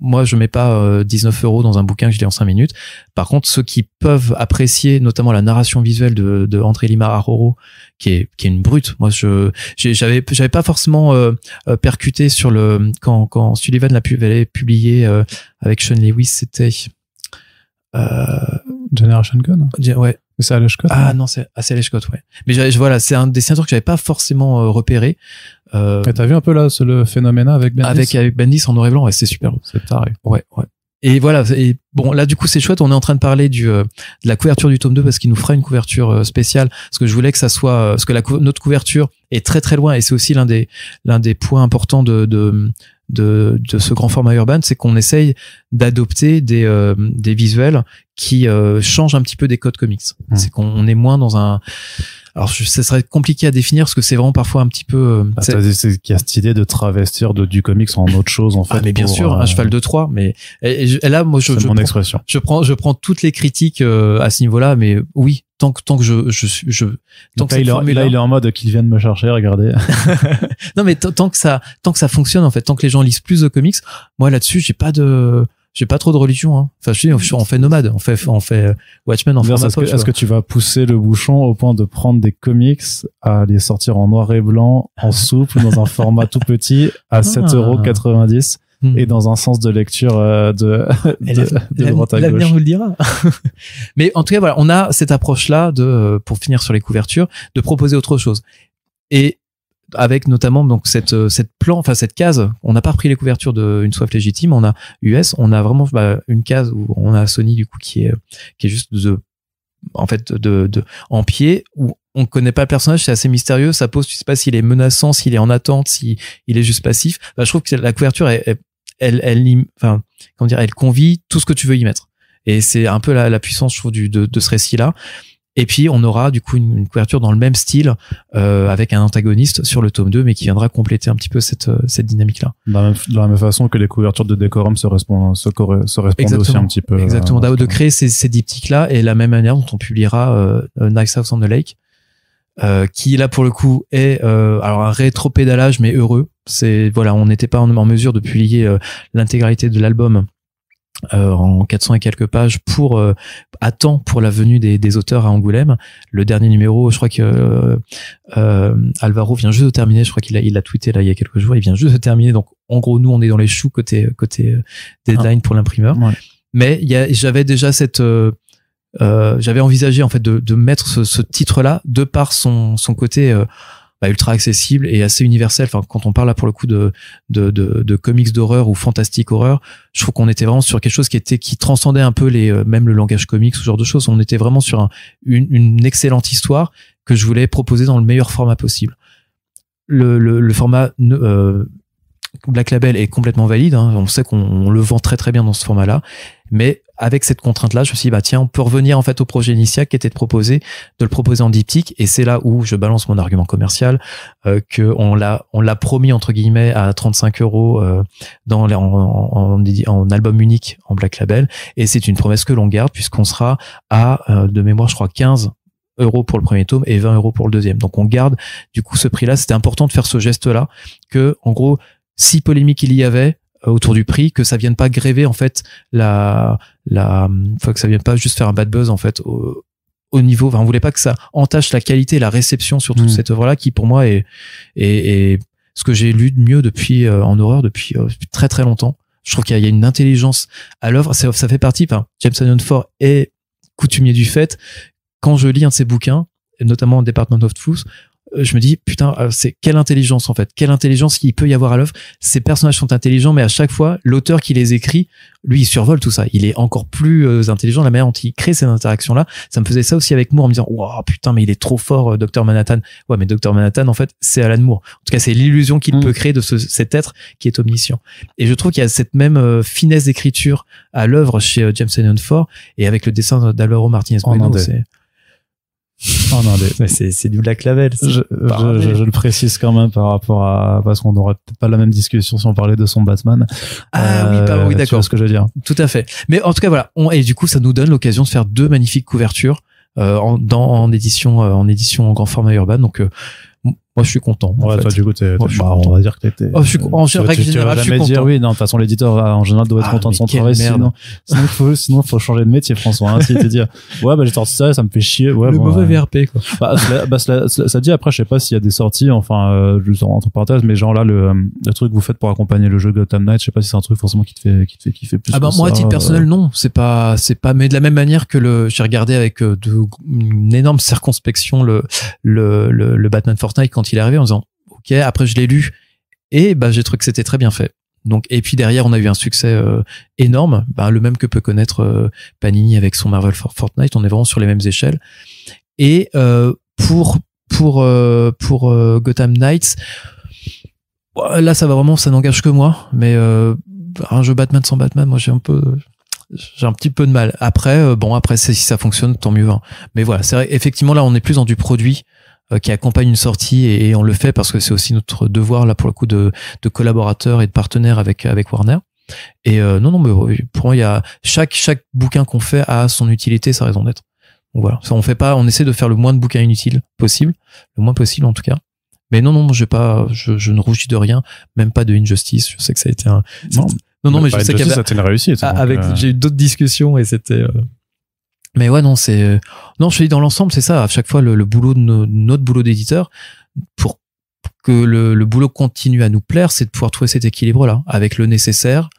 moi, je mets pas 19 € dans un bouquin que je lis en 5 minutes. Par contre, ceux qui peuvent apprécier notamment la narration visuelle de André Lima Aroro, qui est une brute. Moi, j'avais pas forcément percuté sur quand Sullivan l'avait publié avec Sean Lewis, c'était Generation Con. Ouais. Mais c'est Alec Scott. Ah non, c'est Alec Scott, ouais. Mais voilà, c'est un dessin que j'avais pas forcément repéré. Et t'as vu un peu là le phénomène avec Bendis? Avec Bendis en noir et blanc, ouais, c'est super. C'est taré. Ouais. Et voilà. Et bon, là, du coup, c'est chouette. On est en train de parler de la couverture du tome 2 parce qu'il nous fera une couverture spéciale. Parce que je voulais que ça soit, parce que notre couverture est très très loin et c'est aussi l'un des points importants de ce grand format urbain, c'est qu'on essaye d'adopter des visuels qui changent un petit peu des codes comics. C'est qu'on est moins dans un... Alors, ça serait compliqué à définir parce que c'est vraiment parfois un petit peu... c'est qu'il y a cette idée de travestir du comics en autre chose, en fait. Ah, mais bien sûr, un cheval de Troie, mais et là, moi, c'est mon expression. Je prends toutes les critiques à ce niveau-là, mais oui, tant que il est en mode qu'ils viennent me chercher, regardez. Non, mais tant que ça fonctionne, en fait, tant que les gens lisent plus de comics, moi, là-dessus, j'ai pas trop de religion, hein. Enfin, je dis, on fait nomade, on fait Watchmen en format pop. Est-ce que tu vas pousser le bouchon au point de prendre des comics, à les sortir en noir et blanc, en souple, dans un format tout petit, à 7,90 € et dans un sens de lecture de droite à gauche? L'avenir nous le dira. Mais en tout cas, voilà, on a cette approche-là pour finir sur les couvertures, de proposer autre chose. Et avec notamment donc cette case, on n'a pas repris les couvertures de Une soif légitime, on a US, on a vraiment une case où on a Sony du coup qui est juste en pied, où on connaît pas le personnage, c'est assez mystérieux, ça pose, tu sais pas s'il est menaçant, s'il est en attente, s'il est juste passif. Je trouve que la couverture elle convie tout ce que tu veux y mettre. Et c'est un peu la puissance, je trouve, de ce récit-là. Et puis, on aura du coup une couverture dans le même style, avec un antagoniste sur le tome 2, mais qui viendra compléter un petit peu cette dynamique-là. De la même façon que les couvertures de Décorum se répondent aussi un petit peu. Exactement. De créer ces diptyques-là, et la même manière dont on publiera Nice House on the Lake, qui là pour le coup est alors un rétro-pédalage mais heureux. On n'était pas en mesure de publier l'intégralité de l'album en 400 et quelques pages à temps pour la venue des auteurs à Angoulême. Le dernier numéro, je crois que Alvaro vient juste de terminer, je crois qu'il l'a tweeté là il y a quelques jours, il vient juste de terminer, donc en gros nous on est dans les choux côté deadline pour l'imprimeur. Ouais. Mais j'avais déjà j'avais envisagé en fait de mettre ce titre-là de par son côté ultra accessible et assez universel. Enfin, quand on parle là pour le coup de comics d'horreur ou fantastique horreur, je trouve qu'on était vraiment sur quelque chose qui transcendait un peu même le langage comics, ce genre de choses. On était vraiment sur une excellente histoire que je voulais proposer dans le meilleur format possible. Le format Black Label est complètement valide, hein. On sait qu'on le vend très très bien dans ce format-là, mais avec cette contrainte-là, je me suis dit, tiens, on peut revenir en fait au projet initial qui était de le proposer en diptyque, et c'est là où je balance mon argument commercial, que on l'a promis entre guillemets à 35 € en album unique en Black Label, et c'est une promesse que l'on garde puisqu'on sera à de mémoire, je crois 15 € pour le premier tome et 20 € pour le deuxième. Donc on garde du coup ce prix-là. C'était important de faire ce geste-là, que en gros, si polémique il y avait autour du prix, que ça vienne pas gréver en fait que ça vienne pas juste faire un bad buzz en fait au niveau. Enfin, on voulait pas que ça entache la qualité et la réception sur toute cette œuvre-là, qui pour moi est ce que j'ai lu de mieux depuis en horreur depuis très très longtemps. Je trouve qu'il y a une intelligence à l'œuvre. Ça fait partie. Enfin, Jameson Onfort est coutumier du fait. Quand je lis un de ses bouquins, notamment Department of Truth, je me dis putain, c'est quelle intelligence en fait, quelle intelligence qu'il peut y avoir à l'œuvre. Ces personnages sont intelligents, mais à chaque fois l'auteur qui les écrit, lui il survole tout ça, il est encore plus intelligent, la manière dont il crée ces interactions là. Ça me faisait ça aussi avec Moore en me disant waouh putain mais il est trop fort Dr Manhattan. Ouais mais Dr Manhattan en fait c'est Alan Moore, en tout cas c'est l'illusion qu'il peut créer de cet être qui est omniscient. Et je trouve qu'il y a cette même finesse d'écriture à l'œuvre chez James Tynion IV, et avec le dessin d'Alvaro Martinez Bueno, c'est c'est du Black Label. Je le précise quand même par rapport à, parce qu'on n'aurait peut-être pas la même discussion si on parlait de son Batman. Oui, d'accord. Tu vois ce que je veux dire. Tout à fait. Mais en tout cas, voilà. Et du coup, ça nous donne l'occasion de faire 2 magnifiques couvertures, en édition en grand format urbain. Donc, moi, je suis content. Ouais, toi, du coup, on va dire que t'étais. Oh, en règle générale, je suis content. Dire, oui, non, de toute façon, l'éditeur, en général, doit être content de son travail. Sinon, faut changer de métier, François, hein, si te dire, ouais, j'ai sorti ça me fait chier. Ouais, mauvais VRP, quoi. Ça dit, après, je sais pas s'il y a des sorties, enfin, juste entre parenthèses, mais genre là, le truc que vous faites pour accompagner le jeu Gotham Knight, je sais pas si c'est un truc forcément qui te fait kiffer plus. Moi, à titre personnel, non. C'est pas, mais de la même manière que j'ai regardé avec une énorme circonspection le Batman Fortnite quand il est arrivé en disant, ok, après je l'ai lu et j'ai trouvé que c'était très bien fait. Donc, et puis derrière on a eu un succès énorme, le même que peut connaître Panini avec son Marvel Fortnite. On est vraiment sur les mêmes échelles. Et pour Gotham Knights, là ça n'engage que moi, mais un jeu Batman sans Batman, moi j'ai un petit peu de mal. Après si ça fonctionne, tant mieux. Hein. Mais voilà, c'est vrai, effectivement là on est plus dans du produit qui accompagne une sortie, et on le fait parce que c'est aussi notre devoir là pour le coup de collaborateurs et de partenaires avec Warner. Et non mais pour moi il y a chaque bouquin qu'on fait a son utilité, sa raison d'être. Donc voilà, ça on essaie de faire le moins de bouquins inutiles possible, le moins possible en tout cas. Mais non je ne rougis de rien, même pas de Injustice. Je sais que ça a été un non mais je sais qu'il y avait c'était une réussite. J'ai eu d'autres discussions et c'était mais ouais, non, je te dis, dans l'ensemble, c'est ça. À chaque fois, le boulot de notre boulot d'éditeur, pour que le boulot continue à nous plaire, c'est de pouvoir trouver cet équilibre-là, avec le nécessaire,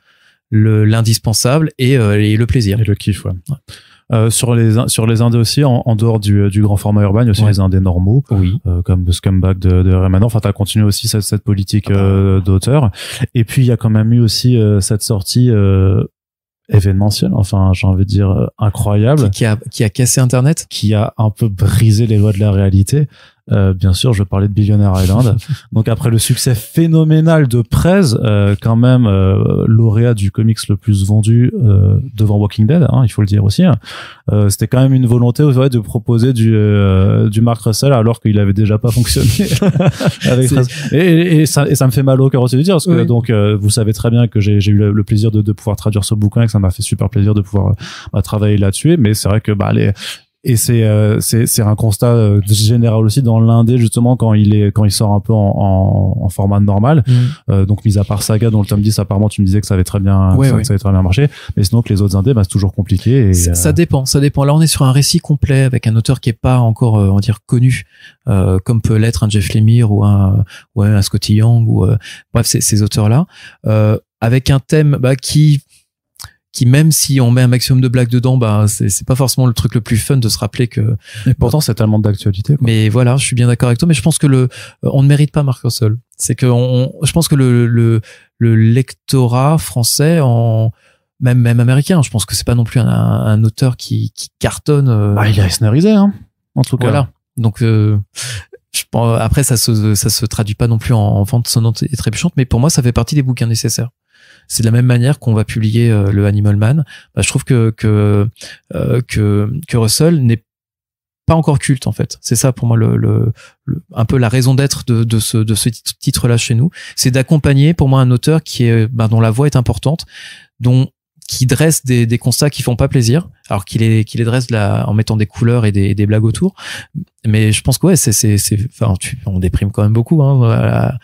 l'indispensable et le plaisir. Et le kiff, ouais. Sur les indés aussi, en dehors du grand format urbain, il y a aussi les indés normaux, comme The Scumbag de Raymond. Enfin, t'as continué aussi cette politique d'auteur. Et puis, il y a quand même eu aussi cette sortie événementiel, enfin j'ai envie de dire incroyable, qui a cassé Internet, qui a un peu brisé les lois de la réalité. Bien sûr, je parlais de Billionaire Island. Donc après le succès phénoménal de Prez, quand même lauréat du comics le plus vendu devant Walking Dead, hein, il faut le dire aussi. C'était quand même une volonté de proposer du Mark Russell alors qu'il avait déjà pas fonctionné avec Prez. Et ça me fait mal au cœur aussi de dire parce que donc vous savez très bien que j'ai eu le plaisir de pouvoir traduire ce bouquin et que ça m'a fait super plaisir de pouvoir travailler là-dessus. Mais c'est vrai que et c'est un constat général aussi dans l'indé, justement, quand il sort un peu en format normal. Donc mis à part Saga dont le tome 10 apparemment tu me disais que ça avait très bien ça avait très bien marché, mais sinon que les autres indés c'est toujours compliqué et ça dépend. Là on est sur un récit complet avec un auteur qui est pas encore on va dire connu comme peut l'être un Jeff Lemire ou un Scotty Young ou bref ces auteurs là avec un thème qui même si on met un maximum de blagues dedans, c'est pas forcément le truc le plus fun de se rappeler que. Et pourtant, c'est tellement d'actualité. Mais voilà, je suis bien d'accord avec toi. Mais je pense que on ne mérite pas Mark Russell. C'est que je pense que le lectorat français, même américain, je pense que c'est pas non plus un auteur qui cartonne. Il est Eisnerisé, hein. En tout cas. Voilà. Donc, je pense, après, ça se traduit pas non plus en vente sonnante et trébuchante, mais pour moi, ça fait partie des bouquins nécessaires. C'est de la même manière qu'on va publier le Animal Man. Je trouve que Russell n'est pas encore culte en fait. C'est ça pour moi un peu la raison d'être de ce titre-là chez nous. C'est d'accompagner pour moi un auteur qui est dont la voix est importante, qui dresse des constats qui font pas plaisir, alors qu'il les dresse en mettant des couleurs et des blagues autour. Mais je pense que on déprime quand même beaucoup, hein, voilà,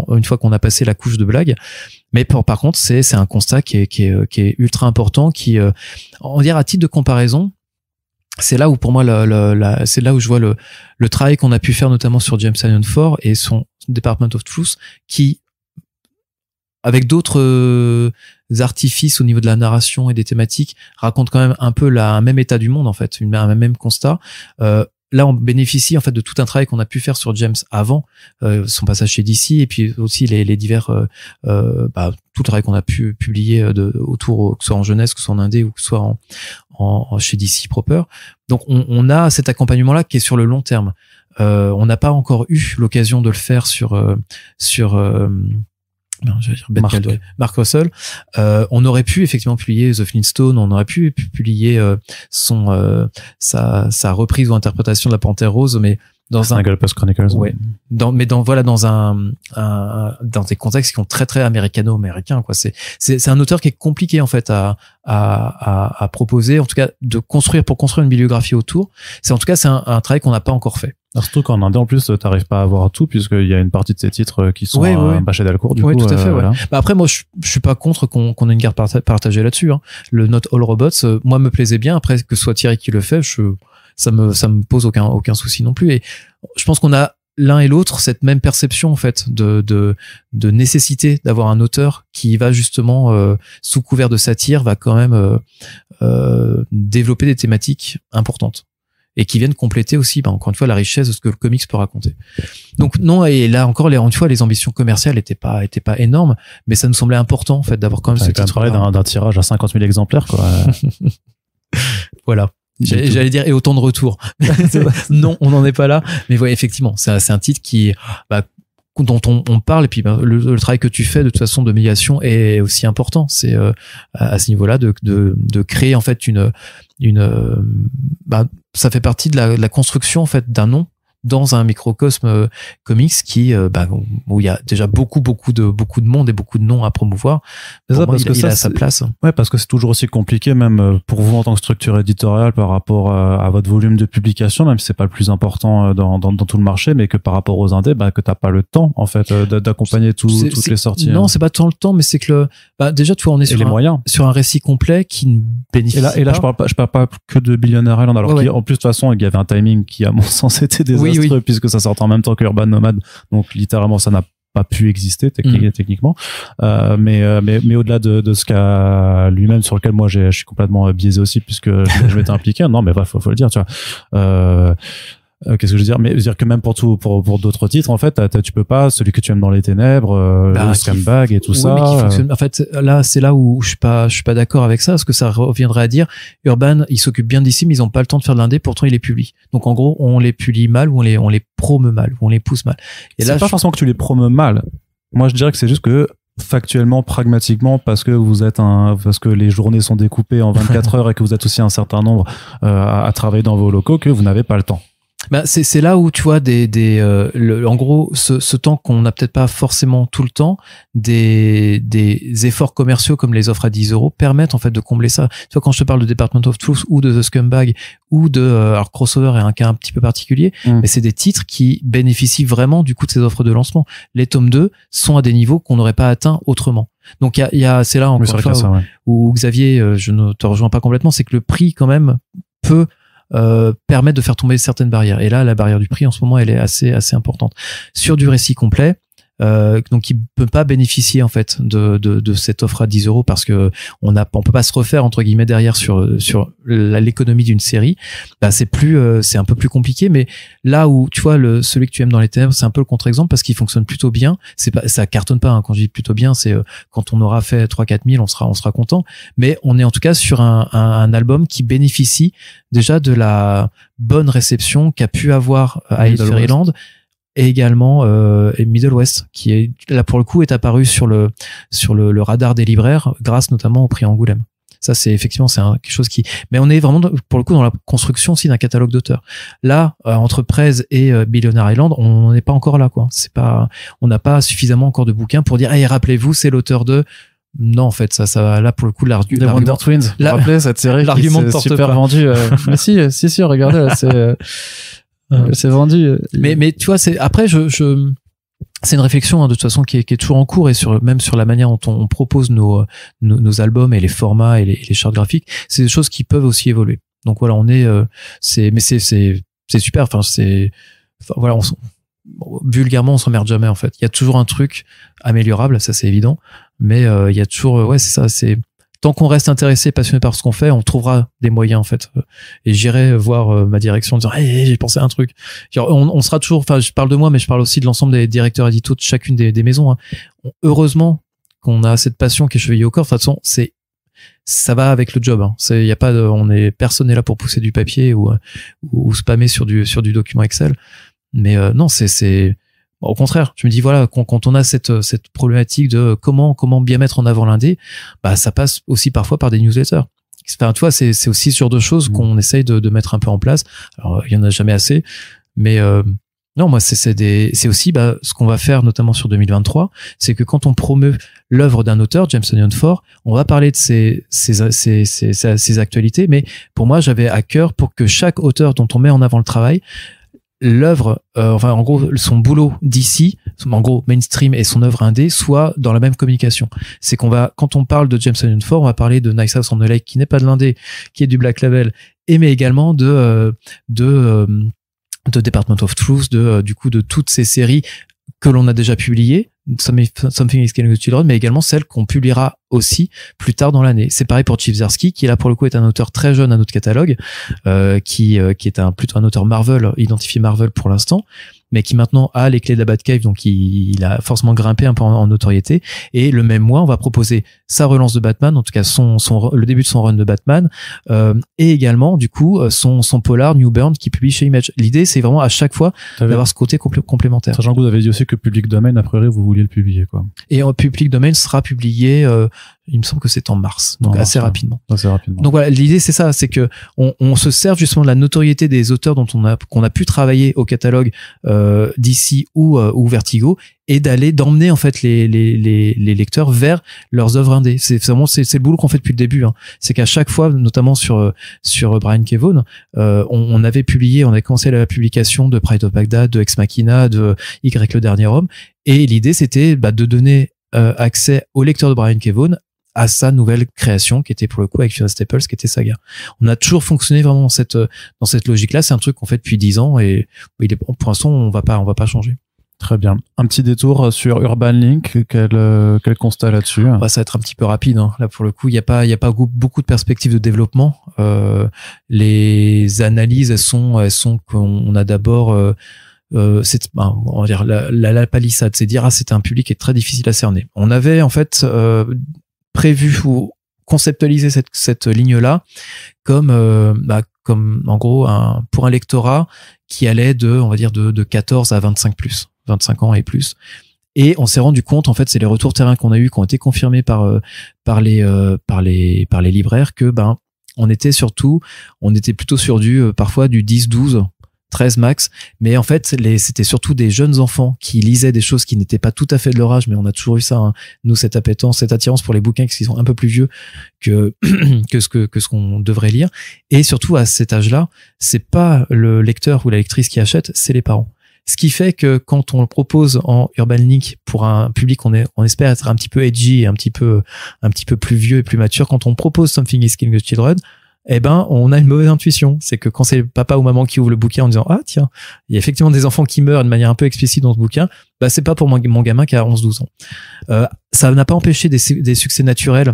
une fois qu'on a passé la couche de blagues. Mais par contre, c'est un constat qui est ultra important, on va dire à titre de comparaison, c'est là où pour moi c'est là où je vois le travail qu'on a pu faire notamment sur James Tynion IV et son Department of Truth, qui avec d'autres artifices au niveau de la narration et des thématiques raconte quand même un peu un même état du monde en fait, un même constat. là, on bénéficie en fait de tout un travail qu'on a pu faire sur James avant son passage chez DC, et puis aussi les divers tout le travail qu'on a pu publier autour, que ce soit en jeunesse, que ce soit en indé ou que ce soit chez DC proper. Donc on a cet accompagnement là qui est sur le long terme. On n'a pas encore eu l'occasion de le faire sur je vais dire Mark Russell. On aurait pu effectivement publier The Flintstones, on aurait pu publier sa reprise ou interprétation de la Panthère Rose, mais dans Snagglepuss Chronicles. Ouais. Dans des contextes qui sont très très américano-américains, quoi. C'est un auteur qui est compliqué en fait à proposer, en tout cas pour construire une bibliographie autour. C'est un travail qu'on n'a pas encore fait. Alors, surtout qu'en Indé, en plus, t'arrives pas à avoir tout, puisqu'il y a une partie de ces titres qui sont chez Delcourt, du coup. Tout à fait, voilà. Après, moi, je suis pas contre qu'on ait une garde partagée là-dessus, hein. Le Not All Robots, moi, me plaisait bien. Après, que ce soit Thierry qui le fait, ça me pose aucun souci non plus. Et je pense qu'on a l'un et l'autre cette même perception, en fait, de nécessité d'avoir un auteur qui va justement, sous couvert de satire, va quand même, développer des thématiques importantes. Et qui viennent compléter aussi, encore une fois, la richesse de ce que le comics peut raconter. Donc non, et là encore, une fois, les ambitions commerciales étaient pas énormes, mais ça nous semblait important en fait d'avoir quand même ce titre. Parler d'un tirage à 50 000 exemplaires, quoi. Voilà. J'allais dire et autant de retours. Non, on n'en est pas là. Mais ouais, effectivement, c'est un titre dont on parle, et puis le travail que tu fais de toute façon de médiation est aussi important. C'est à ce niveau-là de créer en fait ça fait partie de la construction en fait d'un nom dans un microcosme comics où il y a déjà beaucoup de monde et beaucoup de noms à promouvoir. Il a sa place. Ouais, parce que c'est toujours aussi compliqué, même pour vous en tant que structure éditoriale, par rapport à votre volume de publication, même si c'est pas le plus important dans tout le marché, mais que par rapport aux indés, que t'as pas le temps en fait d'accompagner toutes les sorties. Non, c'est pas tant le temps, mais c'est que déjà tu vois, on est sur un récit complet qui ne bénéficie pas. Et là, je parle pas que de Billionaire Island, alors en plus de toute façon, il y avait un timing qui à mon sens était désastreux, puisque ça sortait en même temps que Urban Nomad, donc littéralement ça n'a pas pu exister techniquement, mais au-delà de ce cas lui-même, sur lequel moi je suis complètement biaisé aussi, puisque je m'étais impliqué. Non, mais faut le dire, tu vois. Qu'est-ce que je veux dire? Mais je veux dire que même pour d'autres titres, en fait, tu peux pas, celui que tu aimes dans les ténèbres, le Scumbag et tout ça. Mais qui fonctionne. En fait, là, c'est là où je suis pas d'accord avec ça, parce que ça reviendrait à dire, Urban, ils s'occupent bien d'ici, mais ils ont pas le temps de faire de l'indé, pourtant ils les publient. Donc, en gros, on les publie mal, ou on les promeut mal, ou on les pousse mal. Et c'est pas forcément que tu les promeus mal. Moi, je dirais que c'est juste que, factuellement, pragmatiquement, parce que les journées sont découpées en 24 heures et que vous êtes aussi un certain nombre à travailler dans vos locaux, que vous n'avez pas le temps. C'est là où tu vois en gros ce temps qu'on n'a peut-être pas forcément tout le temps, des efforts commerciaux comme les offres à 10 € permettent en fait de combler ça. Tu vois, quand je te parle de Department of Truth ou de The Scumbag ou alors Crossover est un cas un petit peu particulier, mais c'est des titres qui bénéficient vraiment du coup de ces offres de lancement. Les tomes 2 sont à des niveaux qu'on n'aurait pas atteints autrement. Donc c'est là encore une fois où Xavier, je ne te rejoins pas complètement, c'est que le prix quand même peut permettre de faire tomber certaines barrières. Et là, la barrière du prix, en ce moment, elle est assez importante. Sur du récit complet, donc il peut pas bénéficier en fait de cette offre à 10 € parce que on peut pas se refaire entre guillemets derrière sur l'économie d'une série. C'est un peu plus compliqué, mais là où tu vois celui que tu aimes dans les ténèbres, c'est un peu le contre-exemple parce qu'il fonctionne plutôt bien. Ça cartonne pas, hein. Quand je dis plutôt bien, c'est quand on aura fait 3-4 000, on sera content, mais on est en tout cas sur un album qui bénéficie déjà de la bonne réception qu'a pu avoir High Fairyland. Et également Middle West, qui est là pour le coup est apparu sur le radar des libraires grâce notamment au prix Angoulême. Ça c'est effectivement quelque chose mais on est vraiment pour le coup dans la construction aussi d'un catalogue d'auteurs. Là entre Prez et Billionaire Island, on n'est pas encore là, quoi. On n'a pas suffisamment encore de bouquins pour dire rappelez-vous, c'est l'auteur de. Non, en fait, ça là pour le coup les Wonder Twins. Vous vous rappelez cette série l'argument qui s'est super vendu. Mais si, regardez là, c'est vendu. Mais tu vois, après c'est une réflexion de toute façon qui est toujours en cours, et même sur la manière dont on propose nos albums et les formats et les chartes graphiques, c'est des choses qui peuvent aussi évoluer. Donc voilà, c'est super. Voilà, vulgairement on s'emmerde jamais en fait. Il y a toujours un truc améliorable, ça c'est évident, mais il y a toujours c'est ça, c'est tant qu'on reste intéressé, passionné par ce qu'on fait, on trouvera des moyens en fait. Et j'irai voir ma direction en disant hey, j'ai pensé à un truc. Genre, on sera toujours, enfin je parle de moi mais je parle aussi de l'ensemble des directeurs éditos de chacune des maisons, hein. Heureusement qu'on a cette passion qui est chevillée au corps. De toute façon, ça va avec le job, hein. Personne n'est là pour pousser du papier ou spammer sur du document Excel. Mais non, c'est au contraire, je me dis voilà, quand on a cette problématique de comment bien mettre en avant l'indé, bah ça passe aussi parfois par des newsletters. Enfin, tu vois, c'est aussi ce genre de choses qu'on essaye de mettre un peu en place. Alors il y en a jamais assez, mais non, moi c'est aussi ce qu'on va faire notamment sur 2023, c'est que quand on promeut l'œuvre d'un auteur, James Newton Ford, on va parler de ses actualités, mais pour moi j'avais à cœur pour que chaque auteur dont on met en avant le travail, l'œuvre, enfin en gros son boulot d'ici, en gros mainstream et son œuvre indé soit dans la même communication. C'est quand on parle de James Newton Ford, on va parler de Nice House on the Lake qui n'est pas de l'indé, qui est du Black Label, mais également de Department of Truth, du coup de toutes ces séries que l'on a déjà publiées, Something is Killing the Children, mais également celles qu'on publiera aussi plus tard dans l'année. C'est pareil pour Chip Zdarsky, qui là pour le coup est un auteur très jeune à notre catalogue, qui est plutôt un auteur Marvel, identifié Marvel pour l'instant, mais qui maintenant a les clés de la Batcave, donc il a forcément grimpé un peu en notoriété. Et le même mois, on va proposer sa relance de Batman, en tout cas le début de son run de Batman, et également du coup son polar New Burn qui publie chez Image. L'idée, c'est vraiment à chaque fois d'avoir ce côté complémentaire. Sachant que vous avez dit aussi que Public Domain, a priori, vous vouliez le publier, quoi. Et Public Domain sera publié, il me semble que c'est en mars, donc assez rapidement. Donc voilà, l'idée c'est ça, c'est que on se sert justement de la notoriété des auteurs qu'on a pu travailler au catalogue DC ou Vertigo, et d'emmener en fait les lecteurs vers leurs œuvres indées. C'est vraiment c'est le boulot qu'on fait depuis le début, hein. C'est qu'à chaque fois, notamment sur Brian K. Vaughan, on avait commencé la publication de Pride of Baghdad, de Ex Machina, de Y le dernier homme, et l'idée c'était de donner accès aux lecteurs de Brian K. Vaughan à sa nouvelle création qui était pour le coup avec Fiona Staples, qui était Saga. On a toujours fonctionné vraiment dans cette logique-là. C'est un truc qu'on fait depuis 10 ans et pour l'instant on va pas changer. Très bien. Un petit détour sur Urban Link. Quel constat là-dessus? Ça va être un petit peu rapide, hein. Là pour le coup, il y a pas beaucoup de perspectives de développement. Les analyses elles sont qu'on a d'abord on va dire la palissade, c'est dire c'était un public qui est très difficile à cerner. On avait en fait prévu ou conceptualisé cette ligne-là comme en gros pour un lectorat qui allait de 14 à 25 ans et plus. Et on s'est rendu compte, en fait, c'est les retours terrain qu'on a eu, qui ont été confirmés par les libraires, que on était plutôt sur parfois du 10, 12, 13 max, mais en fait c'était surtout des jeunes enfants qui lisaient des choses qui n'étaient pas tout à fait de leur âge, mais on a toujours eu ça, hein. Nous, cette attirance pour les bouquins qui sont un peu plus vieux que ce qu'on devrait lire, et surtout à cet âge-là, c'est pas le lecteur ou la lectrice qui achète, c'est les parents. Ce qui fait que quand on le propose en Urban Link pour un public on espère être un petit peu edgy et un petit peu plus vieux et plus mature, quand on propose Something is Killing the Children, on a une mauvaise intuition. C'est que quand c'est papa ou maman qui ouvre le bouquin en disant ah tiens, il y a effectivement des enfants qui meurent de manière un peu explicite dans ce bouquin, c'est pas pour mon gamin qui a 11-12 ans. Ça n'a pas empêché des succès naturels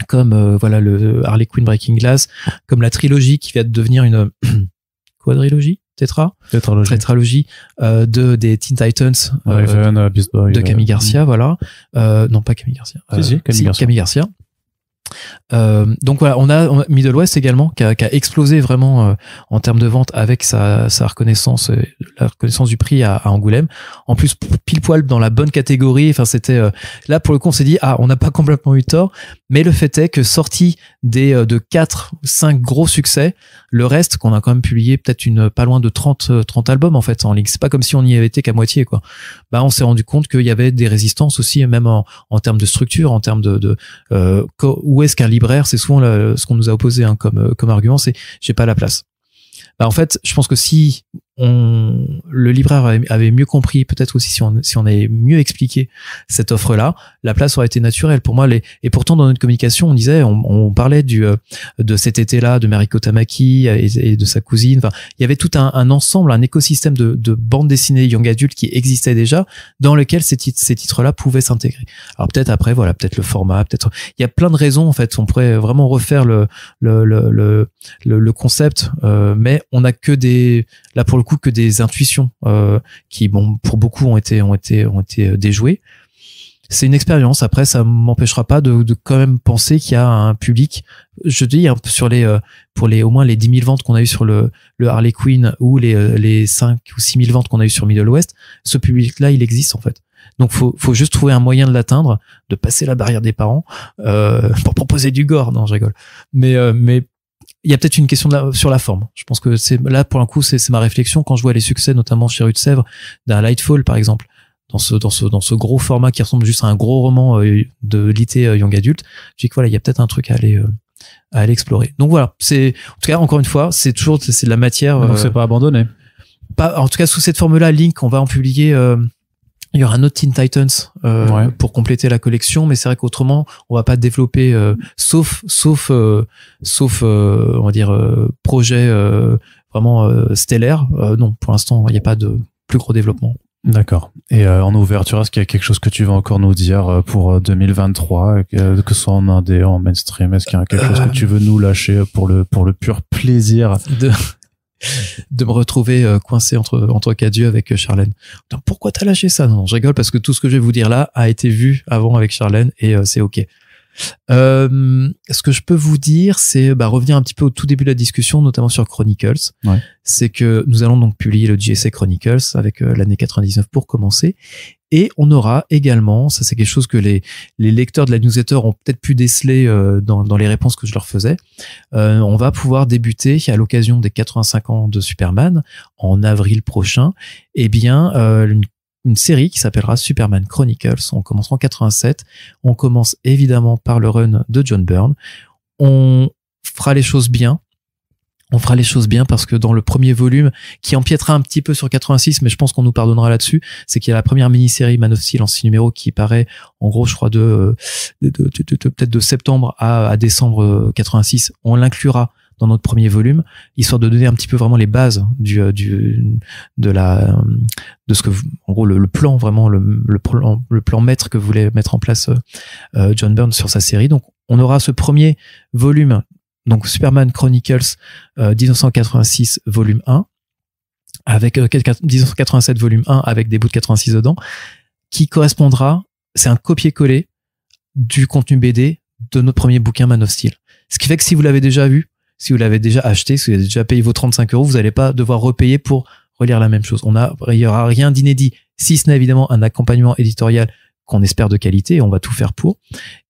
comme le Harley Quinn Breaking Glass, comme la trilogie qui va devenir une quadrilogie, tétralogie des Teen Titans, Beast Boy, de Camille Garcia, voilà. Non, pas Camille Garcia. Camille Garcia. Donc voilà, on a Middle West également qui a explosé vraiment en termes de vente avec sa reconnaissance, la reconnaissance du prix à Angoulême. En plus, pile poil dans la bonne catégorie. Enfin, c'était là pour le coup, on s'est dit on n'a pas complètement eu tort. Mais le fait est que sorti de 4 ou 5 gros succès, le reste qu'on a quand même publié peut-être pas loin de 30 albums en fait en ligne. C'est pas comme si on y avait été qu'à moitié, quoi. On s'est rendu compte qu'il y avait des résistances aussi, même en termes de structure, en termes où est-ce qu'un libraire, c'est souvent ce qu'on nous a opposé, hein, comme argument, c'est j'ai pas la place. En fait, je pense que si le libraire avait mieux compris, peut-être aussi si on avait mieux expliqué cette offre-là, la place aurait été naturelle pour moi. Et pourtant dans notre communication, on disait, on parlait de cet été-là, de Mariko Tamaki et de sa cousine. Enfin, il y avait tout un ensemble, un écosystème de bandes dessinées young adult qui existait déjà, dans lequel ces titres-là pouvaient s'intégrer. Alors peut-être après, voilà, peut-être le format, peut-être il y a plein de raisons en fait. On pourrait vraiment refaire le concept, mais on a que là pour le coup que des intuitions qui bon pour beaucoup ont été déjouées. C'est une expérience. Après, ça m'empêchera pas de quand même penser qu'il y a un public. Je dis sur pour au moins les 10 000 ventes qu'on a eu sur le Harley Quinn ou les 5 ou 6 000 ventes qu'on a eu sur Middle West. Ce public-là, il existe en fait. Donc faut juste trouver un moyen de l'atteindre, de passer la barrière des parents pour proposer du gore. Non, je rigole. Mais il y a peut-être une question sur la forme. Je pense que c'est là pour un coup c'est ma réflexion quand je vois les succès notamment chez Rue de Sèvres d'un Lightfall par exemple dans ce gros format qui ressemble juste à un gros roman de litté young adulte. Je dis que voilà, il y a peut-être un truc à aller explorer. Donc voilà, c'est en tout cas encore une fois, c'est de la matière. Donc c'est pas abandonné. Pas en tout cas sous cette forme-là. Link, on va en publier. Il y aura un autre Teen Titans pour compléter la collection, mais c'est vrai qu'autrement on va pas développer sauf on va dire projet vraiment stellaire. Non, pour l'instant il n'y a pas de plus gros développement. D'accord. Et en ouverture, est-ce qu'il y a quelque chose que tu vas encore nous dire pour 2023, que ce soit en indé, en mainstream? Est-ce qu'il y a quelque chose que tu veux nous lâcher pour le pur plaisir de me retrouver coincé entre quatre yeux avec Charlène? Putain, pourquoi t'as lâché ça? Non, je rigole parce que tout ce que je vais vous dire là a été vu avant avec Charlène et c'est ok. Ce que je peux vous dire, c'est revenir un petit peu au tout début de la discussion, notamment sur Chronicles. Ouais. C'est que nous allons donc publier le JSA Chronicles avec l'année 99 pour commencer. Et on aura également, ça c'est quelque chose que les lecteurs de la newsletter ont peut-être pu déceler dans les réponses que je leur faisais. On va pouvoir débuter à l'occasion des 85 ans de Superman en avril prochain. Eh bien, une série qui s'appellera Superman Chronicles. On commencera en 87. On commence évidemment par le run de John Byrne. On fera les choses bien. On fera les choses bien parce que dans le premier volume, qui empiétera un petit peu sur 86, mais je pense qu'on nous pardonnera là-dessus, c'est qu'il y a la première mini-série Man of Steel en 6 numéros qui paraît, en gros, je crois, peut-être de septembre à décembre 86. On l'inclura dans notre premier volume, histoire de donner un petit peu vraiment les bases de ce que, en gros, le plan, vraiment, le plan maître que voulait mettre en place John Byrne sur sa série. Donc, on aura ce premier volume, donc Superman Chronicles 1986 volume 1, avec 1987 volume 1 avec des bouts de 86 dedans, qui correspondra, c'est un copier-coller du contenu BD de notre premier bouquin Man of Steel. Ce qui fait que si vous l'avez déjà vu, si vous l'avez déjà acheté, si vous avez déjà payé vos 35 €, vous n'allez pas devoir repayer pour relire la même chose. Il y aura rien d'inédit, si ce n'est évidemment un accompagnement éditorial qu'on espère de qualité, et on va tout faire pour.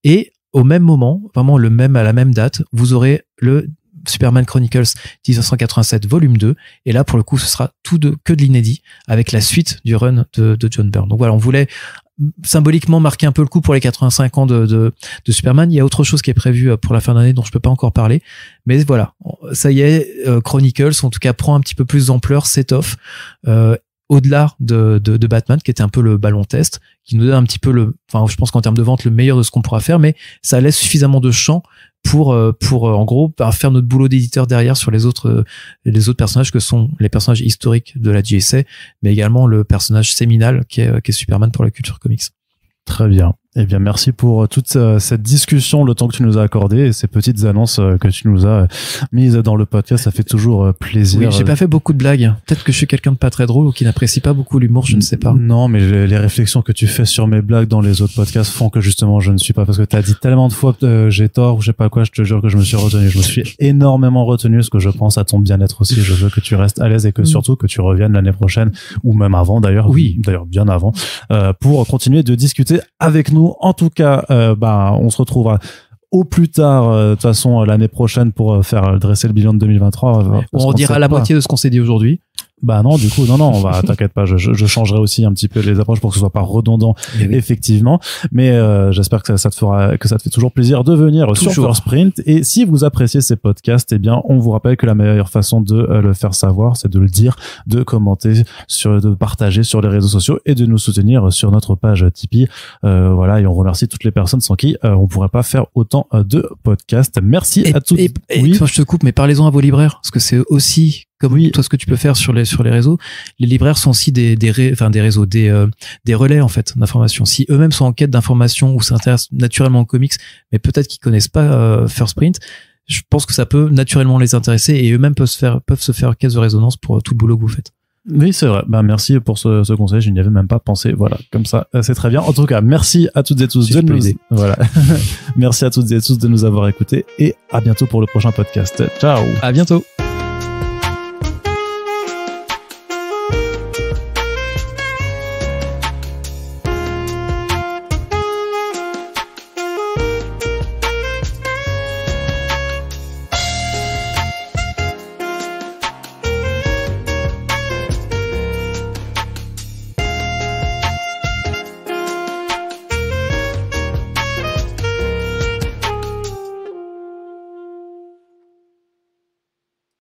Et au même moment, vraiment à la même date, vous aurez le Superman Chronicles 1987 volume 2, et là pour le coup ce sera que de l'inédit avec la suite du run de John Byrne. Donc voilà, on voulait symboliquement marquer un peu le coup pour les 85 ans de Superman. Il y a autre chose qui est prévu pour la fin d'année dont je peux pas encore parler, mais voilà, ça y est, Chronicles en tout cas prend un petit peu plus d'ampleur, s'étoffe au-delà de Batman, qui était un peu le ballon test, qui nous donne un petit peu je pense qu'en termes de vente, le meilleur de ce qu'on pourra faire, mais ça laisse suffisamment de champ pour en gros faire notre boulot d'éditeur derrière sur les autres personnages que sont les personnages historiques de la JSA, mais également le personnage séminal qui est Superman pour la culture comics. Très bien. Eh bien, merci pour toute cette discussion, le temps que tu nous as accordé et ces petites annonces que tu nous as mises dans le podcast. Ça fait toujours plaisir. Oui, j'ai pas fait beaucoup de blagues. Peut-être que je suis quelqu'un de pas très drôle ou qui n'apprécie pas beaucoup l'humour, je ne sais pas. Non, mais les réflexions que tu fais sur mes blagues dans les autres podcasts font que justement je ne suis pas, parce que t'as dit tellement de fois que j'ai tort ou je sais pas quoi, je te jure que je me suis retenu. Je me suis énormément retenu parce que je pense à ton bien-être aussi. Je veux que tu restes à l'aise et que surtout que tu reviennes l'année prochaine ou même avant d'ailleurs. Oui. D'ailleurs bien avant, pour continuer de discuter avec nous. En tout cas, on se retrouvera au plus tard, de toute façon, l'année prochaine pour dresser le bilan de 2023. On dira la moitié de ce qu'on s'est dit aujourd'hui. Bah non, du coup, non, t'inquiète pas, je changerai aussi un petit peu les approches pour que ce soit pas redondant, effectivement. Mais j'espère que ça te fait toujours plaisir de venir sur First Print. Et si vous appréciez ces podcasts, eh bien, on vous rappelle que la meilleure façon de le faire savoir, c'est de le dire, de commenter, de partager sur les réseaux sociaux et de nous soutenir sur notre page Tipeee. Voilà, et on remercie toutes les personnes sans qui on pourrait pas faire autant de podcasts. Merci à tous. Oui. Enfin, je te coupe, mais parlez-en à vos libraires, parce que c'est aussi comme toi ce que tu peux faire sur les réseaux. Les libraires sont aussi des relais en fait d'informations. Si eux-mêmes sont en quête d'informations ou s'intéressent naturellement aux comics, mais peut-être qu'ils connaissent pas First Print, je pense que ça peut naturellement les intéresser et eux-mêmes peuvent se faire caisse de résonance pour tout le boulot que vous faites. Oui, c'est vrai. Ben, merci pour ce conseil. Je n'y avais même pas pensé. Voilà. Comme ça, c'est très bien. En tout cas, merci à toutes et tous voilà. Merci à toutes et tous de nous avoir écoutés et à bientôt pour le prochain podcast. Ciao. À bientôt.